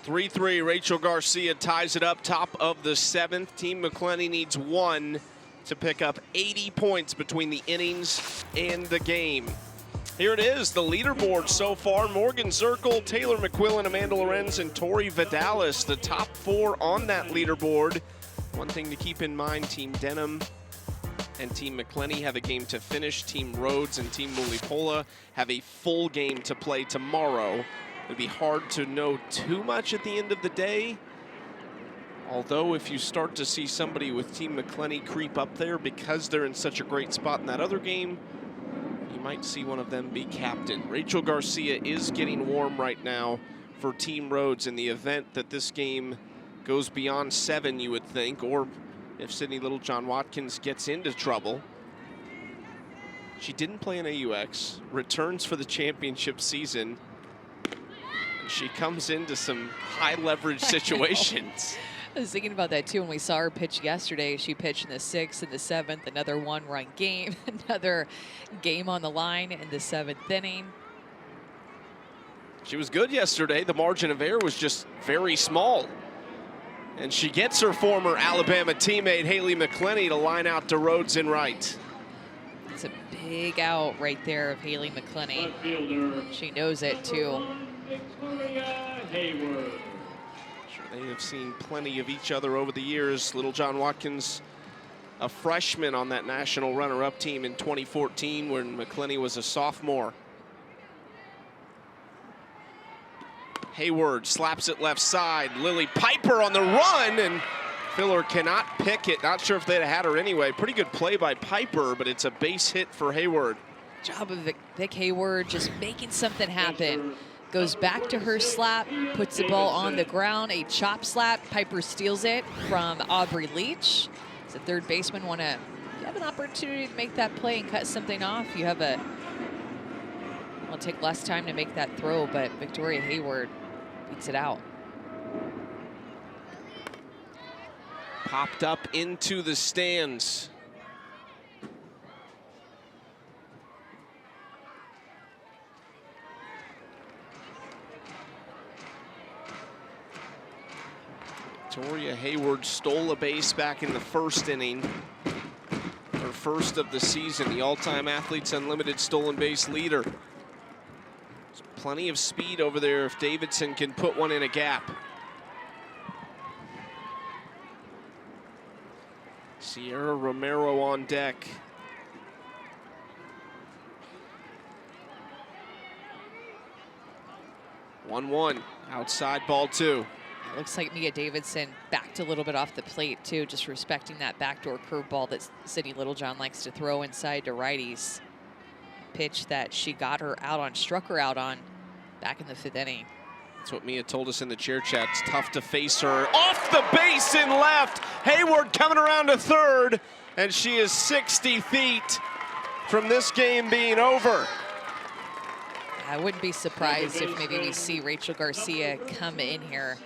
S1: Three, Rachel Garcia ties it up, top of the 7th. Team McClenny needs 1 to pick up 80 points between the innings and the game. Here it is, the leaderboard so far. Morgan Zirkle, Taylor McQuillan, Amanda Lorenz, and Tori Vidalis, the top 4 on that leaderboard. One thing to keep in mind, Team Denham and Team McClenny have a game to finish. Team Rhodes and Team Mulipola have a full game to play tomorrow. It'd be hard to know too much at the end of the day. Although if you start to see somebody with Team McClenny creep up there because they're in such a great spot in that other game, you might see one of them be captain. Rachel Garcia is getting warm right now for Team Rhodes in the event that this game goes beyond 7, you would think, or if Sydney Littlejohn Watkins gets into trouble. She didn't play in AUX, returns for the championship season. She comes into some high leverage situations.
S2: I was thinking about that too when we saw her pitch yesterday. She pitched in the 6th and the 7th, another one-run game, another game on the line in the 7th inning.
S1: She was good yesterday. The margin of error was just very small. And she gets her former Alabama teammate, Haley McClenny, to line out to Rhodes in right.
S2: It's a big out right there of Haley McClenny. She knows it too.
S3: Victoria Hayward.
S1: Sure, they have seen plenty of each other over the years. Little John Watkins, a freshman on that national runner-up team in 2014 when McClenny was a sophomore. Hayward slaps it left side. Lily Piper on the run, and Filler cannot pick it. Not sure if they'd have had her anyway. Pretty good play by Piper, but it's a base hit for Hayward.
S2: Job of Vic Hayward just making something happen. Goes back to her slap, puts the ball on the ground, a chop slap. Piper steals it from Aubrey Leach. As the third baseman you have an opportunity to make that play and cut something off. You have it'll take less time to make that throw, but Victoria Hayward beats it out.
S1: Popped up into the stands. Victoria Hayward stole a base back in the 1st inning. Her first of the season, the all-time Athletes Unlimited stolen base leader. There's plenty of speed over there if Davidson can put one in a gap. Sierra Romero on deck. One, outside ball 2.
S2: It looks like Mia Davidson backed a little bit off the plate too, just respecting that backdoor curveball that Sydney Littlejohn likes to throw inside to righties. Pitch that she got her out on, struck her out on back in the 5th inning.
S1: That's what Mia told us in the chair chat. It's tough to face her. Off the base in left. Hayward coming around to 3rd, and she is 60 feet from this game being over.
S2: I wouldn't be surprised if maybe we see Rachel Garcia come in here.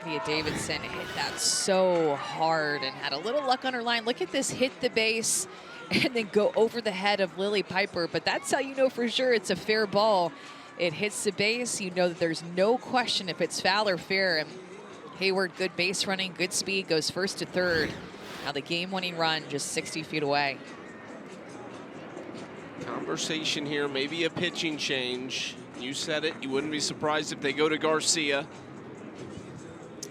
S2: Mia Davidson hit that so hard and had a little luck on her line. Look at this, hit the base and then go over the head of Lily Piper. But that's how you know for sure it's a fair ball. It hits the base. You know that there's no question if it's foul or fair. And Hayward, good base running, good speed, goes 1st to 3rd. Now the game-winning run just 60 feet away.
S1: Conversation here, maybe a pitching change. You said it, you wouldn't be surprised if they go to Garcia.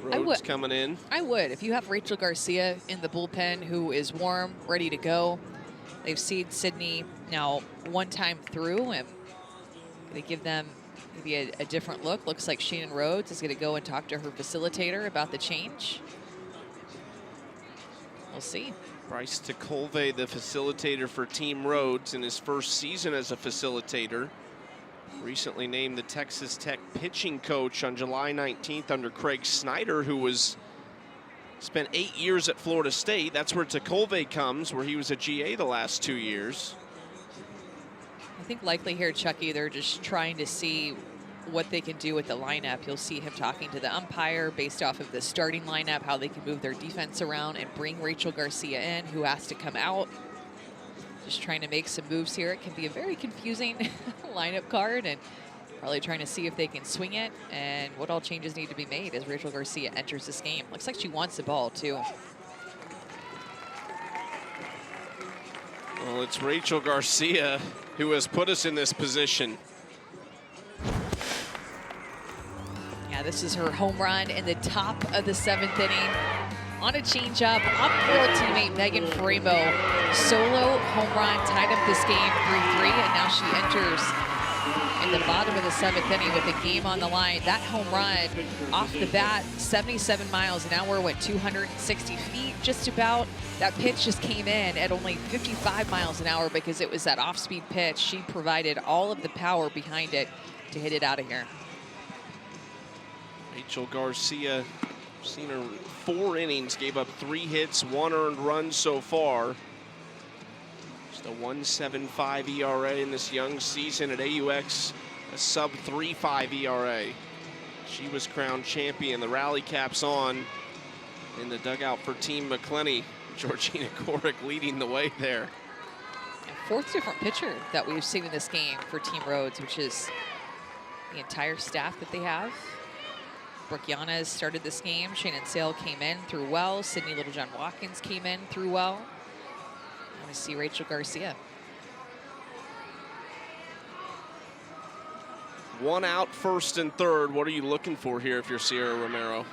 S1: Rhodes coming in.
S2: I would. If you have Rachel Garcia in the bullpen who is warm, ready to go. They've seen Sydney now one time through, and they give them maybe a different look. Looks like Shannon Rhodes is going to go and talk to her facilitator about the change. We'll see.
S1: Bryce Tekulve, the facilitator for Team Rhodes in his first season as a facilitator. Recently named the Texas Tech pitching coach on July 19th under Craig Snyder, who spent 8 years at Florida State. That's where Tekulve comes, where he was a GA the last 2 years.
S2: I think likely here, Chucky, they're just trying to see what they can do with the lineup. You'll see him talking to the umpire based off of the starting lineup, how they can move their defense around and bring Rachel Garcia in, who has to come out. Just trying to make some moves here. It can be a very confusing lineup card, and probably trying to see if they can swing it and what all changes need to be made as Rachel Garcia enters this game. Looks like she wants the ball too.
S1: Well, it's Rachel Garcia who has put us in this position.
S2: Yeah, this is her home run in the top of the 7th inning. On a changeup, off-field teammate Megan Faremo. Solo home run, tied up this game 3-3, and now she enters in the bottom of the 7th inning with the game on the line. That home run off the bat, 77 miles an hour, went 260 feet just about. That pitch just came in at only 55 miles an hour because it was that off-speed pitch. She provided all of the power behind it to hit it out of here.
S1: Rachel Garcia, seen her 4 innings, gave up 3 hits, 1 earned run so far. Just a 1.75 ERA in this young season at AUX, a sub 3.5 ERA. She was crowned champion. The rally cap's on in the dugout for Team McClenny. Georgina Korick leading the way there.
S2: Fourth different pitcher that we've seen in this game for Team Rhodes, which is the entire staff that they have. Brooke Yanez started this game. Shannon Sale came in, threw well. Sydney Littlejohn Watkins came in, threw well. I want to see Rachel Garcia.
S1: One out, first and third. What are you looking for here if you're Sierra Romero?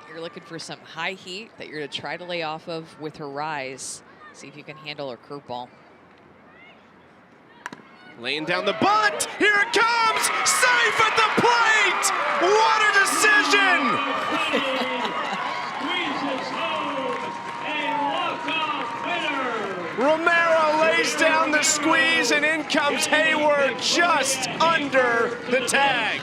S2: You're looking for some high heat that you're going to try to lay off of with her rise. See if you can handle her curveball.
S1: Laying down the bunt. Here it comes. Safe at the plate. What a decision. Romero lays down the squeeze, and in comes Hayward just under the tag.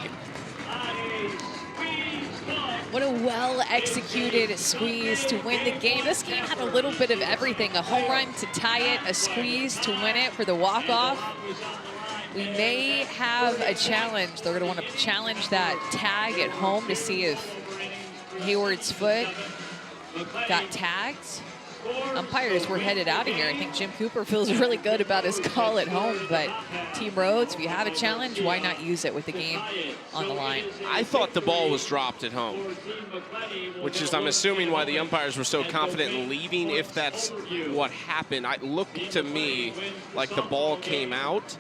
S2: What a well-executed squeeze to win the game. This game had a little bit of everything. A home run to tie it, a squeeze to win it for the walk-off. We may have a challenge. They're going to want to challenge that tag at home to see if Hayward's foot got tagged. Umpires were headed out of here. I think Jim Cooper feels really good about his call at home, but Team Rhodes, if you have a challenge, why not use it with the game on the line?
S1: I thought the ball was dropped at home, which is, I'm assuming, why the umpires were so confident in leaving, if that's what happened. It looked to me like the ball came out.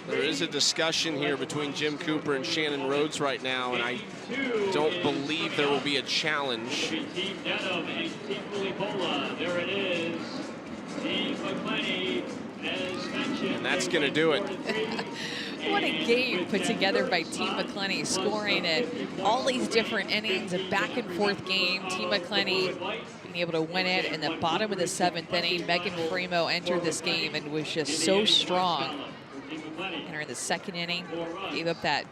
S1: There is a discussion here between Jim Cooper and Shannon Rhodes right now, and I don't believe there will be a challenge. And that's going to do it.
S2: What a game put together by Team McClenny, scoring at all these different innings, a back and forth game. Team McClenny being able to win it in the bottom of the 7th inning. Megan Fremo entered this game and was just so strong. And in the 2nd inning, gave up that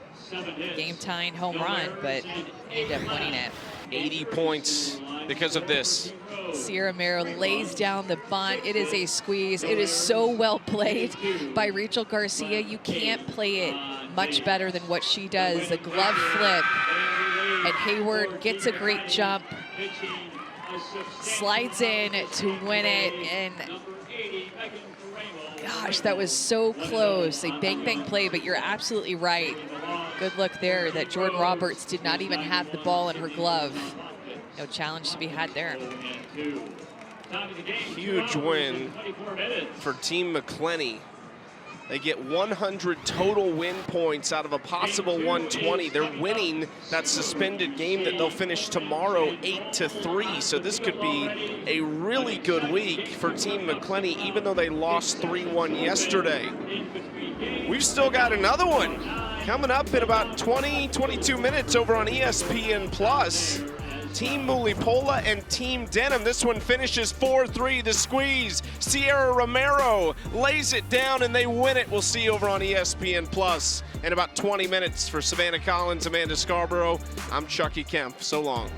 S2: game-tying home run, but ended up winning it.
S1: 80 points because of this.
S2: Sierra Romero lays down the bunt. It is a squeeze. It is so well played by Rachel Garcia. You can't play it much better than what she does. The glove flip, and Hayward gets a great jump, slides in to win it, and gosh, that was so close. A bang play, but you're absolutely right. Good look there that Jordan Roberts did not even have the ball in her glove. No challenge to be had there.
S1: Huge win for Team McClenny. They get 100 total win points out of a possible 120. They're winning that suspended game that they'll finish tomorrow 8-3. So this could be a really good week for Team McClenny, even though they lost 3-1 yesterday. We've still got another one coming up in about 22 minutes over on ESPN+. Team Mulipola and Team Denham. This one finishes 4-3, the squeeze. Sierra Romero lays it down and they win it. We'll see over on ESPN+ in about 20 minutes. For Savannah Collins, Amanda Scarborough, I'm Chucky Kemp. So long.